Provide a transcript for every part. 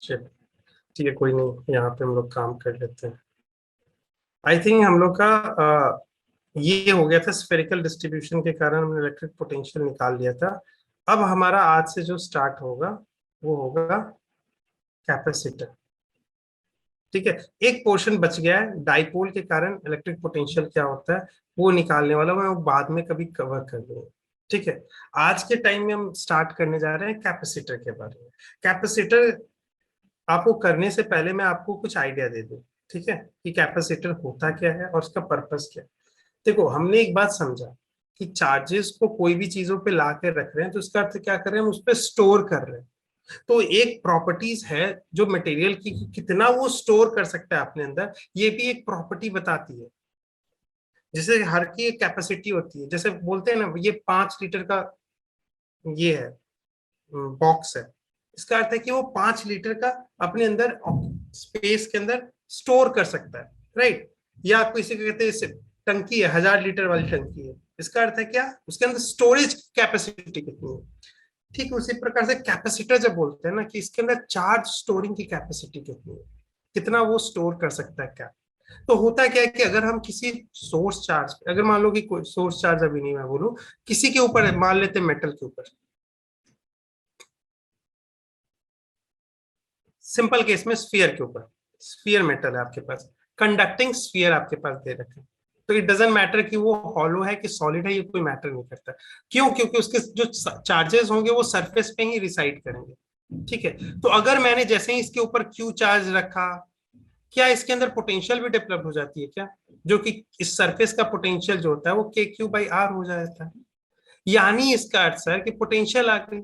चलिए, ठीक है, कोई नहीं, यहाँ पे हम लोग काम कर लेते हैं। आई थिंक हम लोग का ये हो गया था, स्फेरिकल डिस्ट्रीब्यूशन के कारण हमने इलेक्ट्रिक पोटेंशियल निकाल लिया था। अब हमारा आज से जो स्टार्ट होगा वो होगा कैपेसिटर। ठीक है, एक पोर्शन बच गया है, डाइपोल के कारण इलेक्ट्रिक पोटेंशियल क्या होता है वो निकालने वाला, मैं वो बाद में कभी कवर कर लूंगा। ठीक है, आज के टाइम में हम स्टार्ट करने जा रहे हैं कैपेसिटर के बारे में। कैपेसिटर आपको करने से पहले मैं आपको कुछ आइडिया दे दूं, ठीक है, कि कैपेसिटर होता क्या है और उसका पर्पस क्या है। देखो, हमने एक बात समझा कि चार्जेस को कोई भी चीजों पे ला के रख रहे हैं तो उसका अर्थ क्या कर रहे हैं, हम उस पर स्टोर कर रहे हैं। तो एक प्रॉपर्टीज है जो मटेरियल की कि कितना वो स्टोर कर सकता है अपने अंदर, ये भी एक प्रॉपर्टी बताती है। जैसे हर की एक कैपेसिटी होती है, जैसे बोलते हैं ना, ये 5 लीटर का ये है, बॉक्स है। इसका अर्थ है कि वो 5 लीटर का अपने अंदर स्पेस के अंदर स्टोर कर सकता है, राइट। या आपको इसे कहते हैं, टंकी है, 1000 लीटर वाली टंकी है। इसका अर्थ है क्या, उसके अंदर स्टोरेज कैपेसिटी कितनी है। ठीक उसी प्रकार से कैपेसिटर जब बोलते हैं ना कि इसके अंदर चार्ज स्टोरिंग की कैपेसिटी कितनी है, कितना वो स्टोर कर सकता है क्या। तो होता क्या है कि अगर हम किसी सोर्स चार्ज, अगर मान लो कि कोई सोर्स चार्ज, अभी नहीं मैं बोलूं, किसी के ऊपर मान लेते हैं, मेटल के ऊपर, सिंपल केस में स्फीयर के ऊपर, स्फीयर मेटल है आपके पास, कंडक्टिंग स्फीयर आपके पास दे रखे हैं। तो इट डजेंट मैटर कि वो हॉलो है कि सॉलिड है, ये कोई मैटर नहीं करता। क्यों? क्योंकि उसके जो चार्जेस होंगे वो सरफेस पे ही रिसाइड करेंगे। ठीक है, तो अगर मैंने जैसे ही इसके ऊपर क्यू चार्ज रखा, क्या इसके अंदर पोटेंशियल भी डेवलप हो जाती है क्या? जो कि इस सरफेस का पोटेंशियल जो होता है वो के क्यू बाई आर हो जाता है। यानी इसका अर्थ सर कि पोटेंशियल आ गई।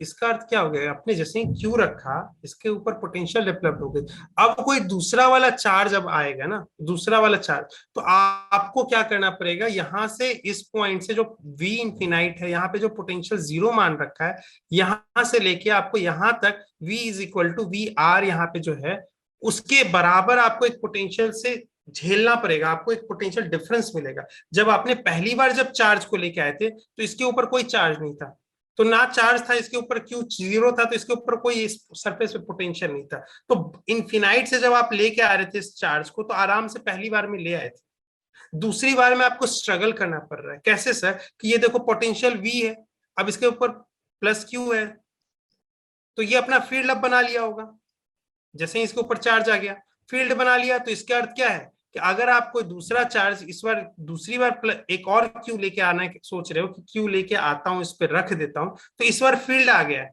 इसका अर्थ क्या हो गया, आपने जैसे ही क्यू रखा, इसके ऊपर पोटेंशियल डेवलप हो गई। अब कोई दूसरा वाला चार्ज अब आएगा ना, दूसरा वाला चार्ज, तो आपको क्या करना पड़ेगा, यहां से इस पॉइंट से जो v इंफिनाइट है, यहाँ पे जो पोटेंशियल 0 मान रखा है, यहां से लेके आपको यहां तक v is equal to V R, यहाँ पे जो है उसके बराबर आपको एक पोटेंशियल से झेलना पड़ेगा, आपको एक पोटेंशियल डिफरेंस मिलेगा। जब आपने पहली बार जब चार्ज को लेके आए थे तो इसके ऊपर कोई चार्ज नहीं था, तो ना चार्ज था इसके ऊपर, क्यू 0 था, तो इसके ऊपर कोई सरफेस पे पोटेंशियल नहीं था। तो इनफिनाइट से जब आप लेके आ रहे थे इस चार्ज को, तो आराम से पहली बार में ले आए थे। दूसरी बार में आपको स्ट्रगल करना पड़ रहा है। कैसे सर? कि ये देखो पोटेंशियल v है, अब इसके ऊपर प्लस q है, तो ये अपना फील्ड अब बना लिया होगा। जैसे ही इसके ऊपर चार्ज आ गया, फील्ड बना लिया, तो इसका अर्थ क्या है कि अगर आप कोई दूसरा चार्ज इस बार दूसरी बार एक और क्यू लेके आना है, सोच रहे हो कि क्यू लेके आता हूं, इस पर रख देता हूं, तो इस बार फील्ड आ गया है,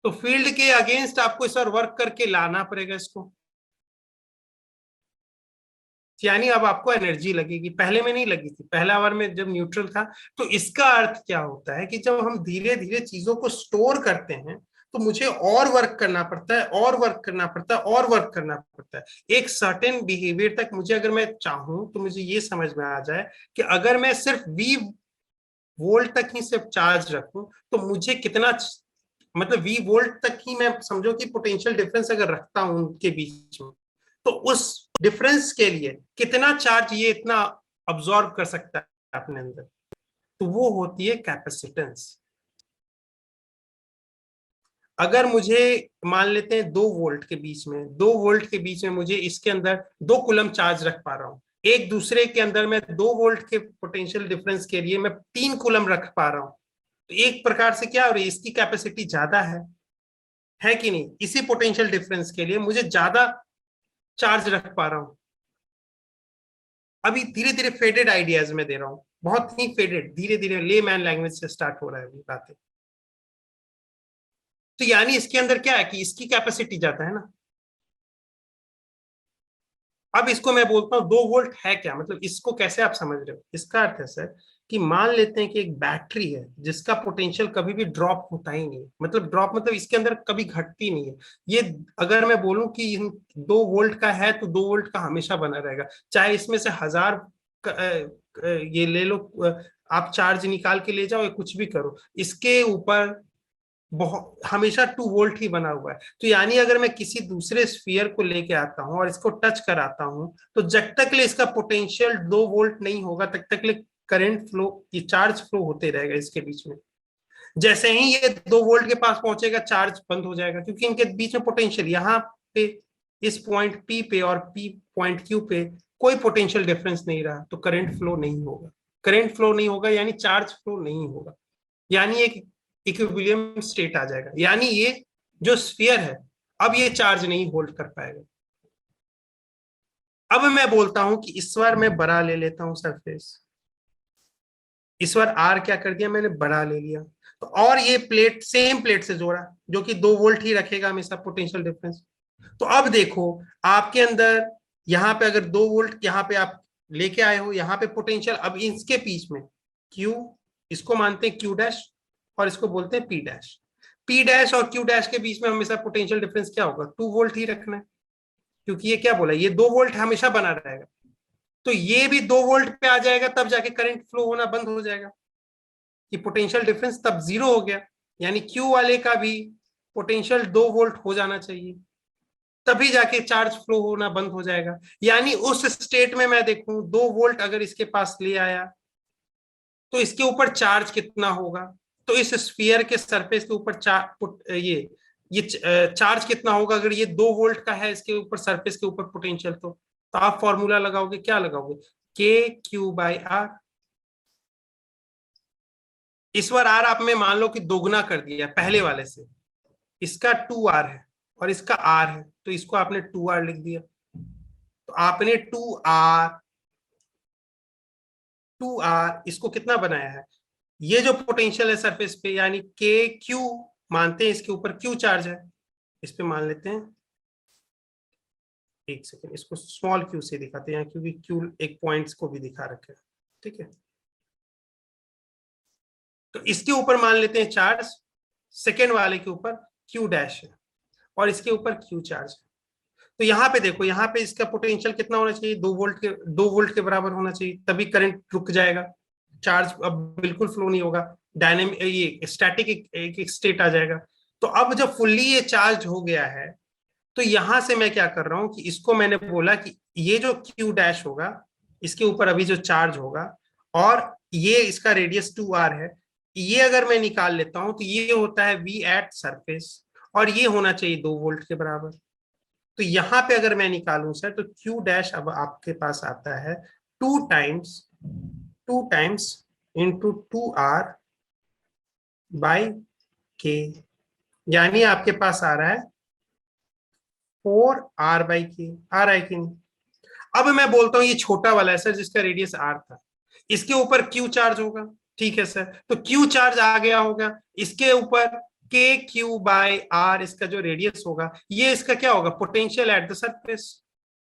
तो फील्ड के अगेंस्ट आपको इस बार वर्क करके लाना पड़ेगा इसको। यानी अब आपको एनर्जी लगेगी, पहले में नहीं लगी थी, पहला बार में जब न्यूट्रल था। तो इसका अर्थ क्या होता है कि जब हम धीरे धीरे चीजों को स्टोर करते हैं तो मुझे और वर्क करना पड़ता है, और वर्क करना पड़ता है, और वर्क करना पड़ता है। एक सर्टेन बिहेवियर तक मुझे, अगर मैं चाहूं तो मुझे ये समझ में आ जाए कि अगर मैं सिर्फ वी वोल्ट तक ही सिर्फ चार्ज रखूं तो मुझे कितना, मतलब वी वोल्ट तक ही मैं समझो कि पोटेंशियल डिफरेंस अगर रखता हूं उनके बीच में, तो उस डिफरेंस के लिए कितना चार्ज ये इतना अब्सॉर्ब कर सकता है अपने अंदर, तो वो होती है कैपेसिटेंस। अगर मुझे मान लेते हैं 2 वोल्ट के बीच में, 2 वोल्ट के बीच में मुझे इसके अंदर 2 कूलम चार्ज रख पा रहा हूं, एक दूसरे के अंदर मैं 2 वोल्ट के पोटेंशियल डिफरेंस के लिए मैं 3 कूलम रख पा रहा हूं, तो एक प्रकार से क्या हो रही है, इसकी कैपेसिटी ज्यादा है कि नहीं? इसी पोटेंशियल डिफरेंस के लिए मुझे ज्यादा चार्ज रख पा रहा हूं। अभी धीरे धीरे फेडेड आइडियाज में दे रहा हूं, बहुत ही फेडेड, धीरे धीरे ले मैन लैंग्वेज से स्टार्ट हो रहा है अभी बातें। तो यानी इसके अंदर क्या है कि इसकी कैपेसिटी ज्यादा है ना। अब इसको मैं बोलता हूं 2 वोल्ट है क्या, मतलब इसको कैसे आप समझ रहे हो? इसका अर्थ है सर कि मान लेते हैं कि एक बैटरी है जिसका पोटेंशियल कभी भी ड्रॉप होता ही नहीं, मतलब ड्रॉप मतलब इसके अंदर कभी घटती नहीं है। ये अगर मैं बोलूं कि 2 वोल्ट का है तो 2 वोल्ट का हमेशा बना रहेगा, चाहे इसमें से 1000 ये ले लो, आप चार्ज निकाल के ले जाओ या कुछ भी करो, इसके ऊपर बहुत हमेशा 2 वोल्ट ही बना हुआ है। तो यानी अगर मैं किसी दूसरे स्फीयर को लेके आता हूं और इसको टच कराता हूं, तो जब तक ले इसका पोटेंशियल 2 वोल्ट नहीं होगा तब तक ले करंट फ्लो, ये चार्ज फ्लो होते रहेगा इसके बीच में। जैसे ही ये 2 वोल्ट के पास पहुंचेगा चार्ज बंद हो जाएगा, क्योंकि इनके बीच में पोटेंशियल यहाँ पे इस पॉइंट पी पे और पी पॉइंट क्यू पे कोई पोटेंशियल डिफरेंस नहीं रहा, तो करंट फ्लो नहीं होगा। करंट फ्लो नहीं होगा यानी चार्ज फ्लो नहीं होगा, यानी एक इक्विलिब्रियम स्टेट आ जाएगा, यानी ये जो स्फीयर है अब ये चार्ज नहीं होल्ड कर पाएगा। अब मैं बोलता हूं कि इस बार मैं बड़ा ले लेता हूं सरफेस, इस बार आर क्या कर दिया मैंने, बड़ा ले लिया, तो और ये प्लेट सेम प्लेट से जोड़ा जो कि 2 वोल्ट ही रखेगा हमेशा पोटेंशियल डिफरेंस। तो अब देखो आपके अंदर यहाँ पे अगर 2 वोल्ट यहाँ पे आप लेके आए हो, यहाँ पे पोटेंशियल अब इसके बीच में क्यू, इसको मानते हैं क्यू डैश और इसको बोलते हैं पी डैश। पी डैश और क्यू डैश के बीच में हमेशा पोटेंशियल डिफरेंस क्या होगा, 2 वोल्ट ही रखना है, क्योंकि ये क्या बोला, ये 2 वोल्ट हमेशा बना रहेगा। तो ये भी 2 वोल्ट पे आ जाएगा, तब जाके करंट फ्लो होना बंद हो जाएगा, कि पोटेंशियल डिफरेंस तब 0 हो गया, यानी क्यू वाले का भी पोटेंशियल 2 वोल्ट हो जाना चाहिए, तभी जाके चार्ज फ्लो होना बंद हो जाएगा। यानी उस स्टेट में मैं देखूं 2 वोल्ट अगर इसके पास ले आया तो इसके ऊपर चार्ज कितना होगा, तो इस स्फीयर के सरफेस के ऊपर ये चार्ज कितना होगा अगर ये 2 वोल्ट का है इसके ऊपर सरफेस के ऊपर पोटेंशियल, तो आप फॉर्मूला लगाओगे, क्या लगाओगे, के क्यू बाई आर। इस बार आर आप में मान लो कि दोगुना कर दिया पहले वाले से, इसका 2R है और इसका R है, तो इसको आपने 2R लिख दिया, तो आपने 2R इसको कितना बनाया है, ये जो पोटेंशियल है सरफेस पे यानी के क्यू, मानते हैं इसके ऊपर क्यू चार्ज है, इस पे मान लेते हैं, एक सेकेंड इसको स्मॉल क्यू से दिखाते हैं क्योंकि क्यू एक पॉइंट्स को भी दिखा रखे हैं, ठीक है। तो इसके ऊपर मान लेते हैं चार्ज, सेकेंड वाले के ऊपर क्यू डैश है और इसके ऊपर क्यू चार्ज है। तो यहाँ पे देखो, यहाँ पे इसका पोटेंशियल कितना होना चाहिए, 2 वोल्ट के बराबर होना चाहिए, तभी करंट रुक जाएगा, चार्ज अब बिल्कुल फ्लो नहीं होगा, डायनेमिक ये स्टैटिक एक स्टेट आ जाएगा। तो अब जब फुल्ली ये चार्ज हो गया है, तो यहां से मैं क्या कर रहा हूं कि इसको मैंने बोला कि ये जो क्यू डैश होगा इसके ऊपर अभी जो चार्ज होगा और ये इसका रेडियस 2R है, ये अगर मैं निकाल लेता हूं तो ये होता है V एट सरफेस और ये होना चाहिए 2 वोल्ट के बराबर। तो यहां पे अगर मैं निकालूं सर तो क्यू डैश अब आपके पास आता है 2 टाइम्स इंटू 2R बाई के, यानी आपके पास आ रहा है 4R बाई के, आ रहा है कि नहीं। अब मैं बोलता हूं ये छोटा वाला है सर जिसका रेडियस R था, इसके ऊपर क्यू चार्ज होगा, ठीक है सर, तो क्यू चार्ज आ गया होगा, इसके ऊपर के क्यू बाय आर इसका जो रेडियस होगा, ये इसका क्या होगा, पोटेंशियल एट द सरफेस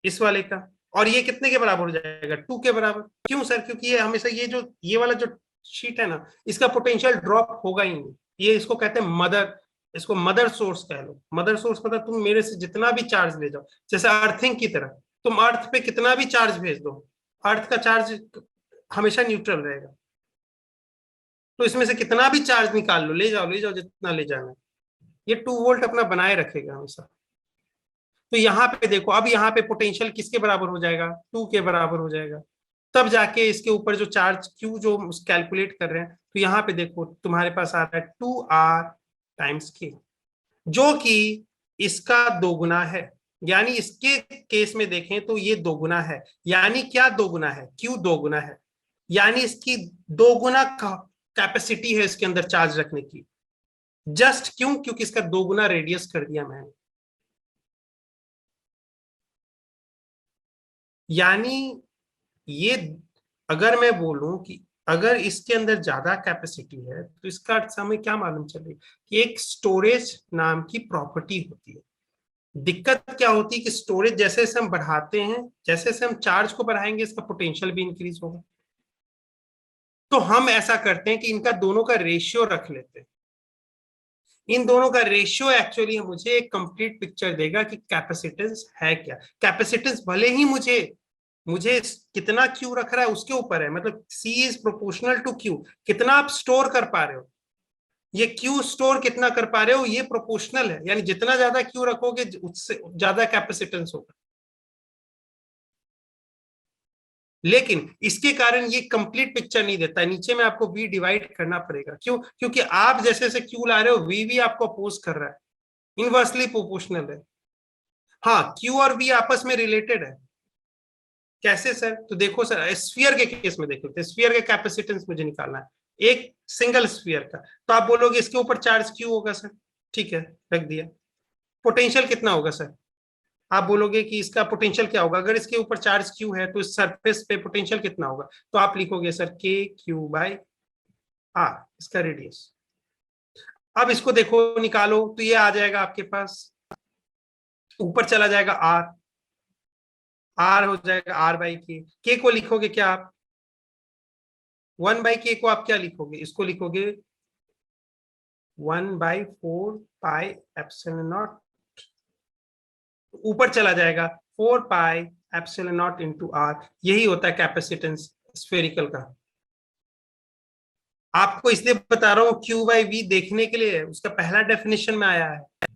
इस वाले का, और ये कितने के बराबर हो जाएगा, 2 के बराबर। क्यों सर, क्योंकि ये हमेशा ये वाला जो शीट है ना, इसका पोटेंशियल ड्रॉप होगा ही नहीं, ये इसको कहते हैं मदर, इसको मदर सोर्स कह लो। मदर सोर्स मतलब तुम मेरे से जितना भी चार्ज ले जाओ, जैसे अर्थिंग की तरह, तुम अर्थ पे कितना भी चार्ज भेज दो, अर्थ का चार्ज हमेशा न्यूट्रल रहेगा, तो इसमें से कितना भी चार्ज निकाल लो, ले जाओ जितना ले जाना है, ये 2 वोल्ट अपना बनाए रखेगा हमेशा। तो यहाँ पे देखो, अब यहाँ पे पोटेंशियल किसके बराबर हो जाएगा, 2 के बराबर हो जाएगा, तब जाके इसके ऊपर जो चार्ज क्यू जो कैलकुलेट कर रहे हैं, तो यहाँ पे देखो तुम्हारे पास आ रहा है 2R टाइम्स के, जो कि इसका दोगुना है, यानी इसके केस में देखें तो ये दोगुना है, यानी क्या दोगुना है, क्यू दोगुना है, यानी इसकी दोगुना कैपेसिटी है इसके अंदर चार्ज रखने की, जस्ट क्यों, क्योंकि इसका दोगुना रेडियस कर दिया मैंने। यानी ये अगर मैं बोलूं कि अगर इसके अंदर ज्यादा कैपेसिटी है तो इसका अर्थ हमें क्या मालूम चले कि एक स्टोरेज नाम की प्रॉपर्टी होती है। दिक्कत क्या होती है कि स्टोरेज जैसे जैसे हम बढ़ाते हैं, जैसे जैसे हम चार्ज को बढ़ाएंगे इसका पोटेंशियल भी इंक्रीज होगा। तो हम ऐसा करते हैं कि इनका दोनों का रेशियो रख लेते हैं, इन दोनों का रेशियो एक्चुअली मुझे एक कंप्लीट पिक्चर देगा कि कैपेसिटेंस है क्या। कैपेसिटेंस भले ही मुझे मुझे कितना क्यू रख रहा है उसके ऊपर है, मतलब C is proportional to Q, कितना आप स्टोर कर पा रहे हो, ये क्यू स्टोर कितना कर पा रहे हो ये प्रोपोर्शनल है, यानी जितना ज्यादा क्यू रखोगे उससे ज्यादा कैपेसिटेंस होगा। लेकिन इसके कारण ये कंप्लीट पिक्चर नहीं देता, नीचे में आपको v डिवाइड करना पड़ेगा। क्यों? क्योंकि आप जैसे जैसे q ला रहे हो v भी आपको अपोज कर रहा है, इनवर्सली प्रोपोर्शनल है। हाँ, q और v आपस में रिलेटेड है। कैसे सर? तो देखो सर, स्फीयर के केस में देखो, तो स्फीयर का कैपेसिटेंस मुझे निकालना है, एक सिंगल स्फीयर का। तो आप बोलोगे इसके ऊपर चार्ज क्यू होगा सर, ठीक है, रख दिया। पोटेंशियल कितना होगा सर? आप बोलोगे कि इसका पोटेंशियल क्या होगा, अगर इसके ऊपर चार्ज क्यू है तो इस सरफेस पे पोटेंशियल कितना होगा? तो आप लिखोगे सर के क्यू बाय आर, इसका रेडियस। अब इसको देखो, निकालो तो ये आ जाएगा आपके पास, ऊपर चला जाएगा आर, आर हो जाएगा आर बाई के को लिखोगे क्या आप? 1/k को आप क्या लिखोगे? इसको लिखोगे 1/4 पाई एप्सिलॉन नॉट, ऊपर चला जाएगा 4 pi epsilon naught into R. यही होता है कैपेसिटेंस स्फेरिकल का। आपको इसलिए बता रहा हूं क्यू बाई वी देखने के लिए, उसका पहला डेफिनेशन में आया है।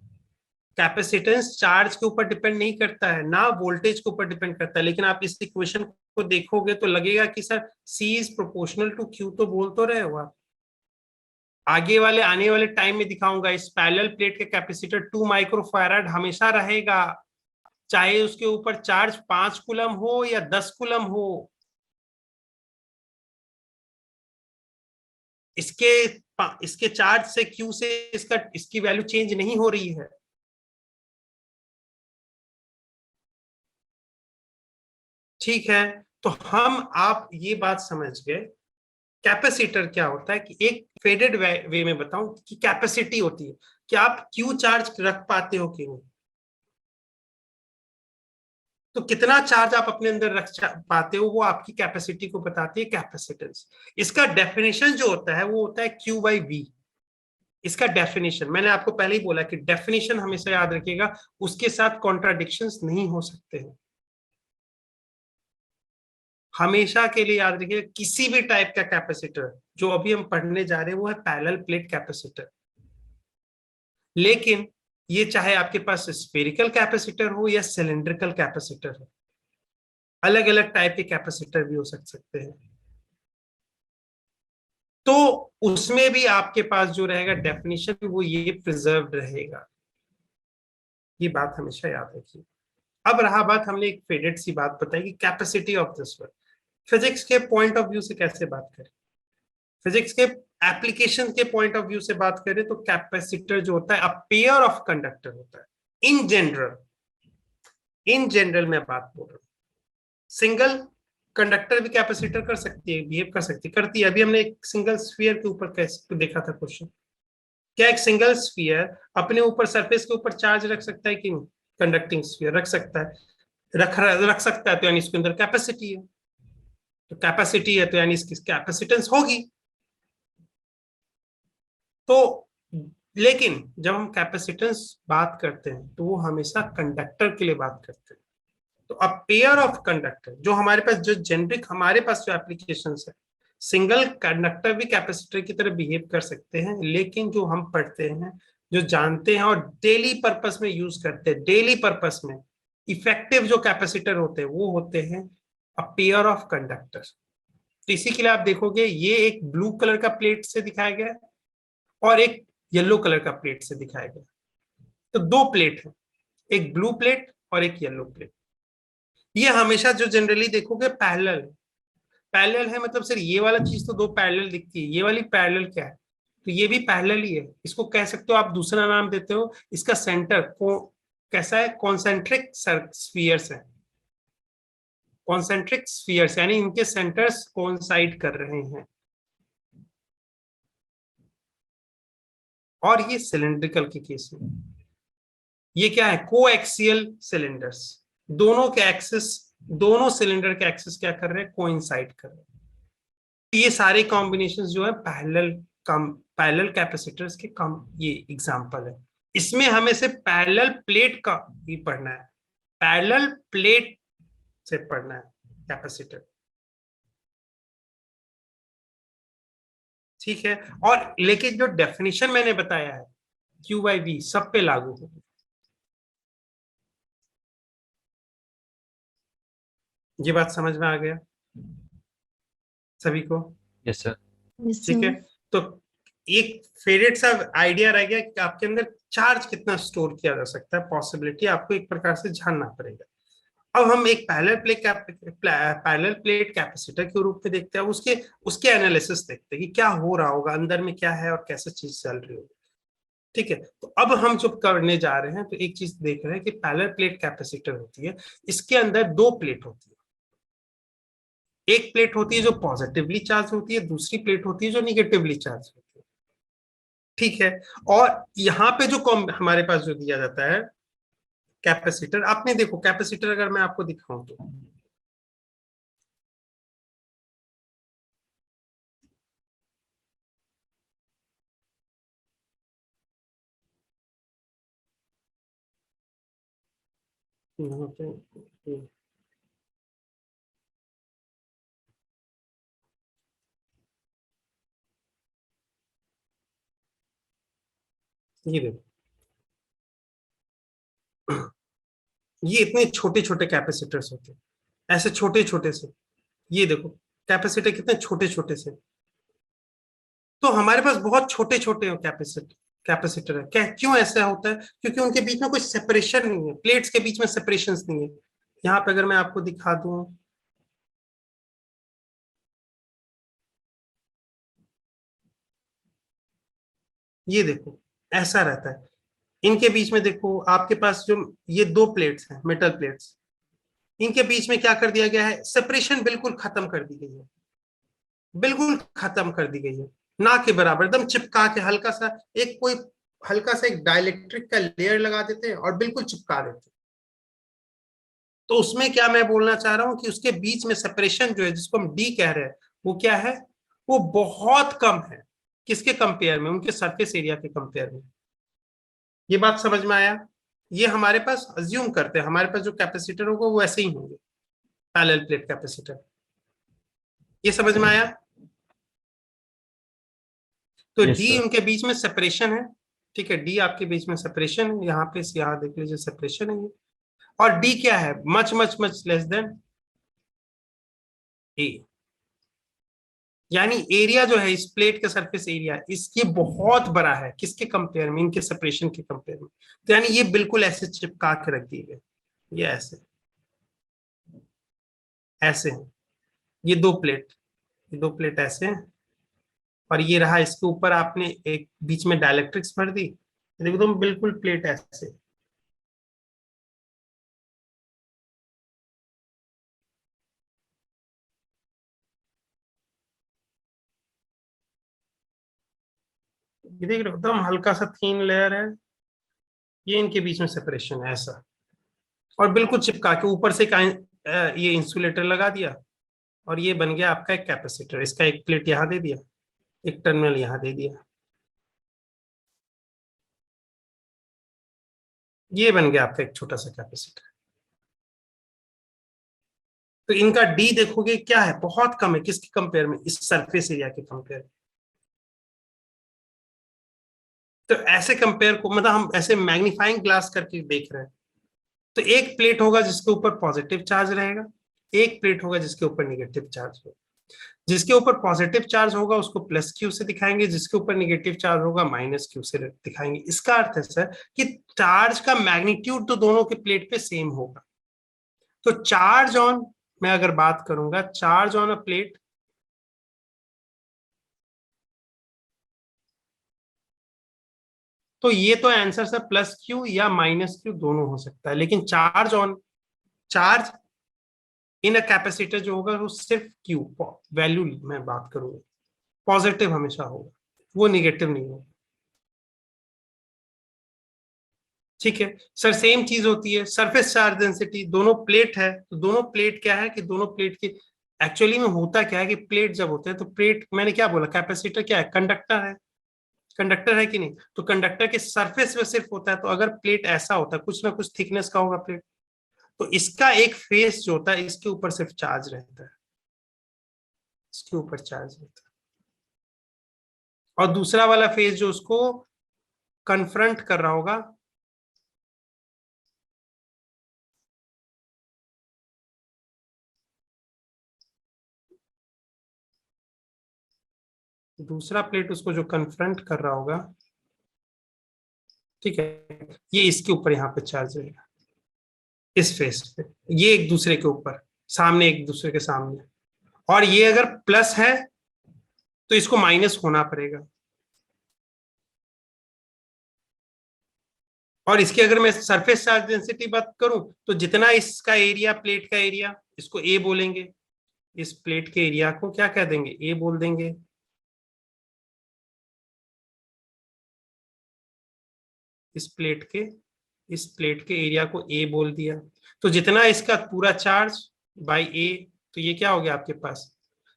कैपेसिटेंस चार्ज के ऊपर डिपेंड नहीं करता है, ना वोल्टेज के ऊपर डिपेंड करता है। लेकिन आप इस इक्वेशन को देखोगे तो लगेगा कि sir C is proportional to Q, तो बोल तो रहे हो आप। आगे वाले आने वाले टाइम में दिखाऊंगा, इस पैरेलल प्लेट के कैपेसिटर 2 माइक्रोफैराड हमेशा रहेगा, चाहे उसके ऊपर चार्ज 5 कूलम हो या 10 कूलम हो। इसके इसके चार्ज से क्यू से इसकी वैल्यू चेंज नहीं हो रही है। ठीक है, तो हम आप ये बात समझ गए कैपेसिटर क्या होता है। कि एक फेडेड वे में बताऊं कि कैपेसिटी होती है कि आप क्यू चार्ज रख पाते हो कि नहीं। तो कितना चार्ज आप अपने अंदर रख पाते हो वो आपकी कैपेसिटी को बताती है कैपेसिटेंस। इसका डेफिनेशन जो होता है वो होता है क्यू बाई वी। इसका डेफिनेशन मैंने आपको पहले ही बोला कि डेफिनेशन हमेशा याद रखिएगा, उसके साथ कॉन्ट्राडिक्शंस नहीं हो सकते हैं। हमेशा के लिए याद रखिएगा, किसी भी टाइप का कैपेसिटर जो अभी हम पढ़ने जा रहे हैं वो है पैरेलल प्लेट कैपेसिटर। लेकिन ये चाहे आपके पास स्फेरिकल कैपेसिटर हो या सिलिंड्रिकल कैपेसिटर हो, अलग अलग टाइप के कैपेसिटर भी हो सकते हैं। तो उसमें भी आपके पास जो रहेगा डेफिनेशन वो ये प्रिजर्व रहेगा। ये बात हमेशा याद रखिए। अब रहा बात, हमने एक फेडेड सी बात बताई कि capacity of this work. Physics के पॉइंट ऑफ व्यू से कैसे बात करें, फिजिक्स के एप्लीकेशन के पॉइंट ऑफ व्यू से बात करें तो कैपेसिटर जो होता है अ पेयर ऑफ कंडक्टर होता है। इन जनरल, इन जनरल मैं बात बोल रहा हूँ, सिंगल कंडक्टर भी कैपेसिटर कर सकती है, बिहेव कर सकती है, करती है। अभी हमने एक सिंगल स्फीयर के ऊपर कैसे देखा था क्वेश्चन। क्या एक सिंगल स्फीयर अपने ऊपर सरफेस के ऊपर चार्ज रख सकता है कि नहीं? कंडक्टिंग स्फीयर रख सकता है, रख सकता है, तो यानी इसके अंदर कैपेसिटी है। तो कैपेसिटी है तो यानी इसकी कैपेसिटेंस होगी। तो लेकिन जब हम कैपेसिटेंस बात करते हैं तो वो हमेशा कंडक्टर के लिए बात करते हैं। तो अब पेयर ऑफ कंडक्टर जो हमारे पास, जो जेनरिक हमारे पास जो एप्लीकेशन है, सिंगल कंडक्टर भी कैपेसिटर की तरह बिहेव कर सकते हैं। लेकिन जो हम पढ़ते हैं, जो जानते हैं और डेली पर्पस में यूज करते हैं, डेली पर्पस में इफेक्टिव जो कैपेसिटर होते हैं वो होते हैं अ पेयर ऑफ कंडक्टर। तो इसी के लिए आप देखोगे ये एक ब्लू कलर का प्लेट से दिखाया गया है और एक येलो कलर का प्लेट से दिखाया गया। तो दो प्लेट है, एक ब्लू प्लेट और एक येलो प्लेट। ये हमेशा जो जनरली देखोगे पैरेलल, पैरेलल है मतलब सर ये वाला चीज तो दो पैरेलल दिखती है, ये वाली पैरेलल क्या है? तो ये भी पैरेलल ही है। इसको कह सकते हो आप, दूसरा नाम देते हो इसका सेंटर को, कैसा है? कॉन्सेंट्रिक स्फीयर्स है, कॉन्सेंट्रिक स्फीयर्स यानी इनके सेंटर्स कोइंसाइड कर रहे हैं। और ये सिलिंड्रिकल के केस में ये क्या है? कोएक्सियल सिलेंडर्स, दोनों के एक्सिस, दोनों सिलेंडर के एक्सिस क्या कर रहे हैं? कोइंसाइड कर रहे हैं। ये सारे कॉम्बिनेशंस जो है पैरेलल कम, पैरेलल कैपेसिटर्स के कम, ये एग्जांपल है। इसमें हमें से पैरेलल प्लेट का भी पढ़ना है, पैरेलल प्लेट से पढ़ना है कैपेसिटर। ठीक है, और लेकिन जो डेफिनेशन मैंने बताया है क्यू बाई वी सब पे लागू होगा। ये बात समझ में आ गया? सभी को? Yes sir. यस ठीक है, सर। तो एक फेवरेट सा आइडिया रह गया कि आपके अंदर चार्ज कितना स्टोर किया जा सकता है, पॉसिबिलिटी आपको एक प्रकार से जानना पड़ेगा। अब हम एक पैरेलल प्लेट कैपेसिटर के रूप में देखते हैं, उसके उसके एनालिसिस देखते हैं कि क्या हो रहा होगा अंदर में, क्या है और कैसे चीज चल रही होगी। ठीक है, तो अब हम जो करने जा रहे हैं तो एक चीज देख रहे हैं कि पैरेलल प्लेट कैपेसिटर होती है, इसके अंदर दो प्लेट होती है। एक प्लेट होती है जो पॉजिटिवली चार्ज होती है, दूसरी प्लेट होती है जो निगेटिवली चार्ज होती है। ठीक है, और यहाँ पे जो हमारे पास जो दिया जाता है कैपेसिटर, आपने देखो कैपेसिटर अगर मैं आपको दिखाऊं तो यहाँ पे ये देखो, ये इतने छोटे छोटे कैपेसिटर्स होते हैं, ऐसे छोटे छोटे से। ये देखो कैपेसिटर कितने छोटे छोटे से। तो हमारे पास बहुत छोटे छोटे कैपेसिटर कैपेसिटर है। क्या, क्यों ऐसा होता है? क्योंकि उनके बीच में कोई सेपरेशन नहीं है, प्लेट्स के बीच में सेपरेशन नहीं है। यहाँ पे अगर मैं आपको दिखा दूं, ये देखो ऐसा रहता है। इनके बीच में देखो आपके पास जो ये दो प्लेट्स हैं, मेटल प्लेट्स, इनके बीच में क्या कर दिया गया है, सेपरेशन बिल्कुल खत्म कर दी गई है, बिल्कुल खत्म कर दी गई है। ना के बराबर एकदम चिपका के, हल्का सा एक कोई हल्का सा एक डाइलेक्ट्रिक का लेयर लगा देते हैं और बिल्कुल चिपका देते हैं। तो उसमें क्या मैं बोलना चाह रहा हूं कि उसके बीच में सेपरेशन जो है, जिसको हम डी कह रहे हैं, वो क्या है, वो बहुत कम है। किसके कंपेयर में? उनके सरफेस एरिया के कंपेयर में। ये बात समझ में आया? ये हमारे पास अज्यूम करते हैं हमारे पास जो कैपेसिटर होगा वो ऐसे ही होंगे, पैरेलल प्लेट कैपेसिटर। ये समझ में आया? तो यस डी सर। उनके बीच में सेपरेशन है। ठीक है, डी आपके बीच में सेपरेशन है, यहाँ पे यहाँ देख लीजिए सेपरेशन है ये। और डी क्या है, much much much less than A. यानी एरिया जो है इस प्लेट का सरफेस एरिया इसकी बहुत बड़ा है, किसके कंपेयर में? इनके सेपरेशन के कंपेयर में। तो यानी ये बिल्कुल ऐसे चिपका के रख दिए गए, ये ऐसे ऐसे हैं। ये दो प्लेट, ये दो प्लेट ऐसे हैं, और ये रहा इसके ऊपर आपने एक बीच में डाइलेक्ट्रिक्स भर दी। देखो तुम बिल्कुल प्लेट ऐसे। ये देख रहे हो एकदम हल्का सा थीन लेयर है, ये इनके बीच में सेपरेशन है ऐसा। और बिल्कुल चिपका के ऊपर से ये इंसुलेटर लगा दिया, और ये बन गया आपका एक कैपेसिटर। इसका एक प्लेट यहाँ दे दिया, एक टर्मिनल यहाँ दे दिया, ये बन गया आपका एक छोटा सा कैपेसिटर। तो इनका डी देखोगे क्या है, बहुत कम है, किसके कंपेयर में? इस सरफेस एरिया के कंपेयर में। तो ऐसे कंपेयर को मतलब हम ऐसे मैग्नीफाइंग ग्लास करके देख रहे हैं। तो एक प्लेट होगा जिसके ऊपर पॉजिटिव चार्ज रहेगा, एक प्लेट होगा जिसके ऊपर निगेटिव चार्ज होगा। जिसके ऊपर पॉजिटिव चार्ज होगा उसको प्लस क्यू से दिखाएंगे, जिसके ऊपर निगेटिव चार्ज होगा माइनस क्यू से दिखाएंगे। इसका अर्थ है सर कि चार्ज का मैग्नीट्यूड तो दोनों के प्लेट पे सेम होगा। तो चार्ज ऑन, मैं अगर बात करूंगा चार्ज ऑन अ प्लेट, तो ये तो आंसर सर प्लस क्यू या माइनस क्यू दोनों हो सकता है, लेकिन charge on, charge in a capacitor जो होगा वो सिर्फ क्यू वैल्यू मैं बात करूंगा, पॉजिटिव हमेशा होगा, वो निगेटिव नहीं होगा। ठीक है सर, सेम चीज होती है सरफेस चार्ज डेंसिटी। दोनों प्लेट है तो दोनों प्लेट क्या है कि दोनों प्लेट की एक्चुअली में होता क्या है कि प्लेट जब होते हैं तो प्लेट, मैंने क्या बोला, कैपेसिटर क्या है, कंडक्टर है। कंडक्टर है कि नहीं? तो कंडक्टर के सरफेस पे सिर्फ होता है। तो अगर प्लेट ऐसा होता है, कुछ ना कुछ थिकनेस का होगा प्लेट, तो इसका एक फेस जो होता है इसके ऊपर सिर्फ चार्ज रहता है, इसके ऊपर चार्ज रहता है। और दूसरा वाला फेस जो उसको कन्फ्रंट कर रहा होगा, दूसरा प्लेट उसको जो कन्फ्रंट कर रहा होगा, ठीक है, ये इसके ऊपर यहाँ पे चार्ज रहेगा, इस फेस पे, ये एक दूसरे के ऊपर सामने, एक दूसरे के सामने। और ये अगर प्लस है तो इसको माइनस होना पड़ेगा। और इसकी अगर मैं सरफेस चार्ज डेंसिटी बात करूं तो जितना इसका एरिया, प्लेट का एरिया, इसको ए बोलेंगे, इस प्लेट के एरिया को क्या कह देंगे, ए बोल देंगे। इस प्लेट के एरिया को ए बोल दिया, तो जितना इसका पूरा चार्ज बाई ए, तो ये क्या हो गया आपके पास,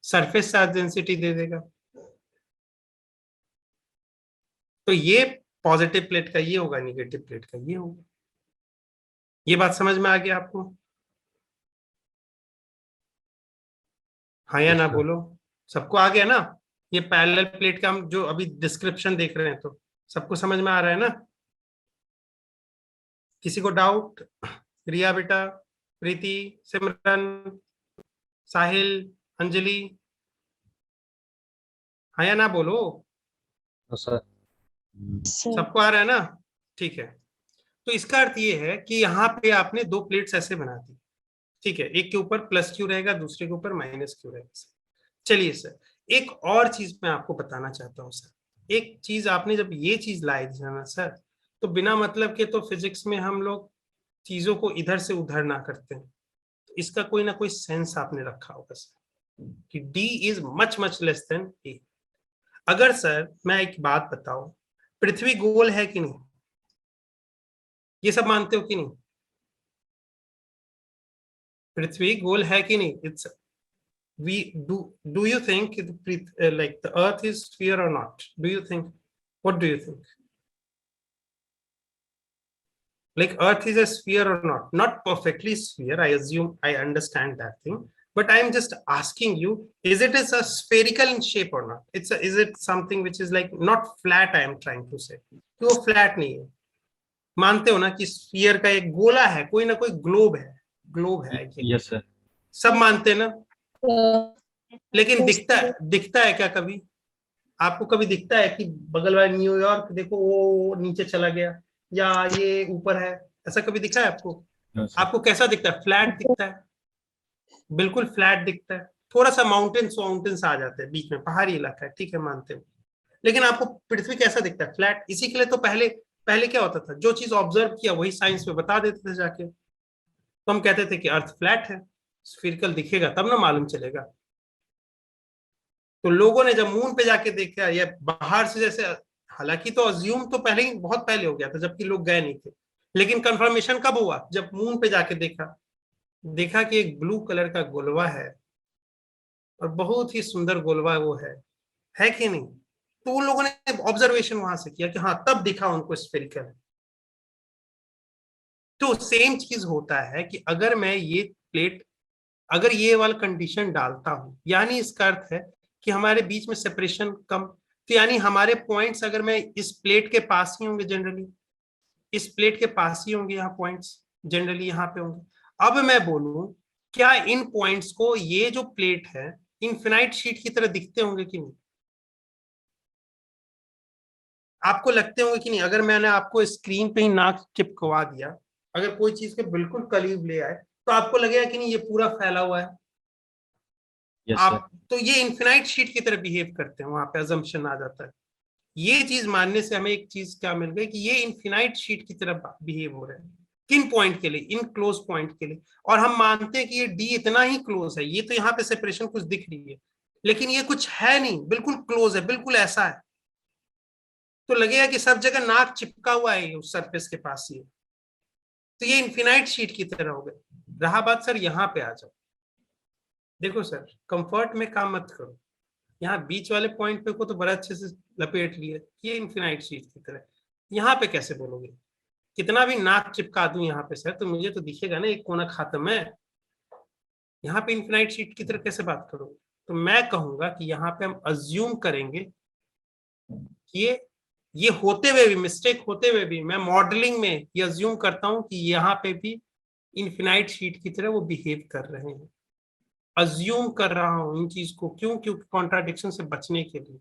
सरफेस चार्ज डेंसिटी दे देगा। तो ये पॉजिटिव प्लेट का ये होगा, निगेटिव प्लेट का ये होगा। ये बात समझ में आ गया आपको? हाँ या ना बोलो, सबको आ गया ना? ये पैरेलल प्लेट का हम जो अभी डिस्क्रिप्शन देख रहे हैं, तो सबको समझ में आ रहा है ना? किसी को डाउट? रिया बेटा, प्रीति, सिमरन, साहिल, अंजलि, हाँ या ना बोलो। सर सबको आ रहा है ना? ठीक है। तो इसका अर्थ ये है कि यहाँ पे आपने दो प्लेट्स ऐसे बना दी, ठीक है, एक के ऊपर प्लस क्यू रहेगा, दूसरे के ऊपर माइनस क्यू रहेगा। चलिए सर, एक और चीज मैं आपको बताना चाहता हूँ सर। एक चीज आपने जब ये चीज लाई थी ना सर, तो बिना मतलब के तो फिजिक्स में हम लोग चीजों को इधर से उधर ना करते हैं, तो इसका कोई ना कोई सेंस आपने रखा होगा सर कि D is much much less then A। अगर सर मैं एक बात बताऊं, पृथ्वी गोल है कि नहीं, ये सब मानते हो कि नहीं? पृथ्वी गोल है कि नहीं? It's we do you think like the earth is sphere or not? Do you think, what do you think, like earth is a sphere or not? Not perfectly sphere, I assume, I understand that thing, but I am just asking you, is it is a spherical in shape or not? Is it something which is like not flat? I am trying to say कि वो flat नहीं है। मानते हो ना कि sphere का एक गोला है, कोई ना कोई ग्लोब है, ग्लोब है ये, यस सर। सब मानते हैं ना? लेकिन दिखता है क्या कभी? आपको कभी दिखता है कि बगल वाला न्यूयॉर्क देखो वो नीचे चला गया, या ये ऊपर है? ऐसा कभी दिखा है आपको? आपको कैसा दिखता है? फ्लैट दिखता है, बिल्कुल फ्लैट दिखता है। थोड़ा सा माउंटेन्स आ जाते हैं बीच में, पहाड़ी इलाका है, ठीक है, मानते हो। लेकिन आपको पृथ्वी कैसा दिखता है? फ्लैट। इसी के लिए तो पहले पहले क्या होता था, जो चीज ऑब्जर्व किया वही साइंस में बता देते थे जाके। तो हम कहते थे कि अर्थ फ्लैट है, स्फीरिकल दिखेगा तब ना मालूम चलेगा। तो लोगों ने जब मून पे जाके देखा, या बाहर से जैसे, हालांकि तो अज्यूम तो पहले ही बहुत पहले हो गया था जबकि लोग गए नहीं थे, लेकिन कंफर्मेशन कब हुआ? जब मून पे जाके देखा, देखा कि एक ब्लू कलर का गोलवा है, और बहुत ही सुंदर गोलवा वो है कि नहीं? तो उन लोगों ने ऑब्जर्वेशन वहां से किया कि हाँ, तब दिखा उनको स्फेरिकल। तो सेम चीज होता है कि अगर मैं ये प्लेट, अगर ये वाला कंडीशन डालता हूं, यानी इसका अर्थ है कि हमारे बीच में सेपरेशन कम, तो यानी हमारे पॉइंट्स अगर मैं इस प्लेट के पास ही होंगे जनरली, इस प्लेट के पास ही होंगे यहाँ पॉइंट्स, जनरली यहाँ पे होंगे। अब मैं बोलूं, क्या इन पॉइंट्स को ये जो प्लेट है इनफिनाइट शीट की तरह दिखते होंगे कि नहीं? आपको लगते होंगे कि नहीं? अगर मैंने आपको स्क्रीन पे ही नाक चिपकवा दिया, अगर कोई चीज के बिल्कुल करीब ले आए, तो आपको लगेगा कि नहीं ये पूरा फैला हुआ है? Yes sir. आप तो ये इनफिनाइट शीट की तरह बिहेव करते हैं, वहां पे अजम्पशन आ जाता है। ये चीज मानने से हमें एक चीज क्या मिल गई कि ये इनफिनाइट शीट की तरह बिहेव हो रहे हैं। किन पॉइंट के लिए? इन क्लोज पॉइंट के लिए। और हम मानते हैं कि ये डी इतना ही क्लोज है, ये तो यहाँ पे सेपरेशन कुछ दिख रही है, लेकिन ये कुछ है नहीं, बिल्कुल क्लोज है, बिल्कुल ऐसा है। तो लगेगा कि सब जगह नाक चिपका हुआ है उस सरफेस के पास ही। तो ये इन्फिनाइट शीट की तरह हो गए। रहा बात सर, यहाँ पे आ जाओ। देखो सर, कंफर्ट में काम मत करो, यहाँ बीच वाले पॉइंट पे को तो बड़ा अच्छे से लपेट लिया, ये इन्फिनाइट शीट की तरह। यहाँ पे कैसे बोलोगे? कितना भी नाक चिपका दूं यहाँ पे सर, तो मुझे तो दिखेगा ना एक कोना खात्म है। यहाँ पे इन्फिनाइट शीट की तरह कैसे बात करोगे? तो मैं कहूंगा कि यहाँ पे हम अज्यूम करेंगे कि ये होते हुए भी, मिस्टेक होते हुए भी, मैं मॉडलिंग में ये अज्यूम करता हूं कि यहाँ पे भी इन्फिनाइट शीट की तरह वो बिहेव कर रहे हैं। अज्यूम कर रहा हूं इन चीज को, क्यों? क्योंकि कॉन्ट्राडिक्शन से बचने के लिए।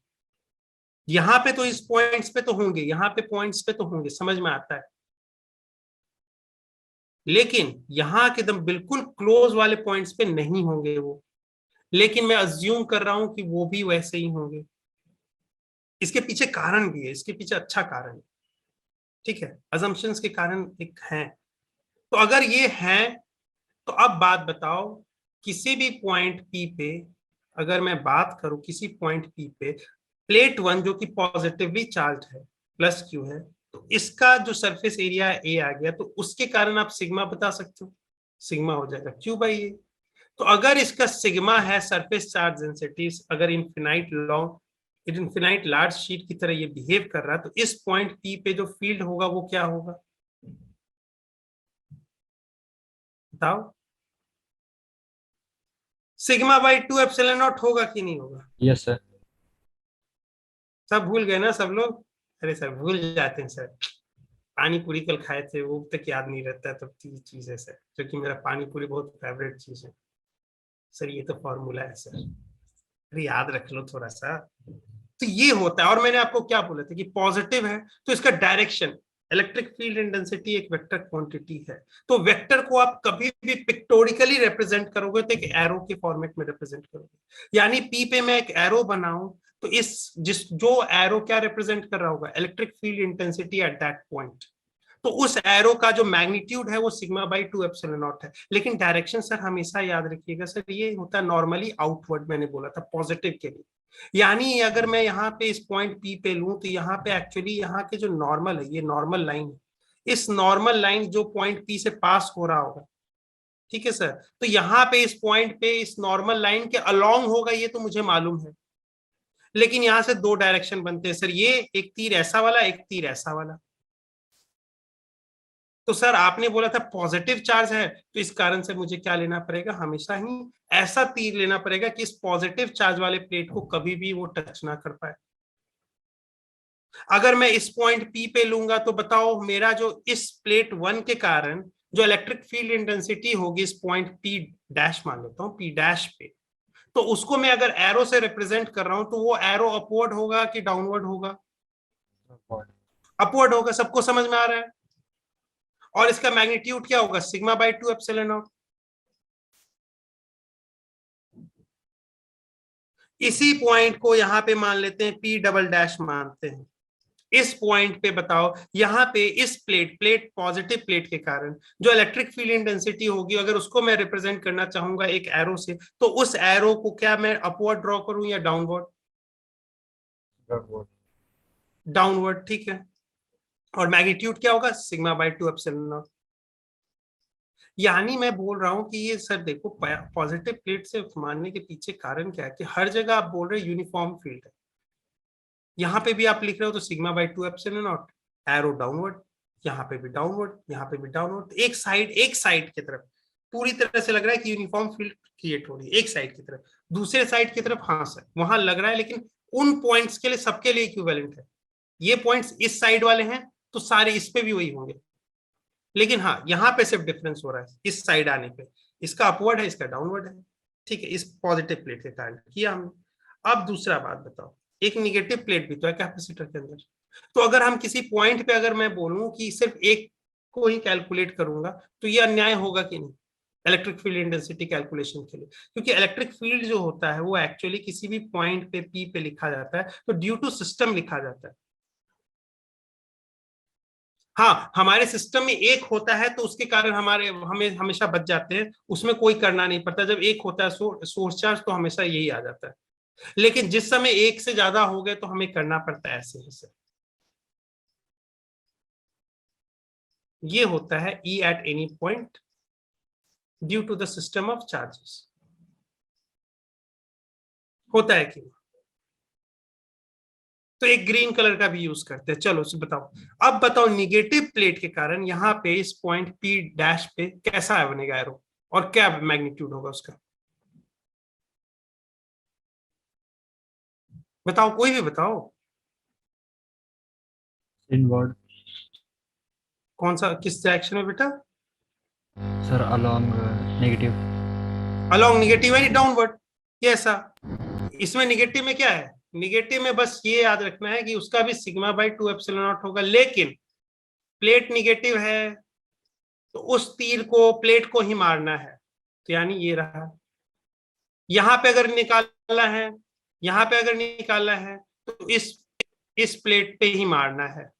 यहाँ पे तो इस पॉइंट्स पे तो होंगे, यहाँ पे पॉइंट्स पे तो होंगे, समझ में आता है। लेकिन यहाँ के एकदम बिल्कुल क्लोज वाले पॉइंट्स पे नहीं होंगे वो, लेकिन मैं अज्यूम कर रहा हूं कि वो भी वैसे ही होंगे। इसके पीछे कारण भी है, इसके पीछे अच्छा कारण है, ठीक है, अजम्पशंस के कारण एक है। तो अगर ये है तो अब बात बताओ, किसी भी पॉइंट पी पे अगर मैं बात करूं, किसी पॉइंट पी पे प्लेट वन जो कि पॉजिटिवली चार्ज है, प्लस क्यू है, तो इसका जो सरफेस एरिया ए आ गया, तो उसके कारण आप सिग्मा बता सकते हो, सिग्मा हो जाएगा क्यू बाई ए। तो अगर इसका सिग्मा है सरफेस चार्ज डेंसिटी, अगर infinite long infinite large sheet की तरह ये बिहेव कर रहा है, तो इस पॉइंट पी पे जो फील्ड होगा वो क्या होगा बताओ? सिग्मा बाई 2 एप्सिलॉन नॉट होगा कि नहीं होगा? Yes sir. सब भूल गए ना सब लोग? अरे सर भूल जाते हैं सर, पानी पूरी कल खाए थे वो तक याद नहीं रहता है, तब तीन चीज है सर, जो कि मेरा पानी पूरी बहुत फेवरेट चीज है सर, ये तो फॉर्मूला है सर, अरे याद रख लो थोड़ा सा। तो ये होता है, और मैंने आपको क्या बोला था कि पॉजिटिव है तो इसका डायरेक्शन, इलेक्ट्रिक फील्ड इंटेंसिटी एक वेक्टर क्वांटिटी है, तो वेक्टर को आप कभी भी पिक्टोरिकली रिप्रेजेंट करोगे तो एक एरो के फॉर्मेट में रिप्रेजेंट करोगे। यानी पी पे मैं एक एरो बनाऊं तो इस जिस जो एरो क्या रिप्रेजेंट कर रहा होगा, electric field intensity at that point, तो उस एरो का जो मैग्नीट्यूड है वो सिग्मा बाई 2 एप्सिलॉन नॉट है। लेकिन डायरेक्शन सर हमेशा याद रखिएगा सर, ये होता है नॉर्मली आउटवर्ड, मैंने बोला था पॉजिटिव के लिए। यानी अगर मैं यहाँ पे इस पॉइंट पी पे लूं तो यहाँ पे एक्चुअली यहाँ के जो नॉर्मल है, ये नॉर्मल लाइन है, इस नॉर्मल लाइन जो पॉइंट पी से पास हो रहा होगा, ठीक है सर, तो यहाँ पे इस पॉइंट पे इस नॉर्मल लाइन के अलोंग होगा, ये तो मुझे मालूम है। लेकिन यहाँ से दो डायरेक्शन बनते हैं सर, ये एक तीर ऐसा वाला, एक तीर ऐसा वाला। तो सर आपने बोला था पॉजिटिव चार्ज है, तो इस कारण से मुझे क्या लेना पड़ेगा, हमेशा ही ऐसा तीर लेना पड़ेगा कि इस पॉजिटिव चार्ज वाले प्लेट को कभी भी वो टच ना कर पाए। अगर मैं इस पॉइंट पी पे लूंगा तो बताओ, मेरा जो इस प्लेट वन के कारण जो इलेक्ट्रिक फील्ड इंटेंसिटी होगी इस पॉइंट पी डैश मान लेता हूं, पी डैश पे, तो उसको मैं अगर एरो से रिप्रेजेंट कर रहा हूं तो वो एरो अपवर्ड होगा कि डाउनवर्ड होगा? अपवर्ड होगा, सबको समझ में आ रहा है? और इसका मैग्नीट्यूड क्या होगा, सिग्मा बाई 2 एप्सिलॉन नॉट। इसी पॉइंट को यहां पे मान लेते हैं पी डबल डैश मानते हैं। इस पॉइंट पे बताओ, यहाँ पे इस प्लेट पॉजिटिव प्लेट के कारण जो इलेक्ट्रिक फील्ड इंटेंसिटी होगी, अगर उसको मैं रिप्रेजेंट करना चाहूंगा एक एरो से, तो उस एरो को क्या मैं अपवर्ड ड्रॉ करूं या डाउनवर्ड? डाउनवर्ड, ठीक है। और मैग्नीट्यूड क्या होगा, सिग्मा बाई 2 एप्सिलॉन नॉट। यानी मैं बोल रहा हूं कि ये सर देखो, पॉजिटिव प्लेट से मानने के पीछे कारण क्या है कि हर जगह आप बोल रहे हैं यूनिफॉर्म फील्ड है, यहाँ पे भी आप लिख रहे हो तो sigma by 2 epsilon not, arrow downward, यहाँ पे भी डाउनवर्ड, यहाँ पे भी डाउनवर्ड, एक साइड की तरफ पूरी तरह से लग रहा है कि यूनिफॉर्म फील्ड क्रिएट हो रही है एक साइड की तरफ, दूसरे साइड की तरफ हाँ सर वहां लग रहा है, लेकिन उन पॉइंट्स के लिए सबके लिए इक्विवेलेंट है। ये पॉइंट्स इस साइड वाले हैं तो सारे इस पे भी वही होंगे, लेकिन हाँ यहाँ पे सिर्फ डिफरेंस हो रहा है इस साइड आने पे, इसका अपवर्ड है इसका डाउनवर्ड है, ठीक है, इस पॉजिटिव प्लेट के कारण किया हमने। अब दूसरा बात बताओ, एक निगेटिव प्लेट भी तो है कैपेसिटर के अंदर, तो अगर हम किसी पॉइंट पे अगर मैं बोलूं कि सिर्फ एक को ही कैलकुलेट करूंगा तो ये अन्याय होगा कि नहीं इलेक्ट्रिक फील्ड इंटेंसिटी कैलकुलेशन के लिए? क्योंकि इलेक्ट्रिक फील्ड जो होता है वो एक्चुअली किसी भी पॉइंट पे पी पे लिखा जाता है तो ड्यू टू सिस्टम लिखा जाता है। हाँ हमारे सिस्टम में एक होता है तो उसके कारण हमारे हमें हमेशा बच जाते हैं, उसमें कोई करना नहीं पड़ता, जब एक होता है सोर्स चार्ज तो हमेशा यही आ जाता है। लेकिन जिस समय एक से ज्यादा हो गए तो हमें करना पड़ता है ऐसे ही से। ये होता है E at any point due to the system of charges, होता है कि? तो एक ग्रीन कलर का भी यूज करते हैं। चलो उसे बताओ, अब बताओ निगेटिव प्लेट के कारण यहाँ पे इस पॉइंट पी डैश पे कैसा बनेगा एरो, और क्या मैग्नीट्यूड होगा उसका? बताओ, कोई भी बताओ। इनवर्ड। कौन सा, किस डायरेक्शन में बेटा? Sir along negative. Along negative है डाउनवर्ड, ये ऐसा, इसमें नेगेटिव में क्या है, निगेटिव में बस ये याद रखना है कि उसका भी सिग्मा बाई 2 एप्सिलॉन नॉट होगा, लेकिन प्लेट निगेटिव है तो उस तीर को प्लेट को ही मारना है, तो यानी ये रहा। यहां पे अगर निकालना है, यहां पे अगर निकालना है तो इस प्लेट पे ही मारना है।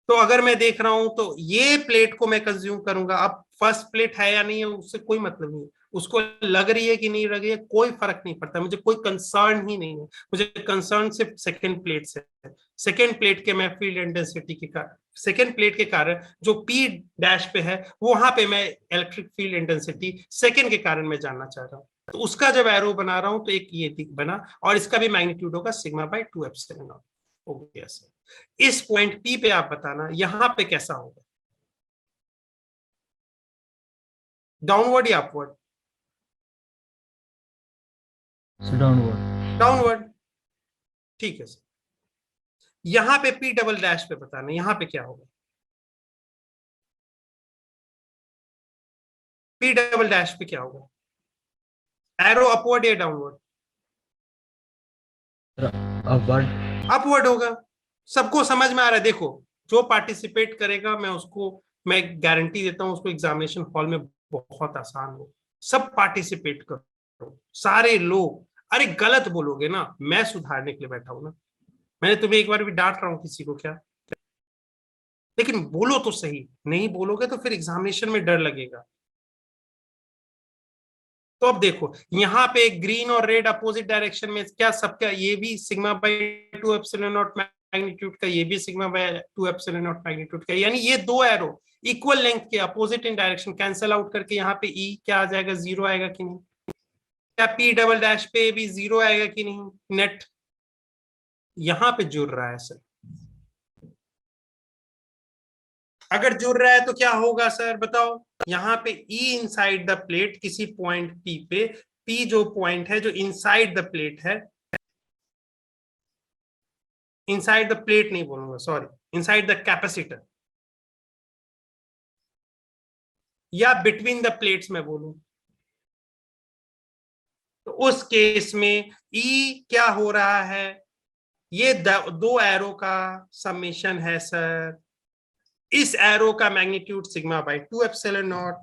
तो अगर मैं देख रहा हूं तो ये प्लेट को मैं कंज्यूम करूंगा। अब फर्स्ट प्लेट है या नहीं है उससे कोई मतलब नहीं है, उसको लग रही है कि नहीं लग रही है कोई फर्क नहीं पड़ता, मुझे कोई कंसर्न ही नहीं है। मुझे कंसर्न सिर्फ सेकेंड प्लेट से है। सेकेंड प्लेट के मैं फील्ड इंटेंसिटी के कारण, सेकेंड प्लेट के कारण जो पी डैश पे है वहां पे मैं इलेक्ट्रिक फील्ड इंटेंसिटी सेकेंड के कारण मैं जानना चाह रहा हूँ। तो उसका जब एरो बना रहा हूं तो एक ये दिख बना, और इसका भी मैग्नीट्यूड होगा सिग्मा बाई 2 एप्सिलॉन नॉट हो गया सर। इस पॉइंट पी पे आप बताना यहां पे कैसा होगा, डाउनवर्ड या अपवर्ड? डाउनवर्ड। डाउनवर्ड, ठीक है सर। यहां पे पी डबल डैश पे बताना यहां पे क्या होगा, पी डबल डैश पे क्या होगा, एरो अपवर्ड या डाउनवर्ड? अपवर्ड। अपवर्ड होगा। सबको समझ में आ रहा है? देखो, जो पार्टिसिपेट करेगा मैं उसको, मैं गारंटी देता हूं उसको एग्जामिनेशन हॉल में बहुत आसान हो। सब पार्टिसिपेट करो, सारे लोग। अरे गलत बोलोगे ना, मैं सुधारने के लिए बैठा हूं ना। मैंने तुम्हें एक बार भी डांट रहा हूं किसी को क्या? लेकिन बोलो तो सही, नहीं बोलोगे तो फिर एग्जामिनेशन में डर लगेगा। तो अब देखो यहाँ पे ग्रीन और रेड अपोजिट डायरेक्शन में, क्या सबका ये भी sigma by 2 epsilon not magnitude का, ये भी sigma by 2 epsilon not magnitude का, यानी ये दो एरो इक्वल लेंथ के opposite in direction cancel out करके यहाँ पे ई क्या आ जाएगा, जीरो आएगा कि नहीं? क्या पी डबल डैश पे भी जीरो आएगा कि नहीं? नेट यहां पे जुड़ रहा है सर। अगर जुड़ रहा है तो क्या होगा सर बताओ? यहाँ पे ई इनसाइड द प्लेट किसी पॉइंट पी पे, पी जो पॉइंट है जो इनसाइड द प्लेट है, इनसाइड द प्लेट नहीं बोलूंगा सॉरी, इनसाइड द कैपेसिटर, या बिटवीन द प्लेट्स मैं बोलूं, तो उस केस में ई क्या हो रहा है, ये दो एरो का समेशन है सर। इस एरो का magnitude sigma by 2 epsilon not,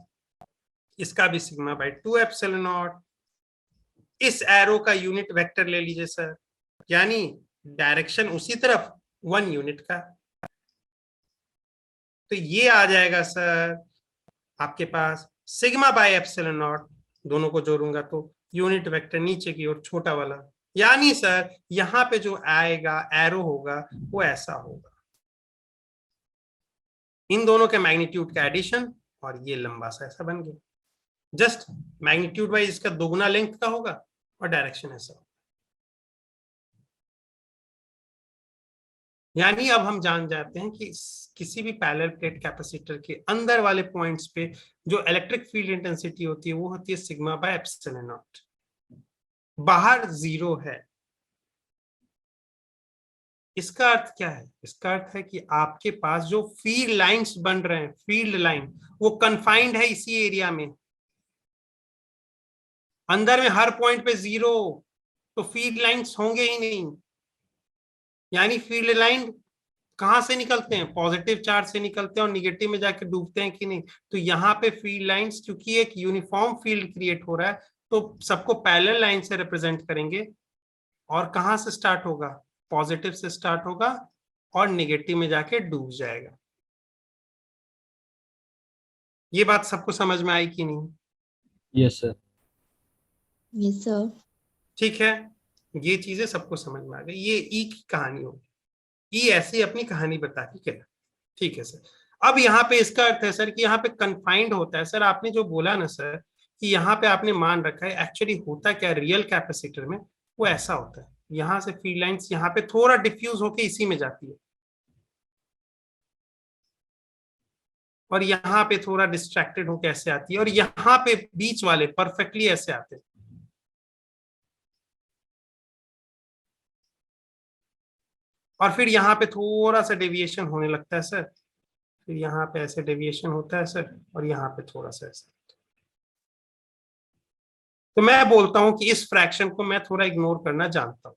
इसका भी सिग्मा बाई 2 एप्सिलॉन नॉट। इस एरो का यूनिट वेक्टर ले लीजिए सर, यानी डायरेक्शन उसी तरफ 1 यूनिट का, तो ये आ जाएगा सर आपके पास सिग्मा बाय एप्सिलॉन नॉट। दोनों को जोड़ूंगा तो यूनिट वेक्टर नीचे की ओर छोटा वाला, यानी सर यहां पे जो आएगा एरो होगा वो ऐसा होगा, इन दोनों के मैग्नीट्यूड का एडिशन, और ये लंबा सा ऐसा बन गया। जस्ट मैग्नीट्यूड वाइज इसका दोगुना लेंथ का होगा और डायरेक्शन ऐसा। यानी अब हम जान जाते हैं कि किसी भी पैरेलल प्लेट कैपेसिटर के अंदर वाले पॉइंट्स पे जो इलेक्ट्रिक फील्ड इंटेंसिटी होती है वो होती है सिग्मा बाय एप्सिलॉन नॉट। बाहर जीरो है, इसका अर्थ क्या है? इसका अर्थ है कि आपके पास जो फील्ड लाइंस बन रहे हैं, फील्ड लाइन वो कन्फाइंड है इसी एरिया में। अंदर में हर पॉइंट पे जीरो, तो फील्ड लाइंस होंगे ही नहीं। यानी फील्ड लाइन कहां से निकलते हैं? पॉजिटिव चार्ज से निकलते हैं और निगेटिव में जाके डूबते हैं कि नहीं? तो यहाँ पे फील्ड लाइंस क्योंकि एक यूनिफॉर्म फील्ड क्रिएट हो रहा है तो सबको पैरेलल लाइन से रिप्रेजेंट करेंगे। और कहां से स्टार्ट होगा? पॉजिटिव से स्टार्ट होगा और निगेटिव में जाके डूब जाएगा। ये बात सबको समझ में आई कि नहीं? Yes sir. Yes sir. ठीक है, ये चीजें सबको समझ में आ गई। ये ई की कहानी होगी, ई ऐसी अपनी कहानी बता के क्या। ठीक है सर। अब यहाँ पे इसका अर्थ है सर कि यहाँ पे कन्फाइंड होता है। सर आपने जो बोला ना सर कि यहाँ पे आपने मान रखा है, एक्चुअली होता क्या रियल कैपेसिटर में, वो ऐसा होता है, यहाँ से फील्ड लाइंस यहाँ पे थोड़ा डिफ्यूज होके इसी में जाती है, और यहाँ पे थोड़ा डिस्ट्रैक्टेड होके ऐसे आती है, और यहाँ पे बीच वाले परफेक्टली ऐसे आते हैं। और फिर यहाँ पे थोड़ा सा डेविएशन होने लगता है सर, फिर यहाँ पे ऐसे डेविएशन होता है सर, और यहाँ पे थोड़ा सा ऐसा। तो मैं बोलता हूं कि इस फ्रैक्शन को मैं थोड़ा इग्नोर करना जानता हूं।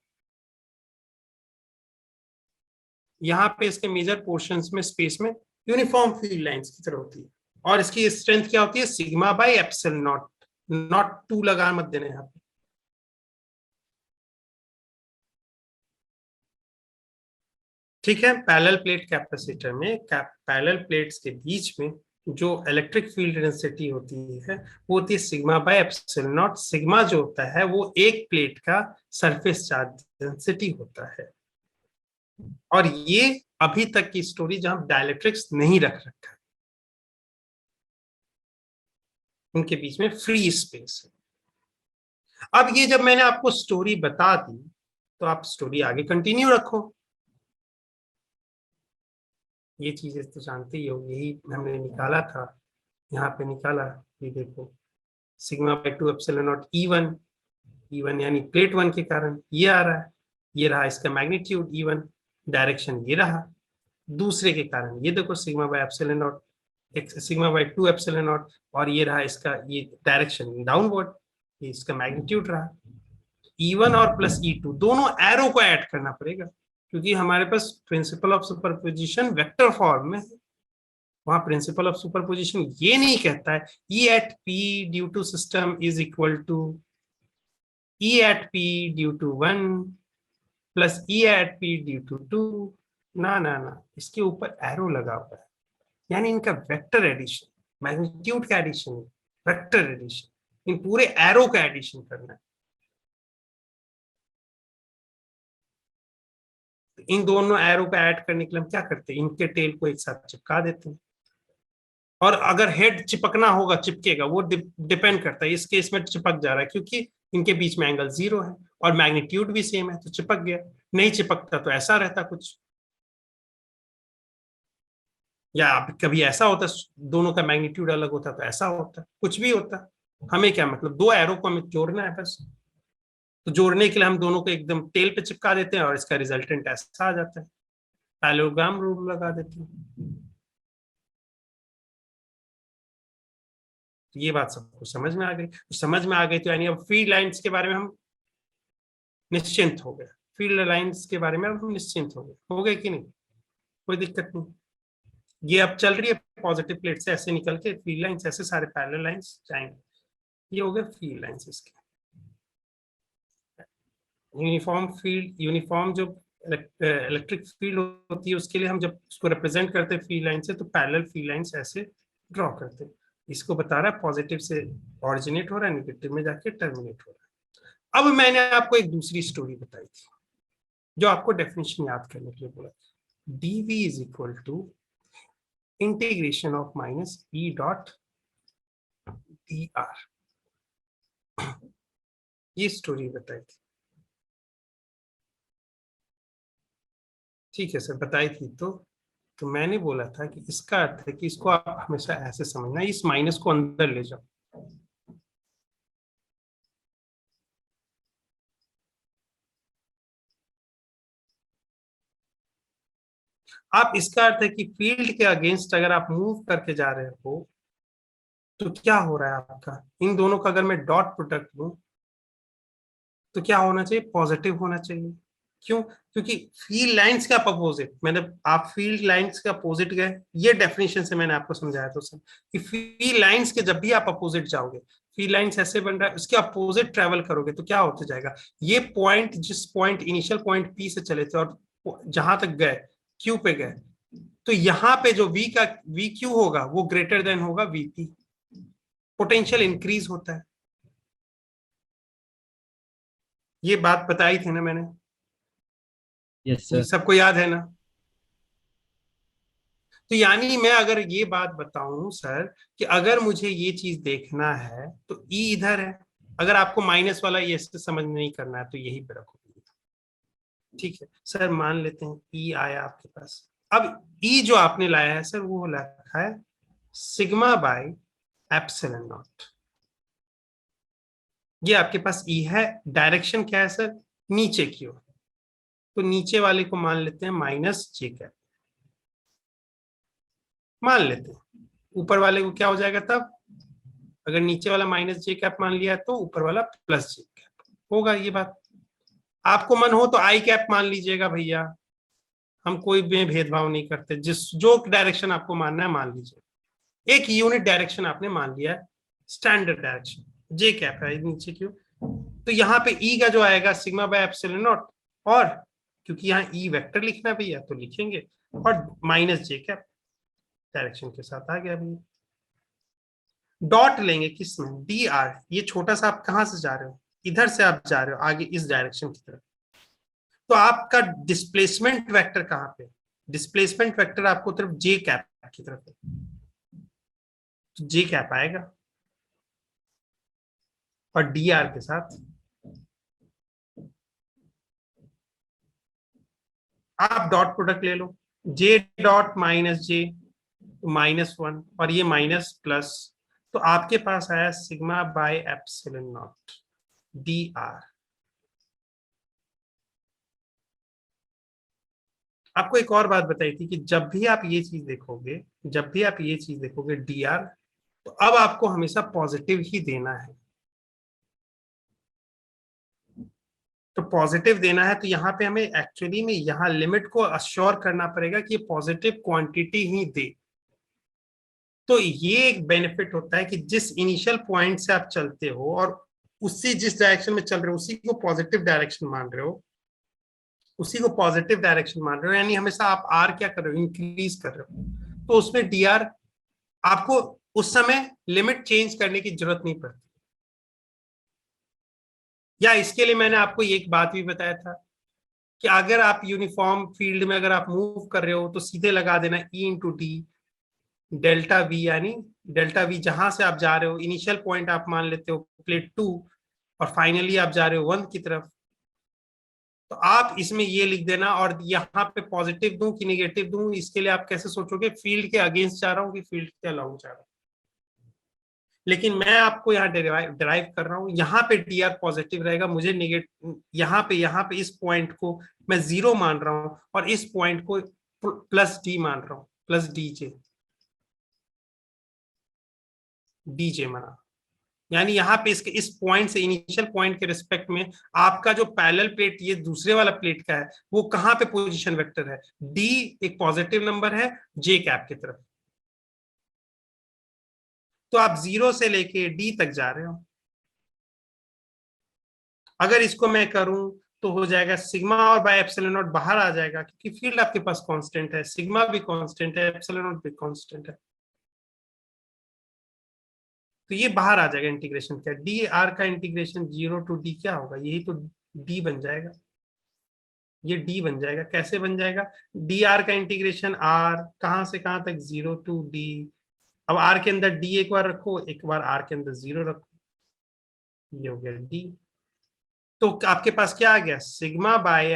यहाँ पे इसके मेजर पोर्शंस में स्पेस में यूनिफॉर्म फील्ड लाइंस की तरह होती है, और इसकी स्ट्रेंथ क्या होती है, sigma by epsilon not, not 2 लगा मत देना यहाँ पे। ठीक है, पैरेलल प्लेट कैपेसिटर में पैरेलल प्लेट्स के बीच में जो इलेक्ट्रिक फील्ड डेंसिटी होती है वो होती है sigma by epsilon not. Sigma जो होता है वो एक प्लेट का सरफेस चार्ज डेंसिटी होता है। और ये अभी तक की स्टोरी जहां डायलेक्ट्रिक्स नहीं रख रखा है, उनके बीच में फ्री स्पेस है। अब ये जब मैंने आपको स्टोरी बता दी तो आप स्टोरी आगे कंटिन्यू रखो। ये चीजें तो जानते ही हो, यही हमने निकाला था, यहाँ पे निकाला। ये देखो sigma bye 2 epsilon not E1, E1 यानी प्लेट 1 के कारण ये आ रहा है, ये रहा इसका मैग्नीट्यूड E1, डायरेक्शन ये रहा। दूसरे के कारण ये देखो sigma by epsilon not, sigma bye 2 epsilon not, और ये रहा इसका ये डायरेक्शन डाउनवर्ड, ये इसका मैग्नीट्यूड रहा। E1 और प्लस E2 दोनों एरो को ऐड करना पड़ेगा, क्योंकि हमारे पास principle of superposition vector form में है। वहां प्रिंसिपल ऑफ सुपरपोजिशन ये नहीं कहता है E at P due to system is equal to E at P due to 1 plus E at P due to 2। ना ना ना, इसके ऊपर एरो लगा हुआ है, यानी इनका वेक्टर एडिशन, मैग्नीट्यूड का एडिशन, वेक्टर एडिशन, इन पूरे एरो का एडिशन करना है। इन दोनों एरो का ऐड करने के लिए हम क्या करते हैं, इनके टेल को एक साथ चिपका देते हैं। और अगर हेड चिपकना होगा चिपकेगा, वो डिपेंड करता है, इस केस में चिपक जा रहा है क्योंकि इनके बीच में एंगल 0 है और मैग्नीट्यूड भी सेम है, तो चिपक गया। नहीं चिपकता तो ऐसा रहता कुछ, या कभी ऐसा होता दोनों का मैग्नीट्यूड अलग होता तो ऐसा होता, कुछ भी होता। हमें क्या मतलब, दो एरो को हमें जोड़ना है बस। तो जोड़ने के लिए हम दोनों को एकदम टेल पे चिपका देते हैं और इसका रिजल्टेंट ऐसा आ जाता है। पैरेललोग्राम रूल लगा देते हैं। ये बात सबको समझ में आ गई, तो समझ में आ गई तो यानी अब फील्ड लाइंस के बारे में हम निश्चिंत हो गए। फील्ड लाइंस के बारे में अब हम निश्चिंत हो गए कि नहीं, कोई दिक्कत नहीं। ये अब चल रही है पॉजिटिव प्लेट से ऐसे निकल के फील्ड लाइंस, ऐसे सारे पैरेलल लाइंस जाएंगे। ये हो गए फील्ड लाइंस इसके। यूनिफॉर्म फील्ड, यूनिफॉर्म जो इलेक्ट्रिक फील्ड होती है उसके लिए हम जब उसको रिप्रेजेंट करते हैं फील्ड लाइन से, तो पैरेलल फील्ड लाइंस ऐसे ड्रॉ करते हैं। इसको बता रहा है पॉजिटिव से ऑरिजिनेट हो रहा है, नेगेटिव में जाके टर्मिनेट हो रहा है। अब मैंने आपको एक दूसरी स्टोरी बताई थी जो आपको डेफिनेशन याद करने के लिए बोला, dv is equal to integration of minus E dot dr। ये स्टोरी बताई थी, ठीक है सर, बताई थी। तो मैंने बोला था कि इसका अर्थ है कि इसको आप हमेशा ऐसे समझना, इस माइनस को अंदर ले जाओ। आप, इसका अर्थ है कि फील्ड के अगेंस्ट अगर आप मूव करके जा रहे हो तो क्या हो रहा है आपका, इन दोनों का अगर मैं डॉट प्रोडक्ट लूं तो क्या होना चाहिए, पॉजिटिव होना चाहिए। क्यों, क्योंकि फील्ड लाइंस का अपोजिट, मैंने आप फील्ड लाइंस का अपोजिट गए, ये डेफिनेशन से मैंने आपको समझाया था सर कि फील्ड लाइंस के जब भी आप अपोजिट जाओगे, फील्ड लाइंस ऐसे बन रहा है, उसके अपोजिट ट्रेवल करोगे तो क्या होते जाएगा, ये पॉइंट, जिस पॉइंट इनिशियल पॉइंट पी से चले थे और जहां तक गए क्यू पे गए, तो यहाँ पे जो वी का वी क्यू होगा वो ग्रेटर देन होगा वीपी, पोटेंशियल इंक्रीज होता है। ये बात बताई थी ना मैंने, यस ये सर। सबको याद है ना। तो यानी मैं अगर ये बात बताऊं सर कि अगर मुझे ये चीज देखना है तो ई इधर है, अगर आपको माइनस वाला ये समझ नहीं करना है तो यही पे रखो। ठीक है सर, मान लेते हैं ई आया आपके पास। अब ई जो आपने लाया है सर वो लिखा है सिग्मा बाय एप्सिलॉन नॉट। ये आपके पास ई है, डायरेक्शन क्या है सर, नीचे की ओर, तो नीचे वाले को मान लेते हैं माइनस जे कैप, मान लेते हैं। ऊपर वाले को क्या हो जाएगा तब अगर नीचे वाला माइनस जे कैप मान लिया तो ऊपर वाला प्लस जे कैप होगा। ये बात आपको मन हो तो आई कैप मान लीजिएगा भैया, हम कोई भी भेदभाव नहीं करते, जिस जो डायरेक्शन आपको मानना है मान लीजिए। एक यूनिट डायरेक्शन आपने मान लिया है, स्टैंडर्ड डायरेक्शन जे कैप है नीचे क्यों, तो यहाँ पे ई का जो आएगा सिग्मा बाय एप्सिलॉन नॉट, और क्योंकि यहाँ ई वेक्टर लिखना है भैया तो लिखेंगे, और माइनस जे कैप डायरेक्शन के साथ आ गया भैया। डॉट लेंगे किसमें, डी आर, ये छोटा सा आप कहां से जा रहे हो, इधर से आप जा रहे हो आगे इस डायरेक्शन की तरफ, तो आपका डिस्प्लेसमेंट वेक्टर कहां पे, डिस्प्लेसमेंट वेक्टर आपको तरफ जे कैप की तरफ है, तो जे कैप आएगा और डी आर के साथ आप डॉट प्रोडक्ट ले लो, जे डॉट माइनस जे -1 और ये माइनस प्लस, तो आपके पास आया sigma by epsilon not D R. आपको एक और बात बताई थी कि जब भी आप ये चीज देखोगे, जब भी आप ये चीज देखोगे डी आर, तो अब आपको हमेशा पॉजिटिव ही देना है, तो पॉजिटिव देना है, तो यहाँ पे हमें एक्चुअली में यहाँ लिमिट को अश्योर करना पड़ेगा कि पॉजिटिव क्वांटिटी ही दे। तो ये एक बेनिफिट होता है कि जिस इनिशियल पॉइंट से आप चलते हो और उसी जिस डायरेक्शन में चल रहे हो उसी को पॉजिटिव डायरेक्शन मान रहे हो, उसी को पॉजिटिव डायरेक्शन मान रहे हो, यानी हमेशा आप आर क्या कर रहे हो, इंक्रीज कर रहे हो, तो उसमें डी आर आपको उस समय लिमिट चेंज करने की जरूरत नहीं पड़ती। या इसके लिए मैंने आपको एक बात भी बताया था कि अगर आप यूनिफॉर्म फील्ड में अगर आप मूव कर रहे हो तो सीधे लगा देना E into D delta we, यानी डेल्टा वी जहां से आप जा रहे हो, इनिशियल पॉइंट आप मान लेते हो प्लेट 2 और फाइनली आप जा रहे हो 1 की तरफ, तो आप इसमें ये लिख देना, और यहाँ पे पॉजिटिव दूं कि नेगेटिव दूं, इसके लिए आप कैसे सोचोगे, फील्ड के अगेंस्ट जा रहा हूँ कि फील्ड के अलाउंग जा रहा हूँ। लेकिन मैं आपको यहाँ डिराइव कर रहा हूँ, यहाँ पे डी आर पॉजिटिव रहेगा, मुझे नेगेटिव यहाँ पे इस पॉइंट को मैं 0 मान रहा हूँ और इस पॉइंट को प्लस डी मान रहा हूँ, प्लस डीजे माना, यानी यहाँ पे इसके इस पॉइंट से इनिशियल पॉइंट के रिस्पेक्ट में आपका जो पैरेलल प्लेट ये दूसरे वाला प्लेट का है वो कहाँ पे पोजीशन वेक्टर है, डी एक पॉजिटिव नंबर है जे कैप की तरफ, तो आप 0 से लेके डी तक जा रहे हो। अगर इसको मैं करूं तो हो जाएगा सिग्मा और बाय एप्सिलॉन नॉट बाहर आ जाएगा, क्योंकि फील्ड आपके पास कांस्टेंट है, सिग्मा भी कांस्टेंट है, एप्सिलॉन नॉट भी कांस्टेंट है, तो ये बाहर आ जाएगा इंटीग्रेशन क्या, डी आर का इंटीग्रेशन 0 टू डी क्या होगा, यही तो डी बन जाएगा, ये डी बन जाएगा। कैसे बन जाएगा, डी आर का इंटीग्रेशन आर कहां से कहां तक 0 टू डी, अब आर के अंदर डी एक बार रखो, एक बार आर के अंदर 0 रखो, ये हो गया डी, तो आपके पास क्या आ गया, sigma by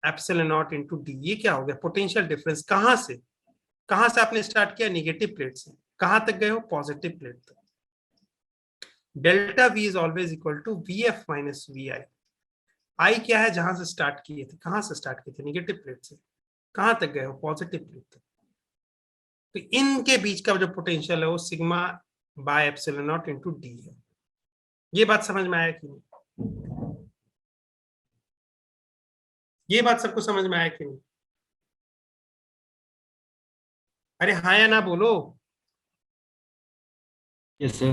epsilon not into D, ये क्या हो गया, पोटेंशियल डिफरेंस। कहां से आपने स्टार्ट किया, नेगेटिव प्लेट से, कहां तक गए हो, पॉजिटिव प्लेट तक। Delta V is always equal to V F minus V I. I क्या है, जहां से स्टार्ट किए थे, कहां से स्टार्ट किए थे, नेगेटिव प्लेट से, कहां तक गए हो, पॉजिटिव प्लेट तक, तो इनके बीच का जो पोटेंशियल है वो sigma by epsilon not into D है। ये बात समझ में आया कि नहीं, ये बात सबको समझ में आया कि नहीं, अरे हाँ या ना बोलो। Yes sir.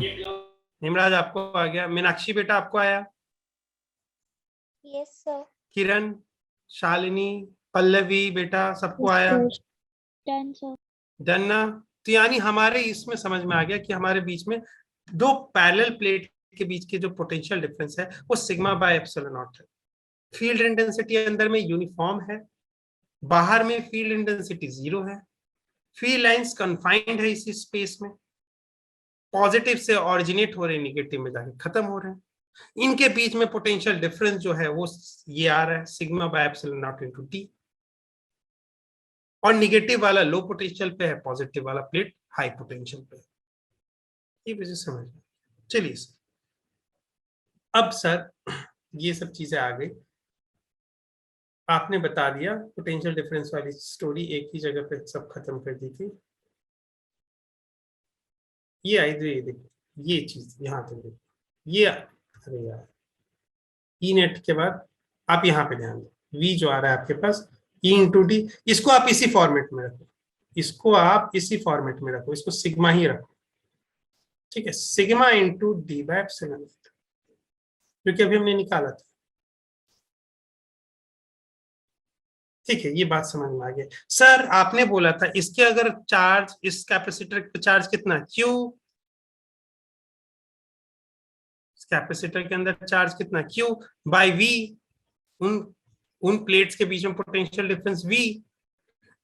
हिमराज आपको आ गया, मीनाक्षी बेटा आपको आया, यस सर। किरण, शालिनी, पल्लवी बेटा सबको आया, डन सर। डन ना, तो यानी हमारे इसमें समझ में आ गया कि हमारे बीच में दो पैरेलल प्लेट के बीच के जो पोटेंशियल डिफरेंस है वो सिग्मा बाय एप्सिलॉन नॉट है। फील्ड इंटेंसिटी अंदर में यूनिफॉर्म है, बाहर में फील्ड इंटेंसिटी 0 है, फील्ड लाइंस कन्फाइंड है इसी स्पेस में, पॉजिटिव से ऑरिजिनेट हो रहे हैं, नेगेटिव में जाके खत्म हो रहे हैं, इनके बीच में पोटेंशियल डिफरेंस जो है वो ये आ रहा है sigma by epsilon not into T, और निगेटिव वाला लो पोटेंशियल पे है, पॉजिटिव वाला प्लेट हाई पोटेंशियल पे है। ये वजह समझ में, चलिए सर, अब सर ये सब चीजें आ गई, आपने बता दिया पोटेंशियल डिफरेंस वाली स्टोरी, एक ही जगह पे सब खत्म कर दी थी। ये आई ये देखो, ये चीज यहाँ पे देखो, ये अरे यार, ई नेट के बाद आप यहाँ पे ध्यान दो, वी जो आ रहा है आपके पास ई इंटू डी, इसको आप इसी फॉर्मेट में रखो, इसको आप इसी फॉर्मेट में रखो, इसको सिग्मा ही रखो, ठीक है, sigma into D by epsilon, क्योंकि अभी हमने निकाला था। ठीक है, ये बात समझ में आ गई। सर आपने बोला था इसके अगर चार्ज, इस कैपेसिटर पे चार्ज कितना क्यू, कैपेसिटर के अंदर चार्ज कितना क्यू बाय वी, उन उन प्लेट्स के बीच में पोटेंशियल डिफरेंस वी,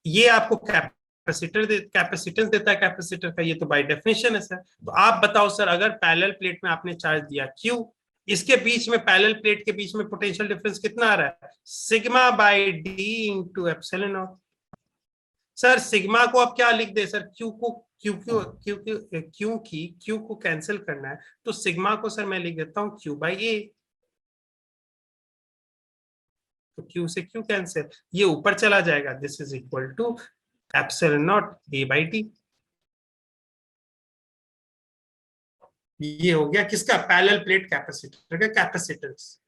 ये आपको कैपेसिटेंस देता है कैपेसिटर का, ये तो बाय डेफिनेशन है सर। तो आप बताओ सर, अगर पैरेलल प्लेट में आपने चार्ज दिया क्यू, इसके बीच में पैरेलल प्लेट के बीच में पोटेंशियल डिफरेंस कितना आ रहा है, sigma bye D into epsilon not. Sir sigma को आप क्या लिख दे सर, क्यू को क्यू को कैंसिल करना है, तो सिग्मा को सर मैं लिख देता हूं क्यू बाई ए, तो क्यू से क्यू कैंसिल, ये ऊपर चला जाएगा, this is equal to epsilon naught A by T. ये हो गया किसका, पैरेलल प्लेट कैपेसिटर का कैपेसिटेंस।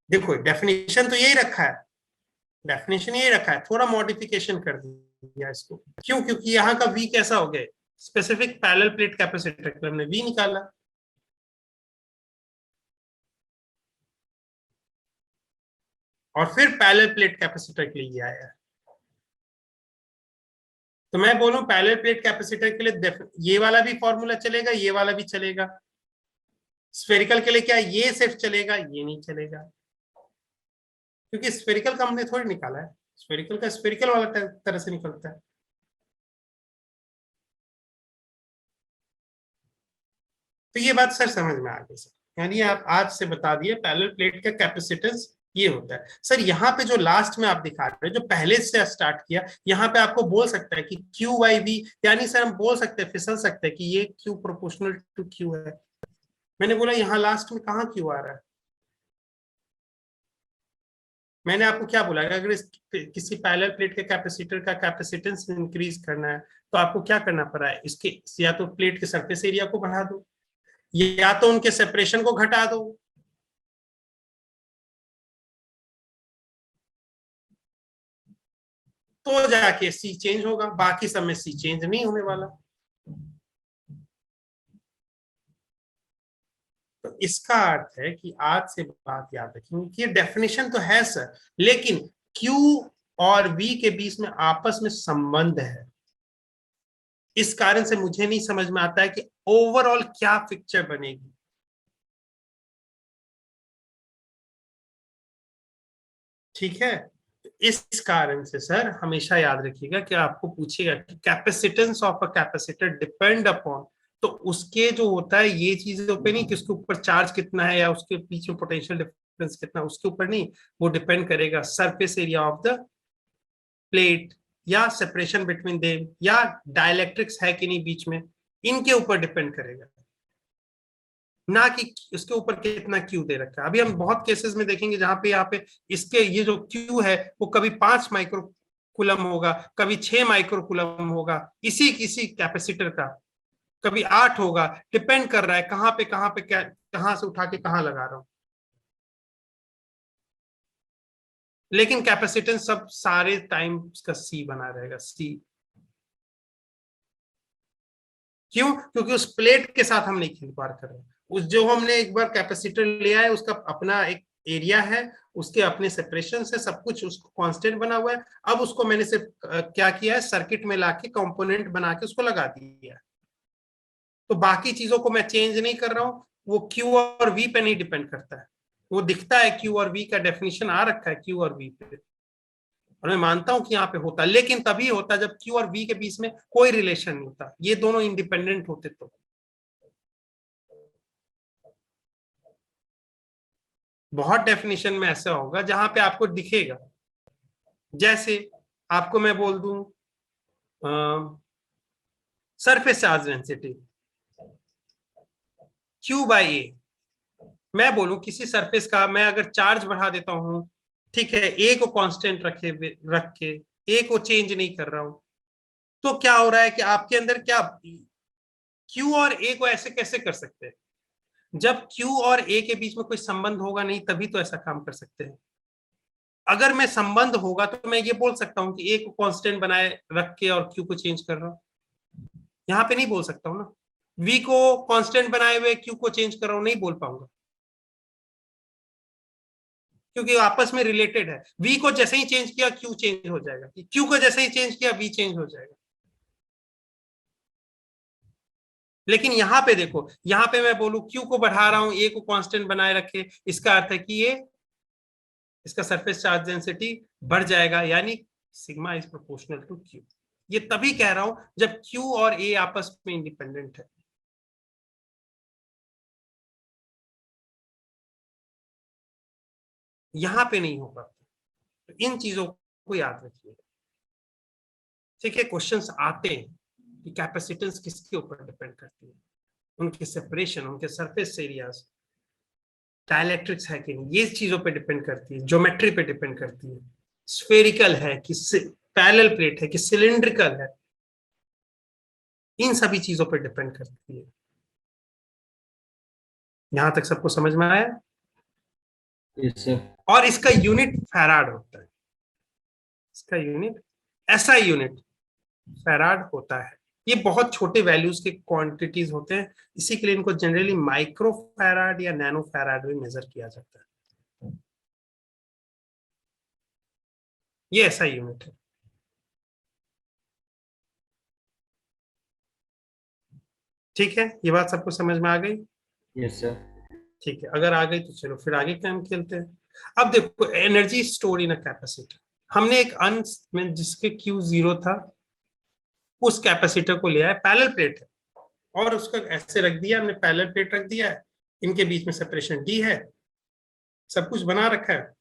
देखो डेफिनेशन तो यही रखा है, डेफिनेशन यही रखा है, थोड़ा मॉडिफिकेशन कर दिया इसको, क्यों, क्योंकि यहाँ का V कैसा हो गया, स्पेसिफिक पैरेलल प्लेट कैपेसिटर के लिए हमने V निकाला, और फिर पैरेलल प्लेट कैपेसिटर के लिए आया। तो मैं बोलूं पैरेलल प्लेट कैपेसिटर के लिए ये वाला भी फॉर्मूला चलेगा, ये वाला भी चलेगा, स्फेरिकल के लिए क्या ये सिर्फ चलेगा, ये नहीं चलेगा, क्योंकि स्फेरिकल का हमने थोड़ी निकाला है, स्फेरिकल का स्फेरिकल वाला तरह से निकलता है। तो ये बात सर समझ में आ गई सर, यानी आप आज से बता दिए पैरेलल प्लेट का कैपेसिटेंस ये होता है। सर यहाँ पे जो लास्ट में आप दिखा रहे हैं, जो पहले से स्टार्ट किया, यहाँ पे आपको बोल सकता है कि क्यू बाई वी, यानी सर हम बोल सकते हैं, फिसल सकते हैं कि ये क्यू प्रोपोर्शनल टू क्यू है। मैंने बोला यहाँ लास्ट में कहाँ क्यू आ रहा है, मैंने आपको क्या बोला, अगर किसी पैरेलल प्लेट के कैपेसिटर का कैपेसिटेंस इंक्रीज करना है तो आपको क्या करना पड़ा है, इसके या तो प्लेट के सरफेस एरिया को बढ़ा दो, या तो उनके सेपरेशन को घटा दो, तो जाके सी चेंज होगा, बाकी सब में सी चेंज नहीं होने वाला। तो इसका अर्थ है कि आज से बात याद रखेंगे कि ये डेफिनेशन तो है सर, लेकिन Q और V के बीच में आपस में संबंध है, इस कारण से मुझे नहीं समझ में आता है कि ओवरऑल क्या पिक्चर बनेगी। ठीक है, इस कारण से सर हमेशा याद रखिएगा कि आपको पूछेगा कि capacitance of a capacitor depend upon, तो उसके जो होता है ये चीजों पे नहीं कि उसके ऊपर चार्ज कितना है या उसके बीच में पोटेंशियल डिफरेंस कितना, उसके ऊपर नहीं, वो डिपेंड करेगा surface area of the plate, या सेपरेशन बिटवीन देम, या डाइलेक्ट्रिक्स है कि नहीं बीच में, इनके ऊपर डिपेंड करेगा, ना कि उसके ऊपर कितना क्यू दे रखा है। अभी हम बहुत केसेस में देखेंगे जहां पे यहाँ पे इसके ये जो क्यू है वो कभी 5 माइक्रोकुलम होगा, कभी 6 माइक्रोकुलम होगा, इसी किसी कैपेसिटर का कभी 8 होगा, डिपेंड कर रहा है कहाँ पे क्या, कहाँ से उठा के कहाँ लगा रहा हूं, लेकिन कैपेसिटेंस सब सारे टाइम का सी बना रहेगा, सी। क्यों, क्योंकि उस प्लेट के साथ हम नहीं खिलवाड़ कर रहे, उस जो हमने एक बार कैपेसिटर लिया है उसका अपना एक एरिया है, उसके अपने सेपरेशन से सब कुछ उसको कांस्टेंट बना हुआ है, अब उसको मैंने सिर्फ क्या किया है, सर्किट में लाके कंपोनेंट बना के उसको लगा दिया, तो बाकी चीजों को मैं चेंज नहीं कर रहा हूँ, वो क्यू और वी पे नहीं डिपेंड करता है, वो दिखता है क्यू और वी का डेफिनेशन आ रखा है क्यू और वी पे, और मैं मानता हूं कि यहाँ पे होता, लेकिन तभी होता जब क्यू और वी के बीच में कोई रिलेशन नहीं होता, ये दोनों इंडिपेंडेंट होते तो। बहुत डेफिनेशन में ऐसा होगा जहां पे आपको दिखेगा, जैसे आपको मैं बोल दूं surface charge density Q by A, मैं बोलूं किसी सरफेस का मैं अगर चार्ज बढ़ा देता हूं, ठीक है, ए को कांस्टेंट रख के ए को चेंज नहीं कर रहा हूं, तो क्या हो रहा है कि आपके अंदर क्या Q और A को ऐसे कैसे कर सकते हैं? जब Q और A के बीच में कोई संबंध होगा नहीं, तभी तो ऐसा काम कर सकते हैं। अगर मैं संबंध होगा तो मैं ये बोल सकता हूँ कि A को कांस्टेंट बनाए रख के और Q को चेंज कर रहा हूँ। यहां पे नहीं बोल सकता हूँ ना। V को कांस्टेंट बनाए हुए Q को चेंज कर रहा हूँ, नहीं बोल पाऊंगा, क्योंकि आपस में रिलेटेड है। V को जैसे ही चेंज किया Q चेंज हो जाएगा, Q को जैसे ही चेंज किया V चेंज हो जाएगा। लेकिन यहां पे देखो, यहां पे मैं बोलूं Q को बढ़ा रहा हूं, A को कांस्टेंट बनाए रखे, इसका अर्थ है कि ये इसका सरफेस चार्ज डेंसिटी बढ़ जाएगा, यानी sigma is proportional to Q। ये तभी कह रहा हूं जब Q और A आपस में इंडिपेंडेंट है। यहां पे नहीं होगा। तो इन चीजों को याद रखिए। ठीक है, क्वेश्चंस आते हैं कि कैपेसिटेंस किसके ऊपर डिपेंड करती है, उनके सेपरेशन, उनके सरफेस एरियाज, डाइलेक्ट्रिक्स है कि नहीं, ये चीजों पे डिपेंड करती है, ज्योमेट्री पे डिपेंड करती है, स्फेरिकल है कि पैरेलल प्लेट है कि सिलिंड्रिकल है, इन सभी चीजों पे डिपेंड करती है। यहां तक सबको समझ में आया? Yes, sir. और इसका यूनिट फैराड होता है, इसका यूनिट ऐसा यूनिट फैराड होता है। ये बहुत छोटे वैल्यूज के क्वांटिटीज होते हैं, इसी के लिए इनको जनरली माइक्रो फैराड या नैनो फैराड में मेजर किया जाता है। ये ऐसा यूनिट है। ठीक है, ये बात सबको समझ में आ गई? Yes, sir. ठीक है, अगर आ गई तो चलो फिर आगे क्या हम खेलते हैं। अब देखो, energy store in a capacitor. हमने एक अंश में जिसके Q0 था, उस कैपेसिटर को लिया है, पैरेलल प्लेट है, और उसका ऐसे रख दिया हमने, पैरेलल प्लेट रख दिया है, इनके बीच में सेपरेशन D है, सब कुछ बना रखा है।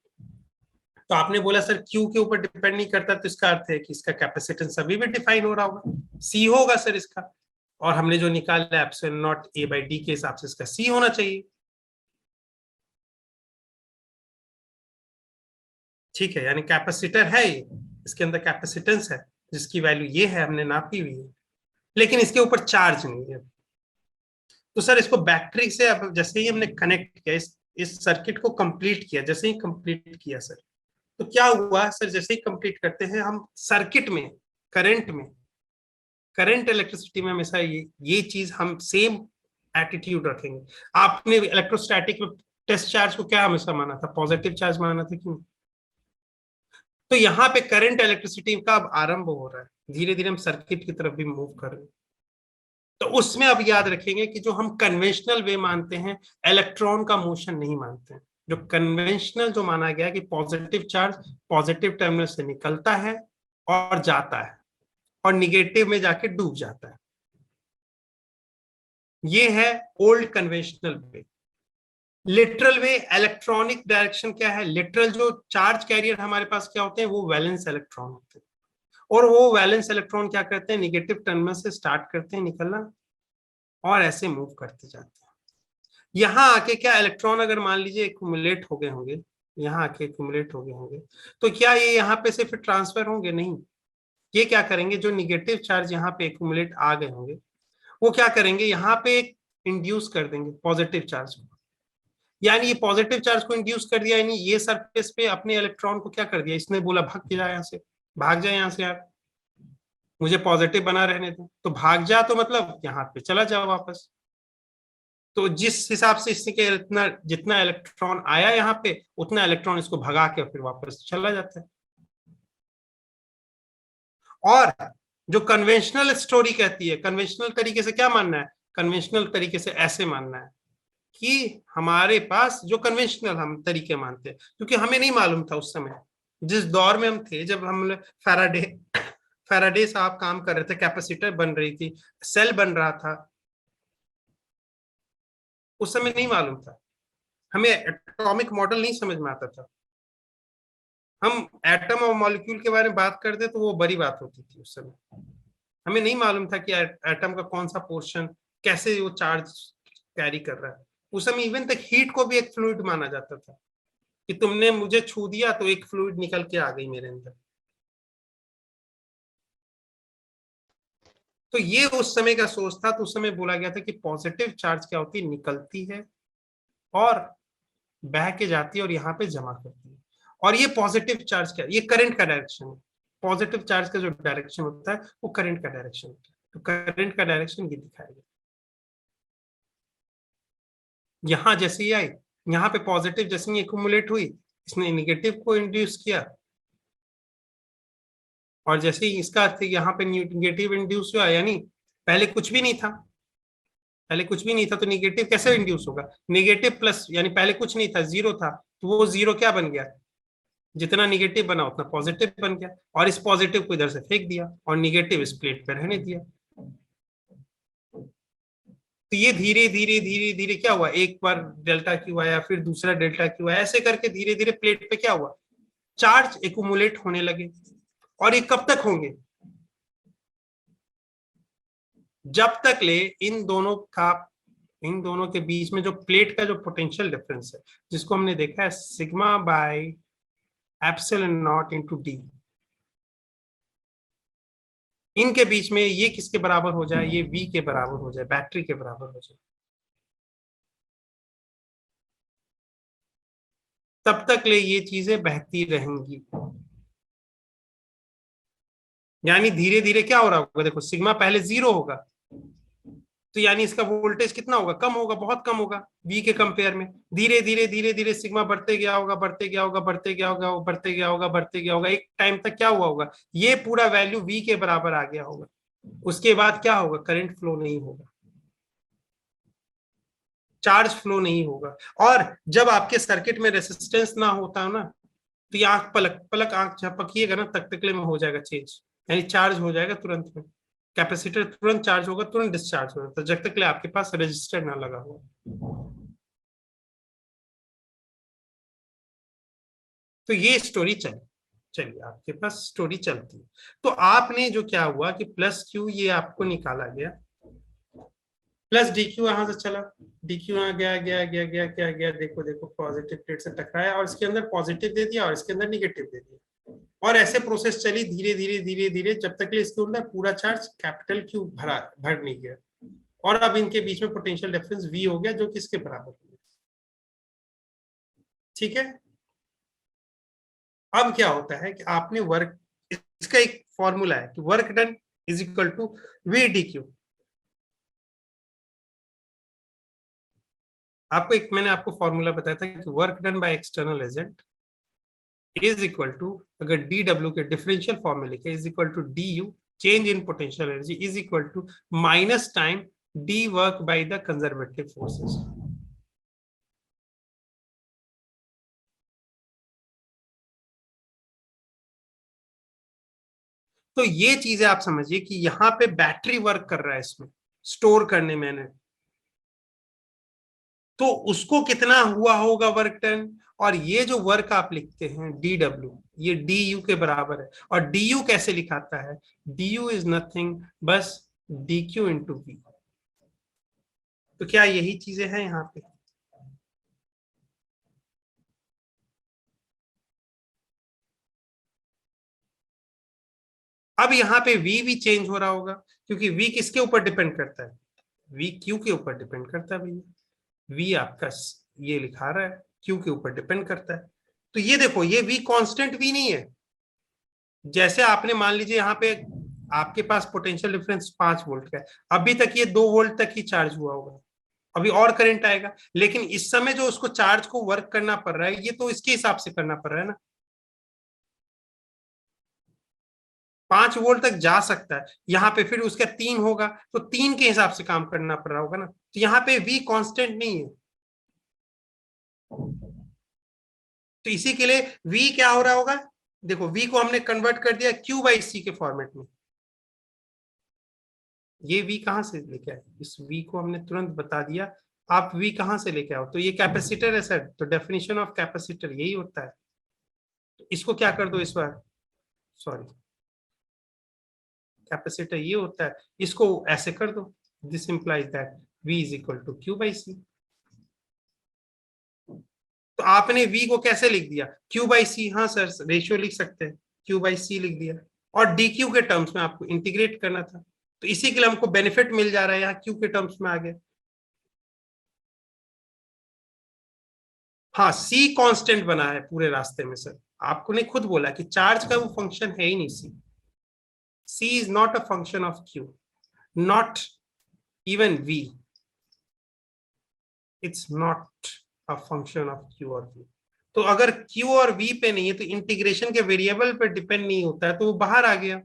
तो आपने बोला सर Q के ऊपर डिपेंड नहीं करता, तो इसका अर्थ है कि इसका कैपेसिटेंस अभी भी डिफाइन हो रहा होगा, C होगा सर इसका। और हमने जो निकाला एप्सिलॉन नॉट A/D के हिसाब से इसका C होना चाहिए। ठीक है, यानी कैपेसिटर है ये, इसके अंदर कैपेसिटेंस है जिसकी वैल्यू ये है, हमने नापी हुई है, लेकिन इसके ऊपर चार्ज नहीं है। तो सर इसको बैटरी से अब जैसे ही हमने कनेक्ट किया, इस सर्किट को कंप्लीट किया, जैसे ही कंप्लीट किया सर, तो क्या हुआ सर, जैसे ही कंप्लीट करते हैं हम सर्किट में, करंट इलेक्ट्रिसिटी में हमेशा ये चीज हम सेम एटीट्यूड रखेंगे। आपने इलेक्ट्रोस्टैटिक में टेस्ट चार्ज को क्या हमेशा माना था, पॉजिटिव चार्ज माना था क्यों? तो यहाँ पे करंट इलेक्ट्रिसिटी का अब आरंभ हो रहा है, धीरे धीरे हम सर्किट की तरफ भी मूव कर रहे हैं। तो उसमें अब याद रखेंगे कि जो हम कन्वेंशनल वे मानते हैं, इलेक्ट्रॉन का मोशन नहीं मानते हैं। जो कन्वेंशनल जो माना गया कि पॉजिटिव चार्ज पॉजिटिव टर्मिनल से निकलता है और जाता है, और निगेटिव में जाके डूब जाता है, ये है ओल्ड कन्वेंशनल वे। लिटरल वे, इलेक्ट्रॉनिक डायरेक्शन क्या है, लिटरल जो चार्ज कैरियर हमारे पास क्या होते हैं, वो वैलेंस इलेक्ट्रॉन होते हैं, और वो वैलेंस इलेक्ट्रॉन क्या करते हैं, निगेटिव टर्मिनल से स्टार्ट करते हैं निकलना और ऐसे मूव करते जाते हैं। यहाँ आके क्या इलेक्ट्रॉन अगर मान लीजिए एक्यूमुलेट हो गए होंगे, यहाँ आके एक्यूमुलेट हो गए होंगे, तो क्या ये यहाँ पे से फिर ट्रांसफर होंगे? नहीं। ये क्या करेंगे, जो निगेटिव चार्ज यहाँ पे एक्यूमुलेट आ गए होंगे, वो क्या करेंगे, यहाँ पे एक इंड्यूस कर देंगे पॉजिटिव चार्ज को। यानी ये पॉजिटिव चार्ज को इंड्यूस कर दिया, यानी ये सरफेस पे अपने इलेक्ट्रॉन को क्या कर दिया, इसने बोला भाग के जाए यहाँ से, भाग जाए यहाँ से यार, मुझे पॉजिटिव बना रहने दो। तो भाग जा तो मतलब यहाँ पे चला जाओ वापस। तो जिस हिसाब से इसके इतना जितना इलेक्ट्रॉन आया यहाँ पे, उतना इलेक्ट्रॉन इसको भगा के फिर वापस चला जाता है। और जो कन्वेंशनल स्टोरी कहती है, कन्वेंशनल तरीके से क्या मानना है, कन्वेंशनल तरीके से ऐसे मानना है कि हमारे पास जो कन्वेंशनल हम तरीके मानते हैं, क्योंकि हमें नहीं मालूम था उस समय, जिस दौर में हम थे, जब हम फैराडे फैराडे साहब काम कर रहे थे, कैपेसिटर बन रही थी, सेल बन रहा था, उस समय नहीं मालूम था, हमें एटॉमिक मॉडल नहीं समझ में आता था। हम एटम और मॉलिक्यूल के बारे में बात करते तो वो बड़ी बात होती थी उस समय, हमें नहीं मालूम था कि एटम का कौन सा पोर्शन कैसे वो चार्ज कैरी कर रहा है। उस समय इवन तक हीट को भी एक फ्लूइड माना जाता था, कि तुमने मुझे छू दिया तो एक फ्लूइड निकल के आ गई मेरे अंदर। तो ये उस समय का सोच था, तो उस समय बोला गया था कि पॉजिटिव चार्ज क्या होती है, निकलती है और बह के जाती है और यहाँ पे जमा करती है। और ये पॉजिटिव चार्ज क्या, ये करंट का डायरेक्शन है। पॉजिटिव चार्ज का जो डायरेक्शन होता है वो करंट का डायरेक्शन होता है। तो करंट का डायरेक्शन ये दिखाया गया। यहां जैसे ही आई, यहाँ पे पॉजिटिव जैसे ही एक्यूमुलेट हुई, इसने निगेटिव को इंड्यूस किया, और जैसे ही इसका अर्थ यहाँ पे निगेटिव इंड्यूस हुआ, यानी पहले कुछ भी नहीं था, पहले कुछ भी नहीं था तो निगेटिव कैसे इंड्यूस होगा, निगेटिव प्लस, यानी पहले कुछ नहीं था, जीरो था, तो वो जीरो क्या बन गया, जितना निगेटिव बना उतना पॉजिटिव बन गया, और इस पॉजिटिव को इधर से फेंक दिया और निगेटिव इस प्लेट पे रहने दिया। तो ये धीरे धीरे धीरे धीरे क्या हुआ, एक बार डेल्टा क्यू आया, फिर दूसरा डेल्टा क्यू आया, ऐसे करके धीरे धीरे प्लेट पे क्या हुआ, चार्ज एक्यूमुलेट होने लगे। और ये कब तक होंगे, जब तक ले इन दोनों के बीच में जो प्लेट का जो पोटेंशियल डिफरेंस है, जिसको हमने देखा है sigma by epsilon not into D, इनके बीच में ये किसके बराबर हो जाए, ये V के बराबर हो जाए, बैटरी के बराबर हो जाए, तब तक ले ये चीजें बहती रहेंगी। यानी धीरे धीरे क्या हो रहा होगा, देखो सिग्मा पहले जीरो होगा, तो यानी इसका वोल्टेज कितना होगा, कम होगा, बहुत कम होगा V के कंपेयर में। धीरे धीरे धीरे धीरे सिग्मा बढ़ते गया होगा, बढ़ते गया होगा, बढ़ते गया होगा, बढ़ते गया होगा, बढ़ते गया होगा, एक टाइम तक क्या हुआ होगा, ये पूरा वैल्यू V के बराबर आ गया होगा। उसके बाद क्या होगा, करंट फ्लो नहीं होगा, चार्ज फ्लो नहीं होगा। और जब आपके सर्किट में रेसिस्टेंस ना होता ना, तो ये आंख पलक पलक आंख झपकिएगा ना, तक तकले में हो जाएगा चेंज, यानी चार्ज हो जाएगा तुरंत में, कैपेसिटर तुरंत चार्ज होगा, तुरंत डिस्चार्ज होगा, तो जब तक ले आपके पास रजिस्टर ना लगा हो। तो ये स्टोरी चलिए आपके पास स्टोरी चलती है। तो आपने जो क्या हुआ कि प्लस क्यू ये आपको निकाला गया, प्लस डी क्यू यहां से चला, डी क्यू यहाँ गया गया गया गया गया गया, देखो देखो पॉजिटिव प्लेट से टकराया और इसके अंदर पॉजिटिव दे दिया और इसके अंदर निगेटिव दे दिया, और ऐसे प्रोसेस चली धीरे धीरे धीरे धीरे, जब तक इसके अंदर पूरा चार्ज कैपिटल क्यू भर नहीं गया, और अब इनके बीच में पोटेंशियल डिफरेंस V हो गया, जो किसके बराबर हो गया। ठीक है, अब क्या होता है कि आपने वर्क, इसका एक फॉर्मूला है कि work done is equal to V D Q. आपको एक मैंने आपको फॉर्मूला बताया था कि work done by external agent is equal to, अगर डी डब्ल्यू के डिफरेंशियल फॉर्म में लिखे, is equal to D U change in potential energy is equal to minus time D work by the conservative forces. तो ये चीजें आप समझिए कि यहाँ पे बैटरी वर्क कर रहा है इसमें स्टोर करने में, तो उसको कितना हुआ होगा वर्क डन, और ये जो वर्क आप लिखते हैं डी डब्ल्यू, ये डी यू के बराबर है। और डी यू कैसे लिखाता है, डी यू इज नथिंग बस डी क्यू इंटू वी। तो क्या यही चीजें हैं यहाँ पे, अब यहाँ पे V भी चेंज हो रहा होगा, क्योंकि V किसके ऊपर डिपेंड करता है, V Q के ऊपर डिपेंड करता है भैया। V आपका ये लिखा रहा है Q के ऊपर डिपेंड करता है। तो ये देखो, ये V कांस्टेंट V नहीं है। जैसे आपने मान लीजिए यहाँ पे आपके पास पोटेंशियल डिफरेंस 5 वोल्ट का है, अभी तक ये 2 वोल्ट तक ही चार्ज हुआ होगा, अभी और करंट आएगा, लेकिन इस समय जो उसको चार्ज को वर्क करना पड़ रहा है, ये तो इसके हिसाब से करना पड़ रहा है ना, 5 वोल्ट तक जा सकता है, यहाँ पे फिर उसका 3 होगा तो 3 के हिसाब से काम करना पड़ रहा होगा ना। तो यहाँ पे V कांस्टेंट नहीं है, तो इसी के लिए V क्या हो रहा होगा, देखो V को हमने कन्वर्ट कर दिया Q बाई C के फॉर्मेट में। ये V कहां से लेके आए, इस V को हमने तुरंत बता दिया, आप V कहां से लेके आओ, तो ये कैपेसिटर है सर, तो डेफिनेशन ऑफ कैपेसिटर यही होता है। तो इसको क्या कर दो इस बार, सॉरी, कैपेसिटर ये होता है, इसको ऐसे कर दो, this implies that V is equal to Q by C। तो आपने V को कैसे लिख दिया, Q बाई C, हाँ सर रेशियो लिख सकते हैं, Q बाई C लिख दिया, और DQ के टर्म्स में आपको इंटीग्रेट करना था, तो इसी के लिए हमको बेनिफिट मिल जा रहा है, यहाँ क्यू के टर्म्स में आ गया। हाँ, सी कांस्टेंट बना है पूरे रास्ते में सर, आपको ने खुद बोला कि चार्ज का वो फंक्शन है ही नहीं C. C is not a function of Q, not even V, it's not a function of Q और वी। तो अगर क्यू और वी पे नहीं है तो इंटीग्रेशन के वेरिएबल पे डिपेंड नहीं होता है, तो वो बाहर आ गया।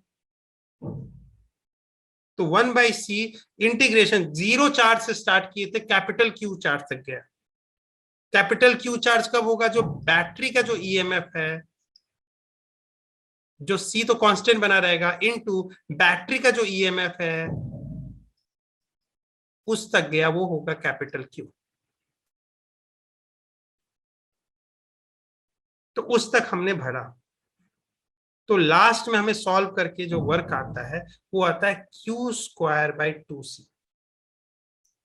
तो 1/c इंटीग्रेशन जीरो चार्ज से स्टार्ट किए थे, कैपिटल क्यू चार्ज तक गया। कैपिटल क्यू चार्ज कब होगा? जो बैटरी का जो ईएमएफ है, जो सी तो कांस्टेंट बना रहेगा, इनटू बैटरी का जो ईएमएफ है उस तक गया, वो होगा कैपिटल क्यू। तो उस तक हमने भरा। तो लास्ट में हमें सॉल्व करके जो वर्क आता है वो आता है Q²/2C।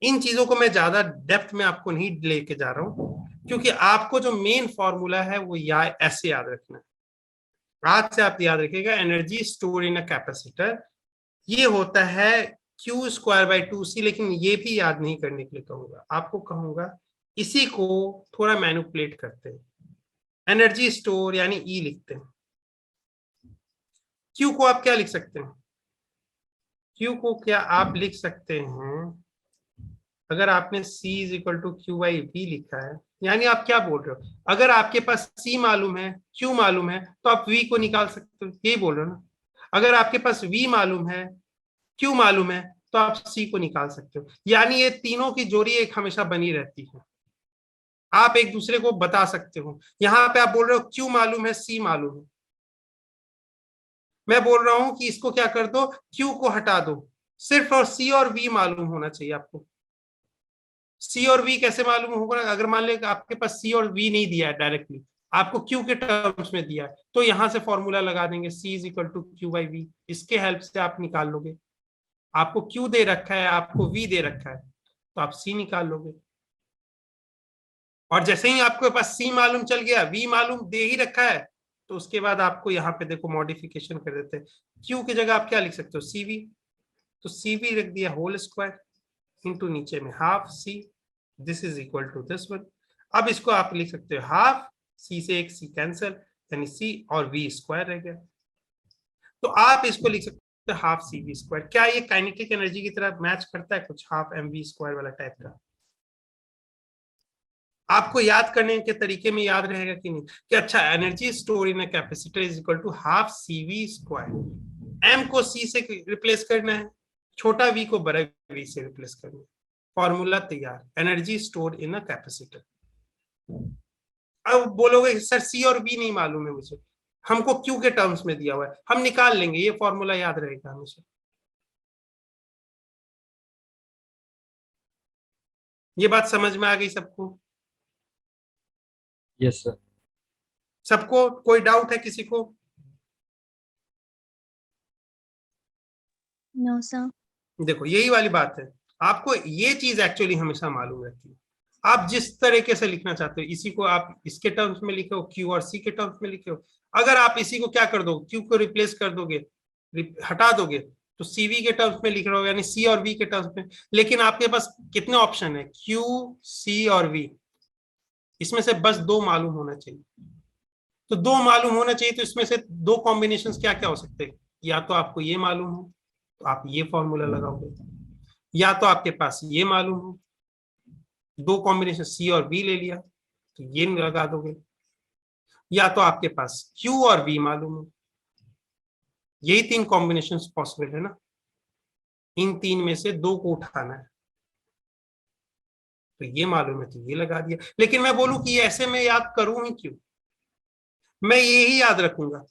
इन चीजों को मैं ज्यादा डेप्थ में आपको नहीं लेके जा रहा हूं, क्योंकि आपको जो मेन फॉर्मूला है वो ऐसे याद रखना है। आज से आप याद रखिएगा, energy store in a capacitor ये होता है Q²/2C। लेकिन ये भी याद नहीं करने के लिए कहूंगा, आपको कहूंगा इसी को थोड़ा मैनिपुलेट करते हैं। एनर्जी स्टोर यानी E लिखते हैं। Q को आप क्या लिख सकते हैं? Q को क्या आप लिख सकते हैं, अगर आपने C = Q/V लिखा है, यानी आप क्या बोल रहे हो? अगर आपके पास C मालूम है, Q मालूम है, तो आप V को निकाल सकते हो, यही बोल रहे हो ना? अगर आपके पास V मालूम है, Q मालूम है, तो आप C को निकाल सकते हो। यानी ये तीनों की जोड़ी एक हमेशा बनी रहती है, आप एक दूसरे को बता सकते हो। यहां पे आप बोल रहे हो Q मालूम है, C मालूम है, मैं बोल रहा हूं कि इसको क्या कर दो, Q को हटा दो, सिर्फ और C और V मालूम होना चाहिए आपको। C और V कैसे मालूम होगा? अगर मान ले आपके पास C और V नहीं दिया है डायरेक्टली, आपको Q के टर्म्स में दिया है, तो यहां से फॉर्मूला लगा देंगे C = Q/V। इसके हेल्प से आप निकाल लोगे। आपको Q दे रखा है, आपको V दे रखा है, तो आप C निकाल लोगे। और जैसे ही आपके पास C मालूम चल गया, V मालूम दे ही रखा है, तो उसके बाद आपको यहाँ पे देखो मॉडिफिकेशन कर देते हैं। Q की जगह आप क्या लिख सकते हो? CV। तो CV रख दिया होल स्क्वायर इंटू नीचे में half C, this is equal to this one. अब इसको आप लिख सकते हो हाफ C से एक C कैंसिल, यानी C और V स्क्वायर रह गया। तो आप इसको लिख सकते हो हाफ CV²। क्या ये काइनेटिक एनर्जी की तरह मैच करता है कुछ, हाफ mv² वाला टाइप का? आपको याद करने के तरीके में याद रहेगा कि नहीं कि अच्छा, energy store in a capacitor is equal to half CV²। m को C से रिप्लेस करना है, छोटा v को बड़ा v से रिप्लेस करना है, फॉर्मूला तैयार, energy store in a capacitor. अब बोलोगे सर C और V नहीं मालूम है मुझे, हमको Q के टर्म्स में दिया हुआ है, हम निकाल लेंगे, ये फॉर्मूला याद रहेगा हमेशा। ये बात समझ में आ गई सबको? Yes sir. सबको कोई डाउट है किसी को? No, sir. देखो यही वाली बात है, आपको ये चीज एक्चुअली हमेशा मालूम रहती है। आप जिस तरीके से लिखना चाहते हो, इसी को आप इसके टर्म्स में लिखे हो, Q और C के टर्म्स में लिखे हो। अगर आप इसी को क्या कर दो, Q को रिप्लेस कर दोगे, हटा दोगे, तो CV के टर्म्स में लिख रहे हो, यानी C और V के टर्म्स में। लेकिन आपके पास कितने ऑप्शन है? Q, C और V, इसमें से बस दो मालूम होना चाहिए। तो दो मालूम होना चाहिए, तो इसमें से दो कॉम्बिनेशंस क्या क्या हो सकते हैं? या तो आपको ये मालूम हो तो आप ये फॉर्मूला लगाओगे, या तो आपके पास ये मालूम हो, दो कॉम्बिनेशन C और V ले लिया तो ये लगा दोगे, या तो आपके पास Q और V मालूम हो, यही तीन कॉम्बिनेशन पॉसिबल है ना, इन तीन में से दो को उठाना है, तो ये मालूम है तो ये लगा दिया। लेकिन मैं बोलूं कि ऐसे में याद करूं ही क्यों, मैं ये ही याद रखूंगा।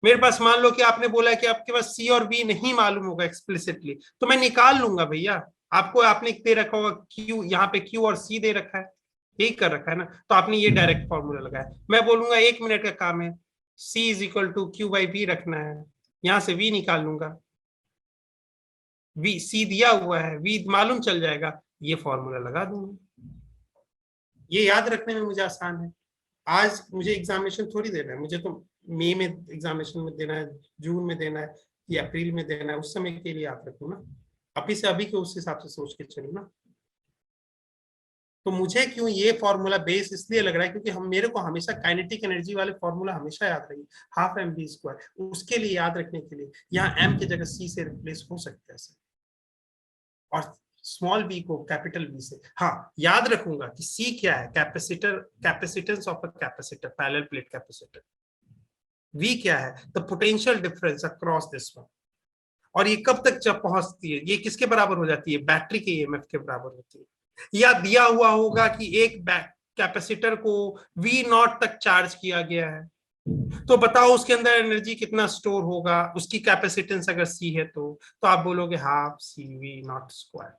मेरे पास मान लो कि आपने बोला कि आपके पास C और V नहीं मालूम होगा एक्सप्लिसिटली, तो मैं निकाल लूंगा भैया। आपको आपने दे रखा होगा Q, यहाँ पे Q और C दे रखा है, यही कर रखा है ना, तो आपने ये डायरेक्ट फॉर्मूला लगाया। मैं बोलूंगा 1 मिनट का काम है, C = Q/V रखना है, यहां से V निकाल लूंगा, V C दिया हुआ है, V मालूम चल जाएगा, ये फॉर्मूला लगा दूंगा। ये याद रखने में मुझे आसान है। आज मुझे एग्जामिनेशन थोड़ी देना है, मुझे तो मई में एग्जामिनेशन में देना है, जून में देना है, ये अप्रैल में देना है, उस समय के लिए याद रखो ना, अभी से अभी के उस हिसाब से सोच के चलो ना। तो मुझे क्यों ये फॉर्मूला बेस इसलिए लग रहा है क्योंकि हम मेरे को हमेशा काइनेटिक एनर्जी वाले फॉर्मूला हमेशा याद रहेगी, हाफ एम बी स्क्वायर, उसके लिए याद रखने के लिए यहाँ एम की जगह सी से रिप्लेस हो सकता है सर, और स्मॉल बी को कैपिटल बी से। हाँ याद रखूंगा कि सी क्या है, capacitor, capacitance of a capacitor, parallel plate capacitor. V क्या है, the potential difference across this one. और ये कब तक जब पहुंचती है, ये किसके बराबर हो जाती है, बैटरी के ईएमएफ के बराबर होती है। या दिया हुआ होगा कि एक कैपेसिटर को वी नॉट तक चार्ज किया गया है, तो बताओ उसके अंदर एनर्जी कितना स्टोर होगा, उसकी कैपेसिटेंस अगर सी है तो आप बोलोगे half C V naught square.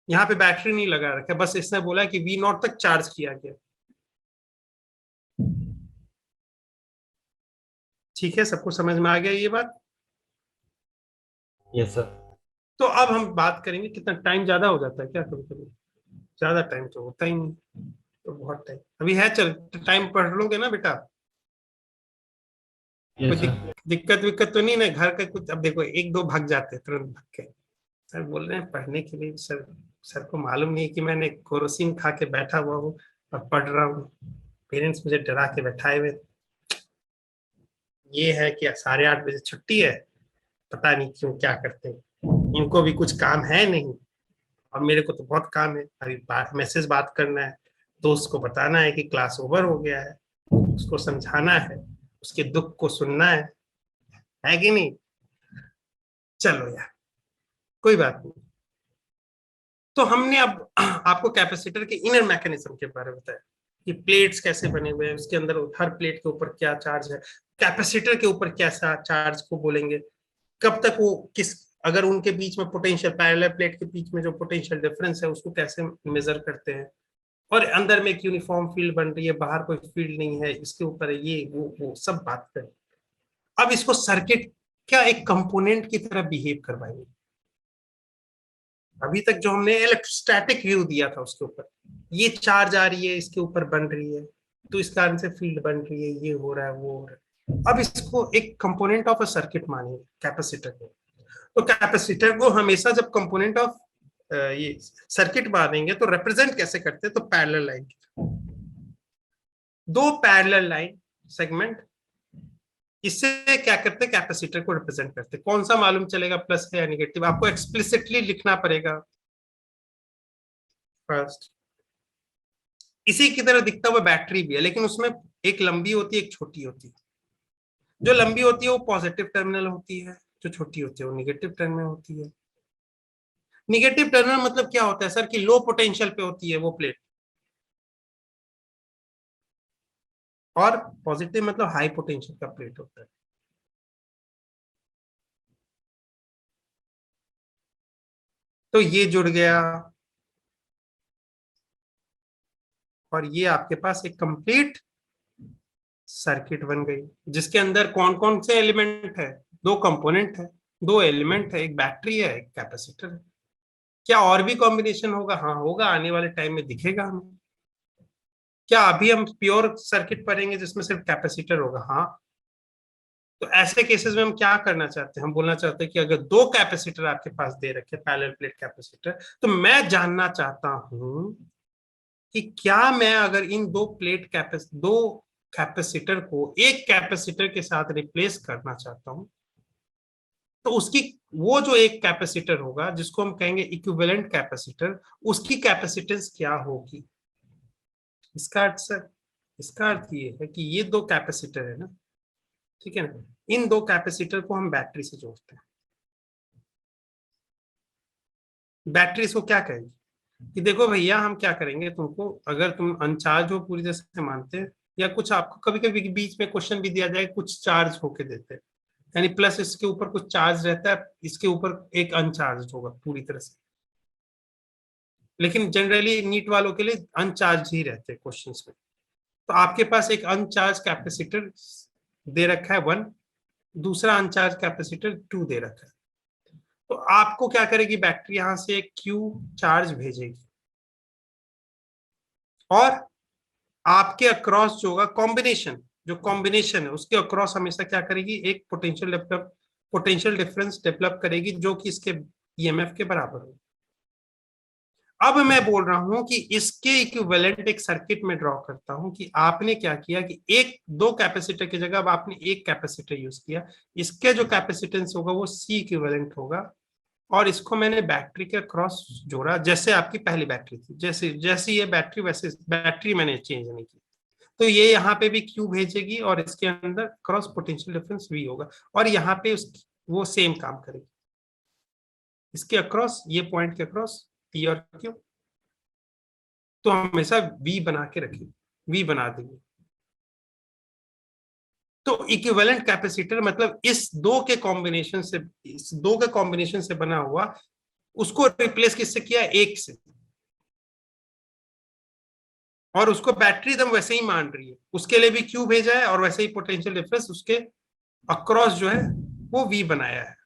यहाँ पे बैटरी नहीं लगा रखा, बस इसने बोला कि वी नॉट तक चार्ज किया गया। ठीक है, सबको समझ में आ गया ये बात? Yes sir. तो अब हम बात करेंगे, कितना टाइम ज्यादा हो जाता है क्या कभी कभी? ज्यादा टाइम तो होता ही नहीं, तो बहुत टाइम अभी है, चल टाइम पढ़ लोगे ना बेटा? कोई यस सर। दिक्कत विक्कत तो नहीं ना घर का कुछ? अब देखो एक दो भाग जाते हैं तुरंत भाग के, सर बोल रहे हैं पढ़ने के लिए, सर को मालूम नहीं कि मैंने कोरोसिन खा के बैठा हुआ हूँ और पढ़ रहा हूँ, पेरेंट्स मुझे डरा के बैठाए हुए। ये है कि 8:30 बजे छुट्टी है, पता नहीं क्यों क्या करते हैं, इनको भी कुछ काम है नहीं, और मेरे को तो बहुत काम है। अभी मैसेज बात करना है, दोस्त को बताना है कि क्लास ओवर हो गया है, उसको समझाना है, उसके दुख को सुनना है कि नहीं? चलो यार कोई बात नहीं। तो हमने अब आपको कैपेसिटर के इनर मैकेनिज्म के बारे में बताया कि प्लेट्स कैसे बने हुए हैं, उसके अंदर हर प्लेट के ऊपर क्या चार्ज है, कैपेसिटर के ऊपर कैसा चार्ज को बोलेंगे, कब तक वो किस, अगर उनके बीच में पोटेंशियल, पैरेलल प्लेट के बीच में जो पोटेंशियल डिफरेंस है उसको कैसे मेजर करते हैं, और अंदर में एक यूनिफॉर्म फील्ड बन रही है, बाहर कोई फील्ड नहीं है, इसके ऊपर ये वो सब बात करें। अब इसको सर्किट क्या एक कंपोनेंट की तरह बिहेव करवाएंगे। अभी तक जो हमने इलेक्ट्रोस्टैटिक व्यू दिया था उसके ऊपर, ये चार्ज आ रही है इसके ऊपर बन रही है, तो इस कारण से फील्ड बन रही है, ये हो रहा है वो हो रहा है। अब इसको एक कंपोनेंट ऑफ अ सर्किट मानेंगे कैपेसिटर को। तो कैपेसिटर को हमेशा जब कंपोनेंट ऑफ ये सर्किट मानेंगे तो रिप्रेजेंट कैसे करते हैं, तो पैरेलल लाइन, दो पैरेलल लाइन सेगमेंट, इससे क्या करते हैं, कैपेसिटर को रिप्रेजेंट करते हैं। कौन सा मालूम चलेगा प्लस है या निगेटिव, आपको एक्सप्लिसिटली लिखना पड़ेगा फर्स्ट। इसी की तरह दिखता हुआ बैटरी भी है, लेकिन उसमें एक लंबी होती है एक छोटी होती है। जो लंबी होती है वो पॉजिटिव टर्मिनल होती है, जो छोटी होती है वो निगेटिव टर्मिनल होती है। निगेटिव टर्मिनल मतलब क्या होता है सर, कि लो पोटेंशियल पे होती है वो प्लेट, और पॉजिटिव मतलब हाई पोटेंशियल का प्लेट होता है। तो ये जुड़ गया, और ये आपके पास एक कंप्लीट सर्किट बन गई, जिसके अंदर कौन कौन से एलिमेंट है, दो कंपोनेंट है, दो एलिमेंट है, एक बैटरी है एक कैपेसिटर है। क्या और भी कॉम्बिनेशन होगा? हाँ होगा, आने वाले टाइम में दिखेगा हमें। क्या अभी हम प्योर सर्किट पढ़ेंगे जिसमें सिर्फ कैपेसिटर होगा? हाँ। तो ऐसे केसेस में हम क्या करना चाहते हैं, हम बोलना चाहते हैं कि अगर दो कैपेसिटर आपके पास दे रखे, पैरेलल प्लेट कैपेसिटर, तो मैं जानना चाहता हूं कि क्या मैं अगर इन दो कैपेसिटर को एक कैपेसिटर के साथ रिप्लेस करना चाहता हूं, तो उसकी वो जो एक कैपेसिटर होगा जिसको हम कहेंगे इक्विवेलेंट कैपेसिटर, उसकी कैपेसिटेंस क्या होगी। इसका अर्थ सर, इसका अर्थ ये है कि ये दो कैपेसिटर है ना, ठीक है ना, इन दो कैपेसिटर को हम बैटरी से जोड़ते हैं। बैटरी इसको क्या कहेगी कि देखो भैया हम क्या करेंगे, तुमको अगर तुम अनचार्ज हो पूरी तरह से मानते हैं, या कुछ आपको कभी कभी बीच में क्वेश्चन भी दिया जाए कुछ चार्ज होके देते हैं, यानी प्लस इसके ऊपर कुछ चार्ज रहता है, इसके ऊपर एक अनचार्ज होगा पूरी तरह से, लेकिन जनरली नीट वालों के लिए अनचार्ज ही रहते हैं क्वेश्चंस में। तो आपके पास एक अनचार्ज कैपेसिटर दे रखा है 1, दूसरा अनचार्ज कैपेसिटर 2 दे रखा है। तो आपको क्या करेगी बैटरी, यहां से एक क्यू चार्ज भेजेगी, और आपके अक्रॉस जो होगा कॉम्बिनेशन, जो कॉम्बिनेशन है उसके अक्रॉस हमेशा क्या करेगी, एक पोटेंशियल डिफरेंस डेवलप करेगी जो कि इसके ईएमएफ के बराबर हो। अब मैं बोल रहा हूं कि इसके इक्विवेलेंट एक सर्किट में ड्रॉ करता हूं कि आपने क्या किया कि एक दो कैपेसिटर की जगह अब आपने एक कैपेसिटर यूज किया, इसके जो कैपेसिटेंस होगा वो सी इक्विवेलेंट होगा, और इसको मैंने बैटरी के क्रॉस जोड़ा, जैसे आपकी पहली बैटरी थी, जैसे जैसे ये बैटरी वैसे बैटरी मैंने चेंज नहीं की। तो ये यहाँ पे भी क्यू भेजेगी और इसके अंदर क्रॉस पोटेंशियल डिफरेंस वी होगा, और यहाँ पे वो सेम काम करेगी, इसके अक्रॉस, ये पॉइंट के अक्रॉस पी और क्यू, तो हमेशा वी बना के रखेंगे, वी बना देंगे। तो इक्विवेलेंट कैपेसिटर मतलब इस दो के कॉम्बिनेशन से बना हुआ, उसको रिप्लेस किससे किया, एक से, और उसको बैटरी एकदम वैसे ही मान रही है, उसके लिए भी क्यू भेजा है और वैसे ही पोटेंशियल डिफरेंस उसके अक्रॉस जो है वो वी बनाया है।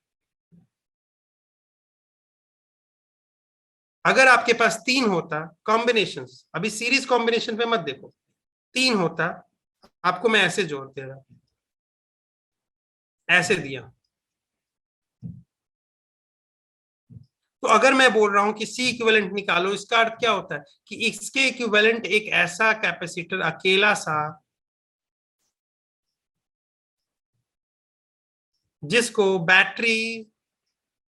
अगर आपके पास तीन होता कॉम्बिनेशन, अभी सीरीज कॉम्बिनेशन पे मत देखो, तीन होता, आपको मैं ऐसे जोड़ दे रहा, ऐसे दिया, तो अगर मैं बोल रहा हूं कि सी इक्विवेलेंट निकालो, इसका अर्थ क्या होता है कि इसके इक्विवेलेंट एक ऐसा कैपेसिटर अकेला सा जिसको बैटरी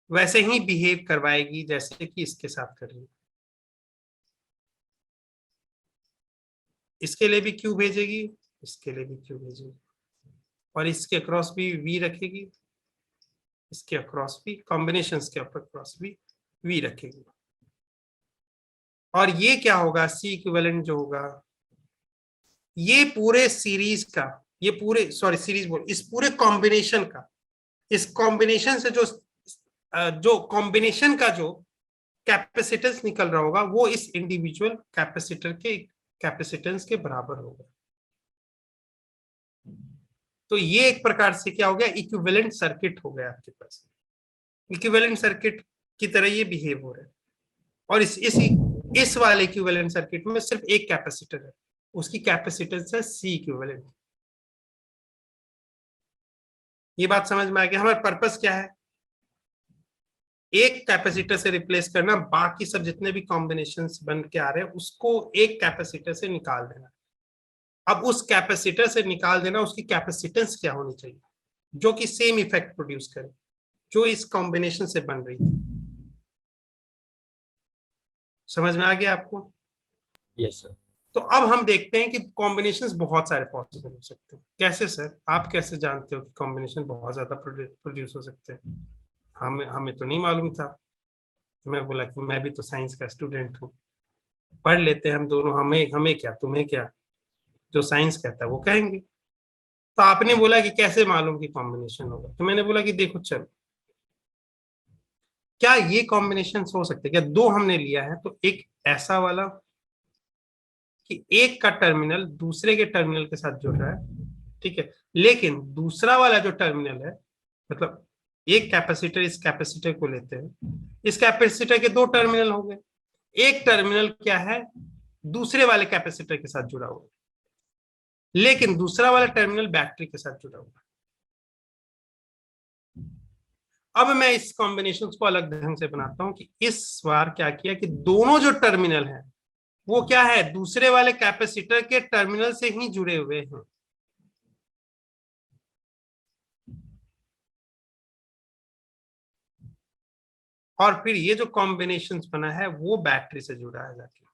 वैसे ही बिहेव करवाएगी जैसे कि इसके साथ कर रही है, इसके लिए भी क्यू भेजेगी, इसके लिए भी क्यू भेजेगी, और इसके अक्रॉस भी वी रखेगी, इसके अक्रॉस भी, कॉम्बिनेशन के अक्रॉस भी वी रखेगी। और ये क्या होगा, सी इक्विवेलेंट जो होगा, ये पूरे सीरीज का, ये पूरे सॉरी सीरीज बोल, इस पूरे कॉम्बिनेशन का, इस कॉम्बिनेशन से जो कॉम्बिनेशन का जो कैपेसिटेंस निकल रहा होगा वो इस इंडिविजुअल कैपेसिटर के कैपेसिटेंस के बराबर होगा। तो ये एक प्रकार से क्या हो गया, इक्विवेलेंट सर्किट हो गया आपके पास, इक्विवेलेंट सर्किट की तरह ये बिहेव हो रहा है। और इस वाले इक्विवेलेंट सर्किट में सिर्फ एक कैपेसिटर है, उसकी कैपेसिटेंस है सी इक्विवेलेंट। ये बात समझ में आ गया, हमारा पर्पस क्या है, एक कैपेसिटर से रिप्लेस करना, बाकी सब जितने भी कॉम्बिनेशन बन के आ रहे हैं उसको एक कैपेसिटर से निकाल देना। अब उस कैपेसिटर से निकाल देना, उसकी कैपेसिटेंस क्या होनी चाहिए जो कि सेम इफेक्ट प्रोड्यूस करे जो इस कॉम्बिनेशन से बन रही है। समझ में आ गया आपको? Yes sir. तो अब हम देखते हैं कि कॉम्बिनेशंस बहुत सारे पॉसिबल हो सकते हैं। कैसे सर, आप कैसे जानते हो कि कॉम्बिनेशन बहुत ज्यादा प्रोड्यूस हो सकते हैं? हमें हमें तो नहीं मालूम था। मैं बोला कि मैं भी तो साइंस का स्टूडेंट हूँ, पढ़ लेते हैं हम दोनों, हमें हमें क्या तुम्हें क्या, जो साइंस कहता है वो कहेंगे। तो आपने बोला कि कैसे मालूम कि कॉम्बिनेशन होगा, तो मैंने बोला कि देखो चलो, क्या ये कॉम्बिनेशन हो सकते हैं क्या, दो हमने लिया है, तो एक ऐसा वाला कि एक का टर्मिनल दूसरे के टर्मिनल के साथ जुड़ रहा है, ठीक है, लेकिन दूसरा वाला जो टर्मिनल है, मतलब एक कैपेसिटर, इस कैपेसिटर को लेते हैं, इस कैपेसिटर के दो टर्मिनल हो गए, एक टर्मिनल क्या है, दूसरे वाले कैपेसिटर के साथ जुड़ा हुआ है, लेकिन दूसरा वाला टर्मिनल बैटरी के साथ जुड़ा हुआ है। अब मैं इस कॉम्बिनेशन को अलग ढंग से बनाता हूं कि इस बार क्या किया कि दोनों जो टर्मिनल है वो क्या है, दूसरे वाले कैपेसिटर के टर्मिनल से ही जुड़े हुए हैं। और फिर ये जो कॉम्बिनेशन बना है वो बैटरी से जुड़ा है जाके।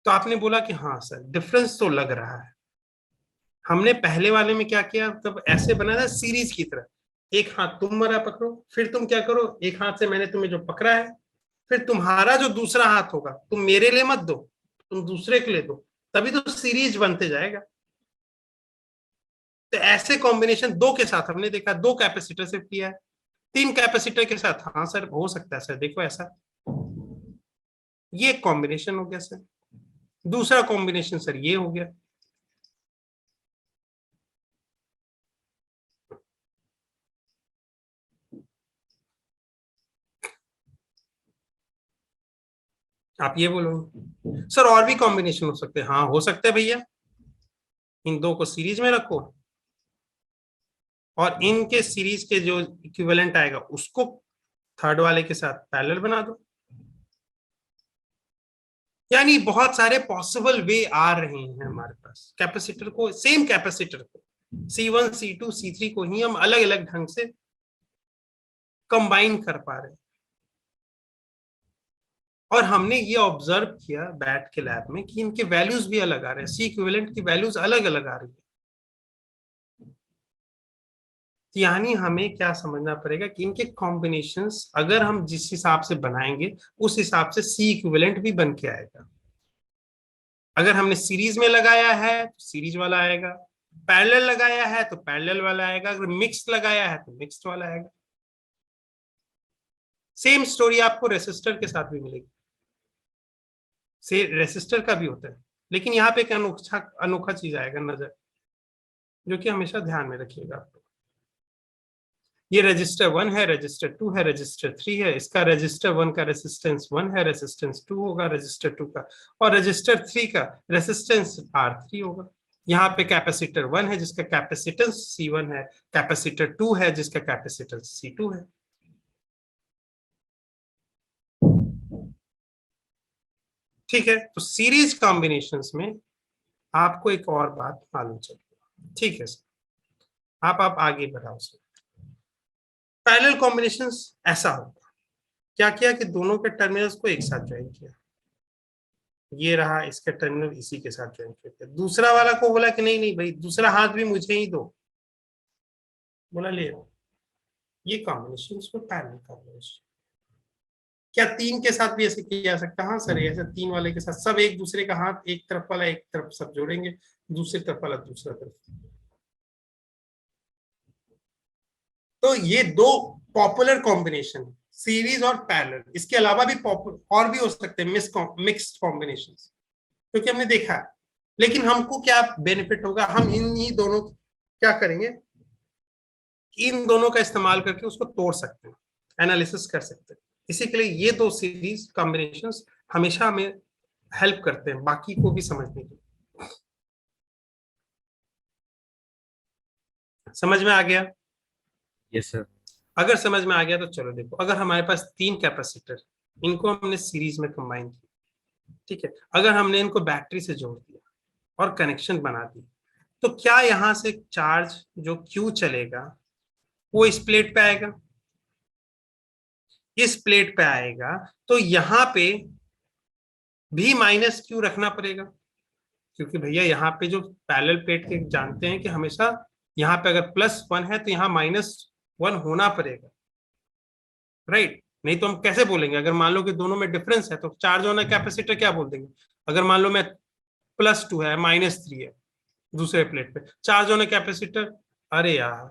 तो आपने बोला कि हाँ सर डिफरेंस तो लग रहा है। हमने पहले वाले में क्या किया, तब ऐसे बनाया था सीरीज की तरह, एक हाथ तुम मेरा पकड़ो, फिर तुम क्या करो, एक हाथ से मैंने तुम्हें जो पकड़ा है, फिर तुम्हारा जो दूसरा हाथ होगा तुम मेरे लिए मत दो, तुम दूसरे के लिए दो, तभी तो सीरीज बनते जाएगा। तो ऐसे कॉम्बिनेशन दो के साथ हमने देखा, दो कैपेसिटर से किया है, तीन कैपेसिटर के साथ, हाँ सर हो सकता है सर, देखो ऐसा, ये कॉम्बिनेशन हो गया सर। दूसरा कॉम्बिनेशन सर ये हो गया। आप ये बोलोगे सर और भी कॉम्बिनेशन हो सकते हैं। हाँ हो सकते हैं भैया, इन दो को सीरीज में रखो और इनके सीरीज के जो इक्विवेलेंट आएगा उसको थर्ड वाले के साथ पैरेलल बना दो। यानी बहुत सारे पॉसिबल वे आ रहे हैं हमारे पास। कैपेसिटर को, सेम कैपेसिटर को C1 C2 C3 को ही हम अलग अलग ढंग से कंबाइन कर पा रहे हैं। और हमने ये ऑब्जर्व किया बैठ के लैब में कि इनके वैल्यूज भी अलग आ रहे हैं, सी इक्विवेलेंट की वैल्यूज अलग अलग आ रही है। यानी हमें क्या समझना पड़ेगा कि इनके कॉम्बिनेशंस अगर हम जिस हिसाब से बनाएंगे उस हिसाब से सी इक्विवेलेंट भी बन के आएगा। अगर हमने सीरीज में लगाया है तो सीरीज वाला आएगा, पैरेलल लगाया है तो पैरेलल वाला आएगा, अगर मिक्स लगाया है तो मिक्स्ड वाला आएगा। सेम स्टोरी आपको रेसिस्टर के साथ भी मिलेगी, से रेसिस्टर का भी होता है। लेकिन यहाँ पे एक अनोखा चीज आएगा नजर, जो कि हमेशा ध्यान में रखिएगा आपको। ये रजिस्टर 1 है, रजिस्टर 2 है, रजिस्टर 3 है। इसका रजिस्टर 1 का रेसिस्टेंस 1 है, रेसिस्टेंस 2 होगा रजिस्टर 2 का, और रजिस्टर 3 का रेसिस्टेंस R3 होगा। यहाँ पे कैपेसिटर 1 है जिसका कैपेसिटेंस C1 है, कैपेसिटर 2 है जिसका कैपेसिटेंस C2 है। ठीक है, तो सीरीज कॉम्बिनेशंस में आपको एक और बात मालूम चलेगी। ठीक है सर, आप आगे बढ़ाओ सर। पैरेलल कॉम्बिनेशंस ऐसा होगा, क्या किया कि दोनों के टर्मिनल्स को एक साथ ज्वाइन किया, ये रहा इसका टर्मिनल इसी के साथ ज्वाइन किया। दूसरा वाला को बोला कि नहीं नहीं भाई दूसरा हाथ भी मुझे ही दो, बोला ले लो। ये कॉम्बिनेशन को पैरेलल कॉम्बिनेशन। क्या तीन के साथ भी ऐसे किया जा सकता है? हाँ सर, ऐसे तीन वाले के साथ सब एक दूसरे का हाथ एक तरफ वाला एक तरफ सब जोड़ेंगे, दूसरी तरफ वाला दूसरा तरफ। तो ये दो पॉपुलर कॉम्बिनेशन, सीरीज और पैरेलल। इसके अलावा भी और भी हो सकते हैं मिक्स्ड कॉम्बिनेशन, क्योंकि हमने देखा है। लेकिन हमको क्या बेनिफिट होगा, हम इन ही दोनों क्या करेंगे, इन दोनों का इस्तेमाल करके उसको तोड़ सकते हैं, एनालिसिस कर सकते हैं। इसी के लिए ये दो सीरीज कॉम्बिनेशंस हमेशा हमें हेल्प करते हैं बाकी को भी समझने के लिए। समझ में आ गया? Yes sir. अगर समझ में आ गया तो चलो देखो, अगर हमारे पास तीन कैपेसिटर, इनको हमने सीरीज में कंबाइन किया, ठीक है, अगर हमने इनको बैटरी से जोड़ दिया और कनेक्शन बना दिया, तो क्या यहां से चार्ज जो Q चलेगा वो इस प्लेट पे आएगा? इस प्लेट पे आएगा, तो यहां पे भी -Q रखना पड़ेगा, क्योंकि भैया यहाँ पे जो पैरेलल प्लेट के जानते हैं कि हमेशा यहाँ पे अगर +1 है तो यहाँ -1 होना पड़ेगा, राइट? नहीं तो हम कैसे बोलेंगे? अगर मान लो कि दोनों में डिफरेंस है तो चार्ज होना कैपेसिटर क्या बोल देंगे? अगर मान लो मैं +2 है -3 है दूसरे प्लेट पे, चार्ज होना कैपेसिटर, अरे यार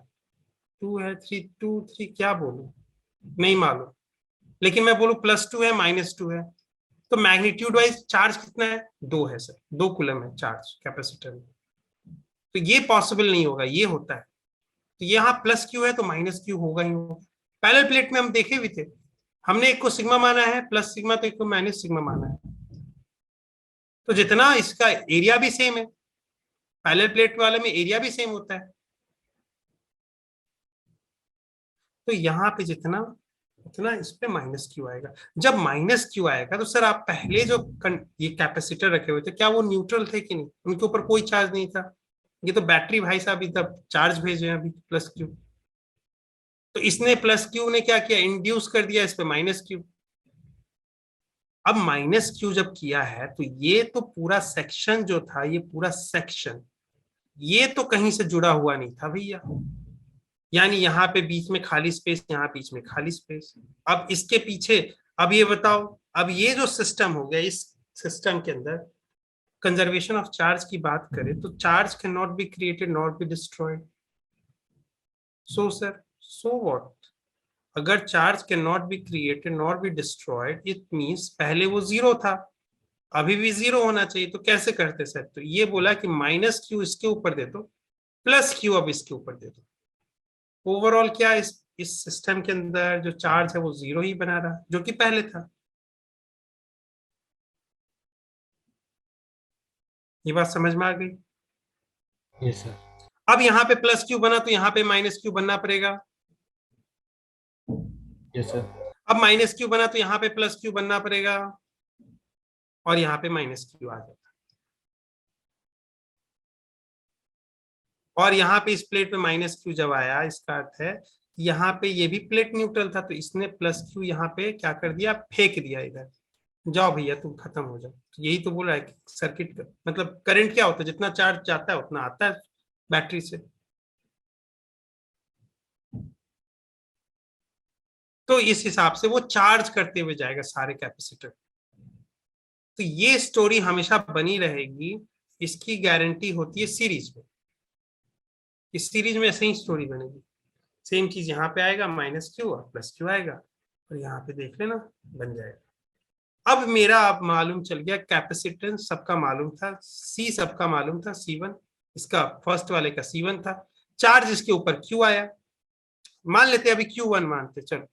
2 है 3 क्या बोलूं, नहीं मालूम। लेकिन मैं बोलूं +2 है -2 है, तो मैग्नीट्यूड वाइज चार्ज कितना है? 2 है सर, 2 कूलम है चार्ज कैपेसिटर में। तो ये पॉसिबल नहीं होगा, ये होता है। तो यहाँ +Q है तो -Q होगा ही होगा। पैरेलल प्लेट में हम देखे भी थे, हमने एक को सिग्मा माना है प्लस सिग्मा, तो एक को माइनस सिग्मा माना है। तो जितना इसका एरिया भी सेम है, पैरेलल प्लेट वाले में एरिया भी सेम होता है, तो यहाँ पे जितना उतना इस पे -Q आएगा। जब -Q आएगा तो सर आप पहले जो ये कैपेसिटर रखे हुए थे, क्या वो न्यूट्रल थे कि नहीं? उनके ऊपर कोई चार्ज नहीं था। ये तो बैटरी भाई साहब इधर चार्ज भेजे हैं अभी +Q, तो इसने +Q ने क्या किया, इंड्यूस कर दिया इस पे -Q। अब -Q जब किया है तो ये तो पूरा सेक्शन जो था, ये पूरा सेक्शन ये तो कहीं से जुड़ा हुआ नहीं था भैया। यानी यहाँ पे बीच में खाली स्पेस, यहाँ बीच में खाली स्पेस। अब इसके पीछे, अब ये बताओ, अब ये जो सिस्टम हो गया, इस सिस्टम के अंदर कंजर्वेशन ऑफ चार्ज की बात करें तो charge can not be created not be destroyed. So sir, so what? अगर charge can not be created not be destroyed, it means पहले वो जीरो था, अभी भी जीरो होना चाहिए। तो कैसे करते सर? तो ये बोला कि -Q इसके ऊपर दे दो, +Q अब इसके ऊपर दे दो। ओवरऑल क्या इस सिस्टम के अंदर जो चार्ज है वो जीरो ही बना रहा जो कि पहले था। ये बात समझ में आ गई? Yes sir. अब यहाँ पे प्लस क्यू बना तो यहाँ पे माइनस क्यू बनना पड़ेगा। Yes sir. अब माइनस क्यू बना तो यहाँ पे प्लस क्यू बनना पड़ेगा, और यहाँ पे माइनस क्यू आ जाएगा। और यहाँ पे इस प्लेट पे माइनस क्यू जब आया, इसका अर्थ है यहाँ पे ये भी प्लेट न्यूट्रल था, तो इसने प्लस क्यू यहाँ पे क्या कर दिया, फेंक दिया इधर। जाओ भैया तुम खत्म हो जाओ। तो यही तो बोल रहा है कि सर्किट मतलब करंट क्या होता है, जितना चार्ज जाता है उतना आता है बैटरी से। तो इस हिसाब से वो चार्ज करते हुए जाएगा सारे कैपेसिटर। तो ये स्टोरी हमेशा बनी रहेगी, इसकी गारंटी होती है सीरीज में। इस सीरीज में ऐसे ही स्टोरी बनेगी, सेम चीज यहाँ पे आएगा, माइनस क्यू और प्लस क्यू आएगा, और यहाँ पे देख लेना बन जाएगा। अब मेरा आप मालूम चल गया, कैपेसिटेंस सबका मालूम था, सी सबका मालूम था, C1 इसका फर्स्ट वाले का C1 था। चार्ज इसके ऊपर Q आया, मान लेते अभी Q1 मानते, चलो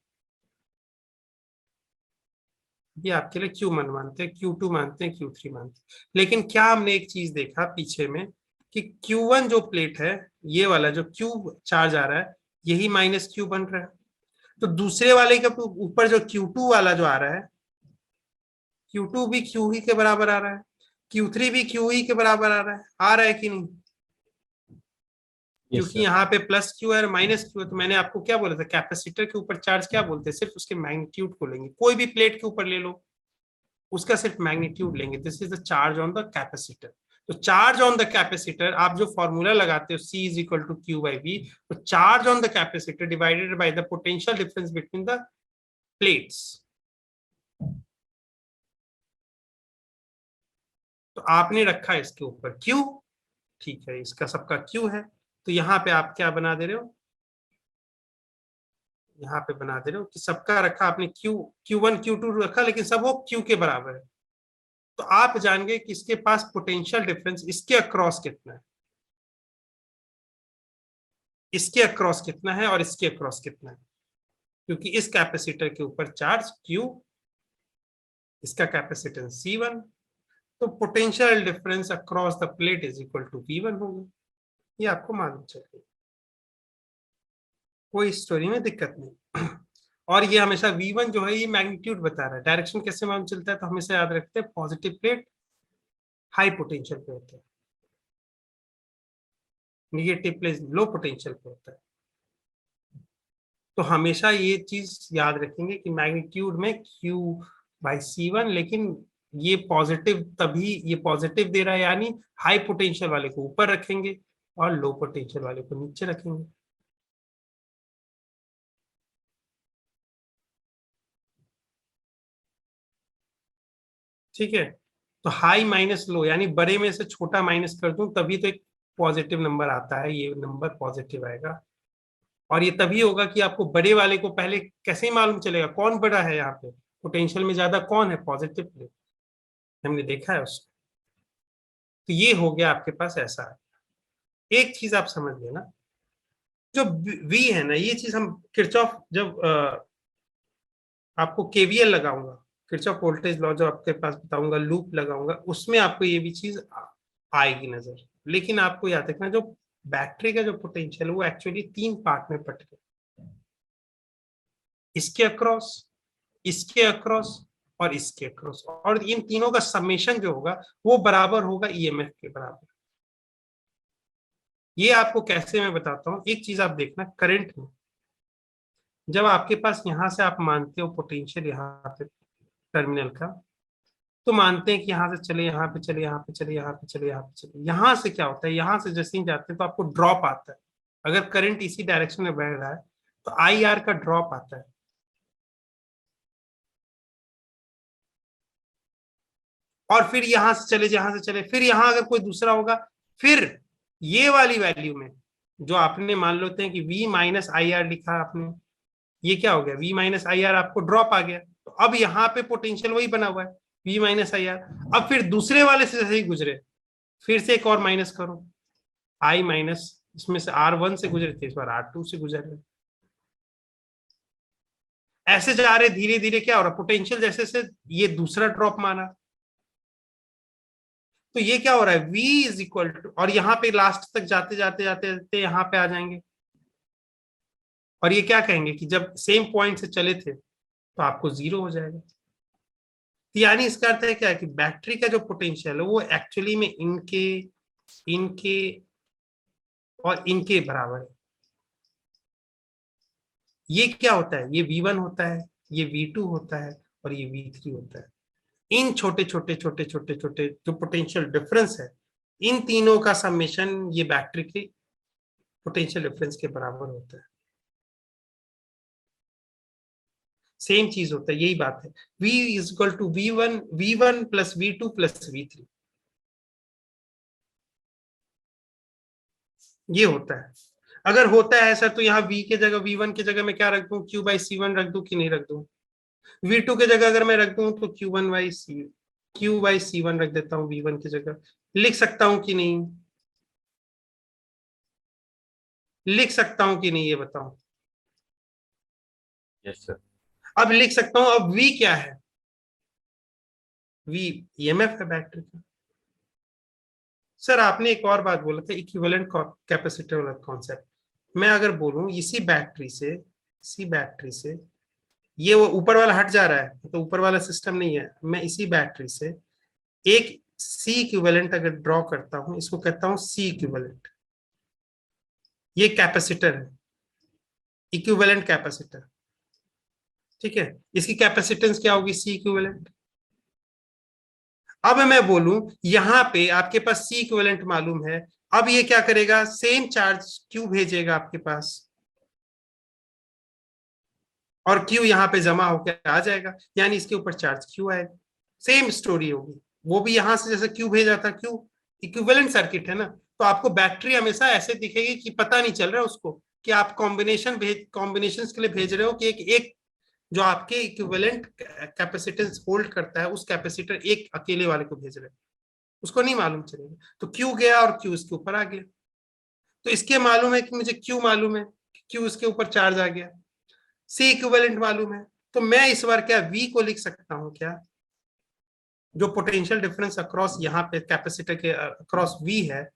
ये आपके लिए Q1 मानते हैं, Q2 मानते हैं, Q3 मानते हैं। लेकिन क्या हमने एक चीज देखा पीछे में कि Q1 जो प्लेट है, ये वाला जो Q चार्ज आ रहा है, यही माइनस क्यू बन रहा है। तो दूसरे वाले के ऊपर जो Q2 वाला जो आ रहा है, Q2 भी Q ही के बराबर आ रहा है, Q3 भी Q ही के बराबर आ रहा है कि नहीं? यस क्योंकि सर। यहाँ पे प्लस क्यू है और माइनस क्यू है। तो मैंने आपको क्या बोला था, कैपेसिटर के ऊपर चार्ज क्या बोलते हैं, सिर्फ उसके मैग्नीट्यूड को लेंगे। कोई भी प्लेट के ऊपर ले लो, उसका सिर्फ मैग्नीट्यूड लेंगे। This is the charge on the capacitor. तो चार्ज ऑन द कैपेसिटर, आप जो फॉर्मूला लगाते हो C is equal to Q by B, तो charge on the capacitor divided by the potential difference between the plates. तो आपने रखा इसके ऊपर Q, ठीक है, इसका सबका Q है। तो यहाँ पे आप क्या बना दे रहे हो, यहाँ पे बना दे रहे हो कि सबका रखा आपने Q1 Q2 रखा, लेकिन सब वो Q के बराबर है। तो आप जान गए कि इसके पास पोटेंशियल डिफरेंस इसके अक्रॉस कितना है, इसके अक्रॉस कितना है और इसके अक्रॉस कितना है। क्योंकि इस कैपेसिटर के ऊपर चार्ज Q, इसका कैपेसिटेंस C1, तो potential difference across the plate is equal to V1 होगा। ये आपको मालूम चाहिए, कोई स्टोरी में दिक्कत नहीं। और ये हमेशा V1 जो है ये मैग्नीट्यूड बता रहा है। डायरेक्शन कैसे मालूम चलता है, तो हमेशा याद रखते हैं पॉजिटिव प्लेट हाई पोटेंशियल पे होता है, निगेटिव प्लेट लो पोटेंशियल पे होता है। तो हमेशा ये चीज याद रखेंगे कि मैग्नीट्यूड में Q बाई C1, लेकिन ये पॉजिटिव, तभी ये पॉजिटिव दे रहा है, यानी हाई पोटेंशियल वाले को ऊपर रखेंगे और लो पोटेंशियल वाले को नीचे रखेंगे। ठीक है, तो हाई माइनस लो, यानी बड़े में से छोटा माइनस कर दूं तभी तो एक पॉजिटिव नंबर आता है, ये नंबर पॉजिटिव आएगा। और ये तभी होगा कि आपको बड़े वाले को पहले कैसे ही मालूम चलेगा कौन बड़ा है, यहाँ पे पोटेंशियल में ज्यादा कौन है, पॉजिटिव प्लेट, हमने देखा है उसको। तो ये हो गया आपके पास ऐसा है। एक चीज आप समझ लेना, जो वी है ना, ये चीज हम किरचॉफ जब आपको केवीएल लगाऊंगा, किरचॉफ वोल्टेज लॉ जो आपके पास बताऊंगा, लूप लगाऊंगा, उसमें आपको ये भी चीज आएगी नजर। लेकिन आपको याद रखना, जो बैटरी का जो पोटेंशियल है वो एक्चुअली 3 पार्ट में बट गया, इसके अक्रॉस, इसके अक्रॉस और इसके अक्रॉस, और इन तीनों का समेशन जो होगा वो बराबर होगा ईएमएफ के बराबर। ये आपको कैसे मैं बताता हूं, एक चीज आप देखना, करंट में जब आपके पास यहां से आप मानते हो पोटेंशियल यहाँ पे टर्मिनल का, तो मानते हैं कि यहाँ से चले, यहाँ पे चले, यहाँ पे चले, यहाँ पे चले, यहाँ पे चले। यहाँ से क्या होता है, यहाँ से जैसे ही जाते हैं तो आपको ड्रॉप आता है। अगर करंट इसी डायरेक्शन में बह रहा है तो IR का ड्रॉप आता है। और फिर यहां से चले, जहां से चले, फिर यहां अगर कोई दूसरा होगा, फिर ये वाली वैल्यू में जो आपने मान लेते हैं कि V माइनस IR लिखा आपने, ये क्या हो गया, V माइनस IR, आपको ड्रॉप आ गया। तो अब यहाँ पे पोटेंशियल वही बना हुआ है, V माइनस IR। अब फिर दूसरे वाले से जैसे ही गुजरे, फिर से एक और माइनस करो, I माइनस, इसमें से R1 से गुजरे थे, इस बार R2 से गुजर रहे, ऐसे जा रहे धीरे धीरे। क्या हो रहा, पोटेंशियल जैसे से ये दूसरा ड्रॉप माना, तो ये क्या हो रहा है, V इज इक्वल टू, और यहाँ पे लास्ट तक जाते जाते जाते जाते यहाँ पे आ जाएंगे, और ये क्या कहेंगे कि जब सेम पॉइंट से चले थे तो आपको 0 हो जाएगा। तो यानी इसका अर्थ है क्या है कि बैटरी का जो पोटेंशियल है वो एक्चुअली में इनके इनके और इनके बराबर है। ये क्या होता है, ये V1 होता है, ये V2 होता है, और ये V3 होता है। इन छोटे छोटे छोटे छोटे छोटे जो पोटेंशियल डिफरेंस है, इन तीनों का समेशन ये बैटरी के पोटेंशियल डिफरेंस के बराबर होता है। सेम चीज होता है, यही बात है। V is equal to V1 plus V2 plus V3, ये होता है। अगर होता है ऐसा तो यहाँ V के जगह V1 की जगह मैं क्या रख दूं, Q/C1 रख दूं कि नहीं रख दूं। V2 की जगह अगर मैं रख दूं तो Q/C1 रख देता हूं, V1 की जगह लिख सकता हूं कि नहीं, लिख सकता हूं कि नहीं, ये बताओ। Yes sir. अब लिख सकता हूं। अब V क्या है, V EMF है बैटरी का। सर आपने एक और बात बोला था, इक्विवेलेंट कैपेसिटर वाला कॉन्सेप्ट। मैं अगर बोलूं इसी बैटरी से ये वो ऊपर वाला हट जा रहा है, तो ऊपर वाला सिस्टम नहीं है, मैं इसी बैटरी से एक C इक्विवेलेंट अगर ड्रॉ करता हूं, इसको कहता हूं C इक्विवेलेंट। ये कैपेसिटर है, इक्विवेलेंट कैपेसिटर, ठीक है। इसकी कैपेसिटेंस क्या होगी, C इक्विवेलेंट। अब मैं बोलूं यहां पे आपके पास C इक्विवेलेंट मालूम है, अब ये क्या करेगा, सेम चार्ज Q भेजेगा आपके पास, और Q यहाँ पे जमा होकर आ जाएगा, यानी इसके ऊपर चार्ज Q आएगा। सेम स्टोरी होगी, वो भी यहां से जैसे Q भेजा था, Q इक्विवेलेंट सर्किट है ना, तो आपको बैटरी हमेशा ऐसे दिखेगी कि पता नहीं चल रहा है उसको कि आप कॉम्बिनेशन के लिए भेज रहे हो कि एक जो आपके इक्विवेलेंट कैपेसिटेंस होल्ड करता है, उस कैपेसिटर एक अकेले वाले को भेज रहे हैं, उसको नहीं मालूम चलेगा। तो Q गया और Q इसके ऊपर आ गया, तो इसके मालूम है कि मुझे Q मालूम है, Q इसके ऊपर चार्ज आ गया, C इक्विवेलेंट मालूम है, तो मैं इस बार क्या V को लिख सकता हूं क्या, जो पोटेंशियल डिफरेंस अक्रॉस यहाँ पे कैपेसिटर के अक्रॉस V है,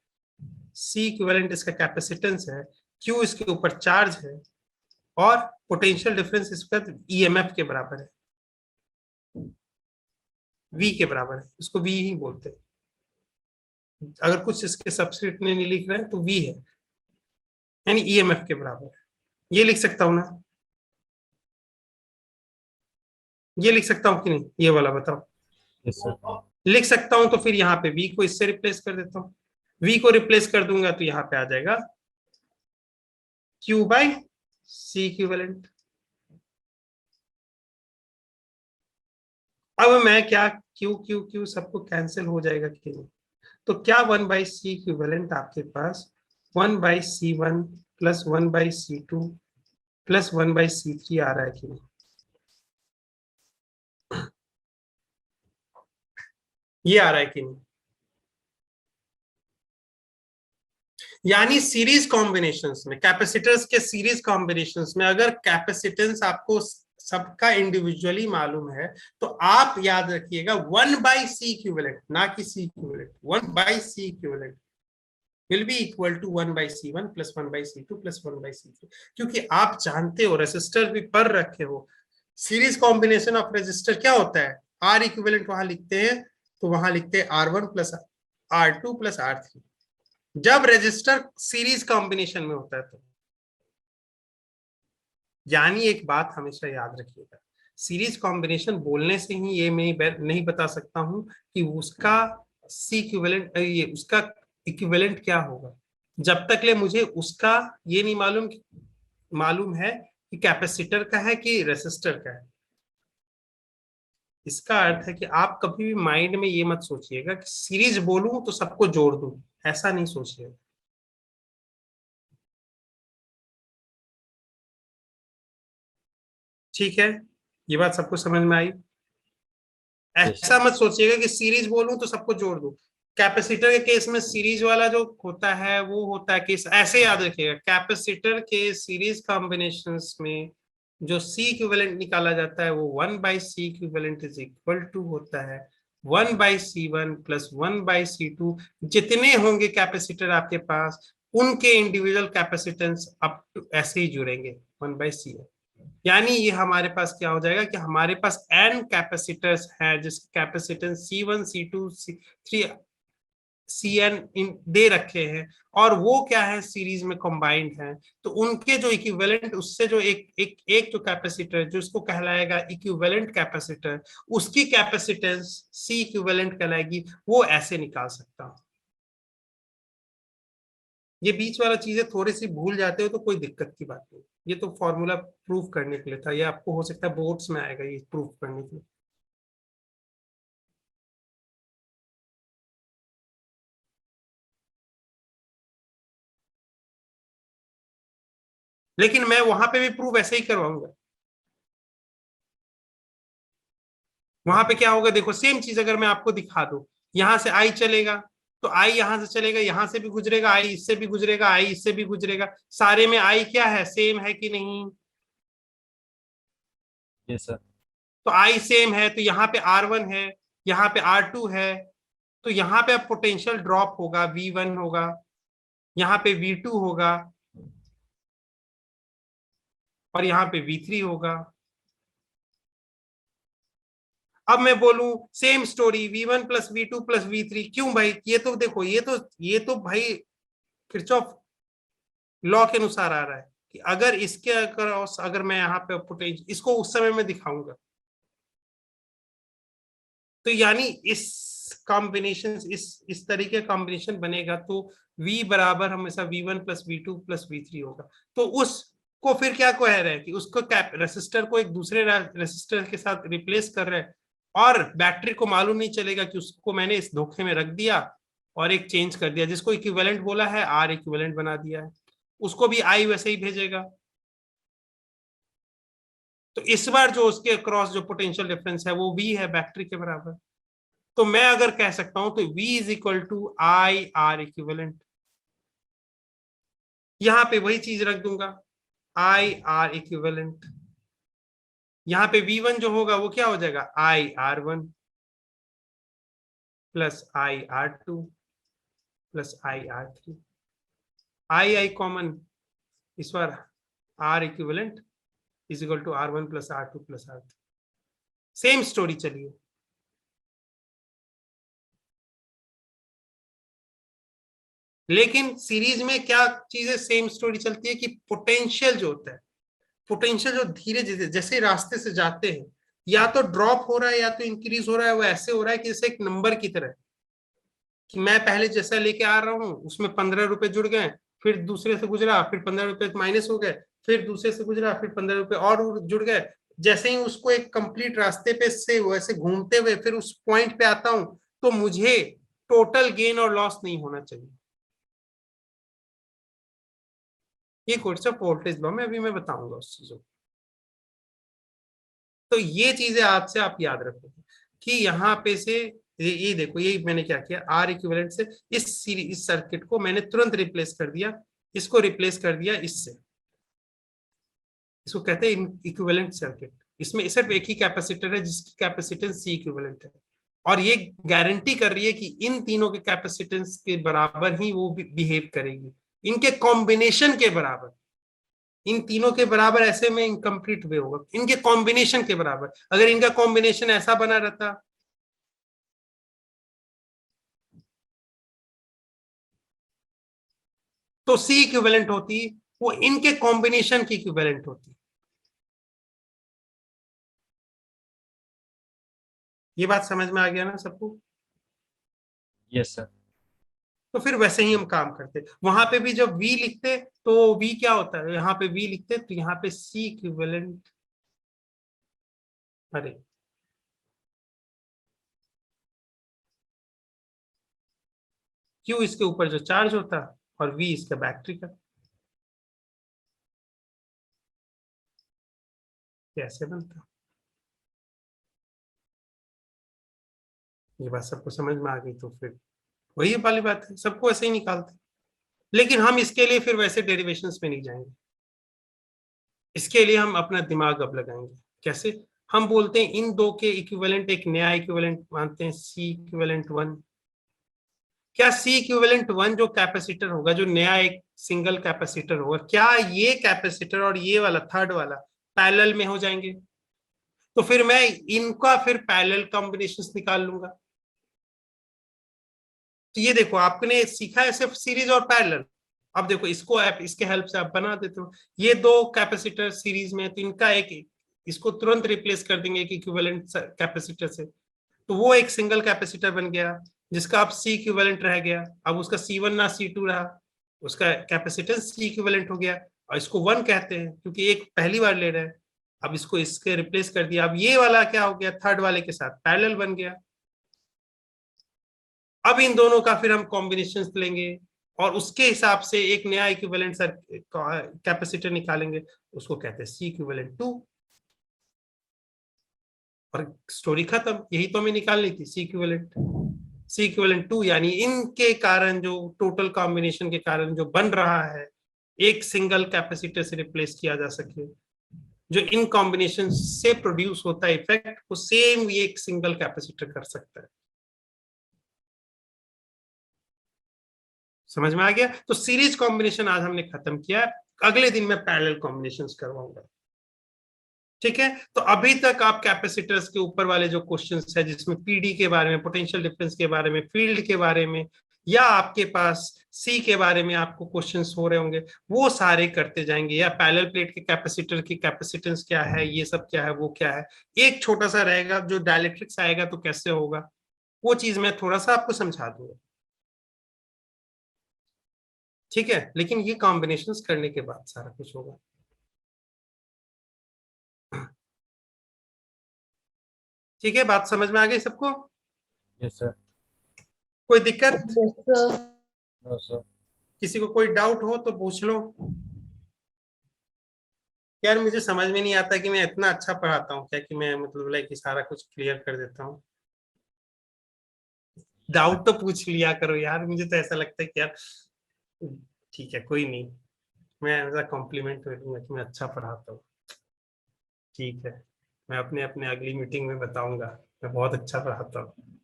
C इक्विवेलेंट इसका कैपेसिटेंस है, Q इसके ऊपर चार्ज है, और पोटेंशियल डिफरेंस इसका EMF के बराबर है, V के बराबर है, इसको V ही बोलते हैं। अगर कुछ इसके सब्स्क्रिप्ट में नहीं लिख रहे हैं तो V है, यानी EMF के बराबर है। ये लिख सकता हूं ना, ये लिख सकता हूं कि नहीं, ये वाला बताओ। Yes sir. लिख सकता हूं, तो फिर यहाँ पे V को इससे रिप्लेस कर देता हूं। V को रिप्लेस कर दूंगा तो यहाँ पे आ जाएगा Q/C इक्विवेलेंट। अब मैं क्या, Q सबको कैंसिल हो जाएगा कि नहीं, तो क्या 1/C इक्विवेलेंट आपके पास 1/C1 plus 1/C2 plus 1/C3 आ रहा है कि नहीं, ये आ रहा है कि नहीं। यानी सीरीज कॉम्बिनेशंस में, कैपेसिटर्स के सीरीज कॉम्बिनेशंस में अगर कैपेसिटेंस आपको सबका इंडिविजुअली मालूम है, तो आप याद रखिएगा 1/C इक्विवेलेंट, ना कि C equivalent, 1/C equivalent will be equal to 1/C1 plus 1/C2 plus 1/C3, क्योंकि आप जानते हो, रेसिस्टर भी पढ़ रखे हो, सीरीज कॉम्बिनेशन ऑफ रेजिस्टर क्या होता है, R इक्विवेलेंट वहां लिखते हैं, तो वहां लिखते हैं R1 plus R2 plus R3, जब रेजिस्टर सीरीज कॉम्बिनेशन में होता है तो। यानी एक बात हमेशा याद रखिएगा, सीरीज कॉम्बिनेशन बोलने से ही ये मैं नहीं बता सकता हूं कि उसका सी इक्विवेलेंट, ये उसका इक्विवेलेंट क्या होगा, जब तक ले मुझे उसका ये नहीं मालूम है कि कैपेसिटर का है कि रेसिस्टर का है। इसका अर्थ है कि आप कभी भी माइंड में ये मत सोचिएगा कि सीरीज बोलूं तो सबको जोड़ दूं, ऐसा नहीं सोचिएगा। ठीक है, ये बात सबको समझ में आई। ऐसा मत सोचिएगा कि सीरीज बोलूं तो सबको जोड़ दूं। कैपेसिटर के केस में सीरीज वाला जो होता है वो होता है केस, ऐसे याद रखिएगा, कैपेसिटर के सीरीज कॉम्बिनेशंस में जो C इक्विवेलेंट निकाला जाता है वो 1/C equivalent is equal to होता है 1/C1 प्लस 1/C2 जितने होंगे कैपेसिटर आपके पास, उनके इंडिविजुअल कैपेसिटेंस अप टू ऐसे ही जुड़ेंगे 1/CN। यानी ये हमारे पास क्या हो जाएगा कि हमारे पास n कैपेसिटर्स हैं जिसके capacitance C1 C2 C3 Cn दे रखे हैं, और वो क्या है, सीरीज में कंबाइंड है। तो उनके जो इक्विवेलेंट, उससे जो एक जो कैपेसिटर जो इसको कहलाएगा इक्विवेलेंट कैपेसिटर, उसकी कैपेसिटेंस C इक्विवेलेंट कहलाएगी। वो ऐसे निकाल सकता हूं। ये बीच वाला चीजें थोड़ी सी भूल जाते हो तो कोई दिक्कत की बात नहीं, ये तो फॉर्मूला प्रूफ करने के लिए था, ये आपको हो सकता है बोर्ड्स में आएगा ये प्रूफ करने के लिए। लेकिन मैं वहां पे भी प्रूफ ऐसे ही करवाऊंगा। वहां पे क्या होगा, देखो सेम चीज अगर मैं आपको दिखा दूं, यहां से आई चलेगा तो आई यहां से चलेगा, यहां से भी गुजरेगा, आई इससे भी गुजरेगा, आई इससे भी गुजरेगा, सारे में आई क्या है, सेम है कि नहीं? Yes sir. तो आई सेम है, तो यहाँ पे R1 है, यहाँ पे R2 है, तो यहाँ पे अब पोटेंशियल ड्रॉप होगा, V1 होगा, यहाँ पे V2 होगा, और यहाँ पे V3 होगा। अब मैं बोलूं same story, V1 plus V2 plus V3, क्यों भाई? ये तो देखो, ये तो भाई किरचॉफ लॉ के अनुसार आ रहा है कि अगर इसके अगर मैं यहाँ पे पोटेंशियल, इसको उस समय में दिखाऊंगा, तो यानी इस कॉम्बिनेशन, इस तरीके का कॉम्बिनेशन बनेगा, तो V बराबर हमेशा V1 plus V2 plus V3 होगा। तो उसको फिर क्या कह रहे हैं कि उसको रेसिस्टर को एक दूसरे रेसिस्टर के साथ रिप्लेस कर रहे हैं, और बैटरी को मालूम नहीं चलेगा कि उसको मैंने इस धोखे में रख दिया और एक चेंज कर दिया, जिसको इक्विवेलेंट बोला है, R इक्विवेलेंट बना दिया है, उसको भी I वैसे ही भेजेगा। तो इस बार जो उसके अक्रॉस जो पोटेंशियल डिफरेंस है वो V है, बैटरी के बराबर। तो मैं अगर कह सकता हूं तो V is equal to I R equivalent, यहां पे वही चीज रख दूंगा, I R इक्विवेलेंट। यहां पे V1 जो होगा वो क्या हो जाएगा, I R1 plus I R2 plus I R3। I common, इस बार R equivalent is equal to R1 plus R2 plus R3। Same story चलिए, लेकिन सीरीज में क्या चीजें सेम स्टोरी चलती है कि पोटेंशियल जो होता है, पोटेंशियल जो धीरे धीरे जैसे रास्ते से जाते हैं, या तो ड्रॉप हो रहा है या तो इंक्रीज हो रहा है, वो ऐसे हो रहा है कि जैसे एक नंबर की तरह, कि मैं पहले जैसा लेके आ रहा हूँ उसमें 15 रुपए जुड़ गए, फिर दूसरे से गुजरा, फिर 15 रुपए माइनस हो गए, फिर दूसरे से गुजरा, फिर 15 रुपए और जुड़ गए। जैसे ही उसको एक कंप्लीट रास्ते पे से वैसे घूमते हुए फिर उस पॉइंट पे आता हूं, तो मुझे टोटल गेन और लॉस नहीं होना चाहिए। ये किरचॉफ वोल्टेज लॉ में अभी मैं बताऊंगा उस चीजों को। तो ये चीजें आपसे आप याद रखोगे कि यहाँ पे से ये देखो, ये मैंने क्या किया, R इक्विवेलेंट से इस सर्किट को मैंने तुरंत रिप्लेस कर दिया, इसको रिप्लेस कर दिया इससे, इसको कहते हैं इक्विवेलेंट सर्किट। इसमें सिर्फ एक ही कैपेसिटर है जिसकी कैपेसिटेंस C इक्विवेलेंट है, और ये गारंटी कर रही है कि इन तीनों के कैपेसिटेंस के बराबर ही वो बिहेव करेगी, इनके कॉम्बिनेशन के बराबर। इन तीनों के बराबर ऐसे में इनकम्प्लीट वे होगा, इनके कॉम्बिनेशन के बराबर। अगर इनका कॉम्बिनेशन ऐसा बना रहता तो C इक्विवेलेंट होती, वो इनके कॉम्बिनेशन की इक्विवेलेंट होती। ये बात समझ में आ गया ना सबको? Yes sir. तो फिर वैसे ही हम काम करते, वहां पे भी जब V लिखते तो V क्या होता है, यहाँ पे V लिखते तो यहाँ पे C इक्विवेलेंट, अरे Q इसके ऊपर जो चार्ज होता और V इसका बैटरी का। कैसे बनता, ये बात सबको समझ में आ गई? तो फिर वही वाली बात है, सबको ऐसे ही निकालते। लेकिन हम इसके लिए फिर वैसे डेरिवेशंस में नहीं जाएंगे, इसके लिए हम अपना दिमाग अब लगाएंगे। कैसे? हम बोलते हैं इन दो के इक्विवेलेंट एक नया इक्विवेलेंट मानते हैं सी इक्विवेलेंट 1। क्या सी इक्विवेलेंट 1 जो कैपेसिटर होगा, जो नया एक सिंगल कैपेसिटर होगा, क्या ये कैपेसिटर और ये वाला थर्ड वाला पैरेलल में हो जाएंगे? तो फिर मैं इनका फिर पैरेलल कॉम्बिनेशंस निकाल लूंगा। तो ये देखो आपने सीखा है सिर्फ सीरीज और पैरेलल। अब देखो इसको आप इसके हेल्प से आप बना देते हो, ये दो कैपेसिटर सीरीज में, तो इनका एक इसको तुरंत रिप्लेस कर देंगे एक इक्विवेलेंट कैपेसिटर से, तो वो एक सिंगल कैपेसिटर बन गया जिसका अब सी इक्विवेलेंट रह गया। अब उसका C1 ना C2 रहा, उसका कैपेसिटेंस सी इक्विवेलेंट हो गया, और इसको 1 कहते हैं क्योंकि एक पहली बार ले रहे हैं। अब इसको इसके रिप्लेस कर दिया, अब ये वाला क्या हो गया, थर्ड वाले के साथ पैरेलल बन गया। अब इन दोनों का फिर हम कॉम्बिनेशन लेंगे और उसके हिसाब से एक नया इक्विवेलेंट कैपेसिटर निकालेंगे, उसको कहते हैं सी इक्विवेलेंट 2, और स्टोरी खत्म। यही तो हमें निकालनी थी, सी इक्विवेलेंट 2, यानी इनके कारण जो टोटल कॉम्बिनेशन के कारण जो बन रहा है एक सिंगल कैपेसिटर से रिप्लेस किया जा सके, जो इन कॉम्बिनेशन से प्रोड्यूस होता है इफेक्ट, वो सेम ये एक सिंगल कैपेसिटर कर सकता है। समझ में आ गया? तो सीरीज कॉम्बिनेशन आज हमने खत्म किया, अगले दिन मैं पैरेलल कॉम्बिनेशंस करवाऊंगा। ठीक है, तो अभी तक आप कैपेसिटर्स के ऊपर वाले जो क्वेश्चंस है जिसमें पीडी के बारे में, पोटेंशियल डिफरेंस के बारे में, फील्ड के बारे में, या आपके पास सी के बारे में आपको क्वेश्चंस हो रहे होंगे, वो सारे करते जाएंगे। या पैरेलल प्लेट के कैपेसिटर की कैपेसिटेंस क्या है, ये सब क्या है, वो क्या है। एक छोटा सा रहेगा जो डायलेक्ट्रिक्स आएगा तो कैसे होगा, वो चीज मैं थोड़ा सा आपको समझा दूंगा। ठीक है, लेकिन ये कॉम्बिनेशंस करने के बाद सारा कुछ होगा। ठीक है, बात समझ में आ गई सबको? Yes sir. कोई दिक्कत? Yes, sir. No sir. किसी को कोई डाउट हो तो पूछ लो। यार मुझे समझ में नहीं आता कि मैं इतना अच्छा पढ़ाता हूँ क्या, कि मैं मतलब लाइक सारा कुछ क्लियर कर देता हूँ। डाउट तो पूछ लिया करो यार, मुझे तो ऐसा लगता है कि यार ठीक है कोई नहीं, मैं ऐसा कॉम्प्लीमेंट करूंगा कि मैं अच्छा पढ़ाता हूँ। ठीक है, मैं अपने अपने अगली मीटिंग में बताऊंगा मैं बहुत अच्छा पढ़ाता हूँ।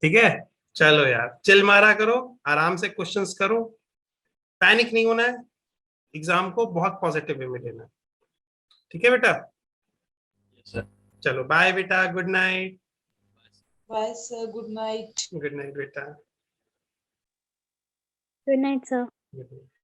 ठीक है, चलो यार चिल मारा करो, आराम से क्वेश्चंस करो, पैनिक नहीं होना है, एग्जाम को बहुत पॉजिटिव वे में लेना है। ठीक है बेटा, यस सर। चलो बाय बेटा, good night. Bye, sir. Good night. Good night बेटा। Good night, sir. Good night.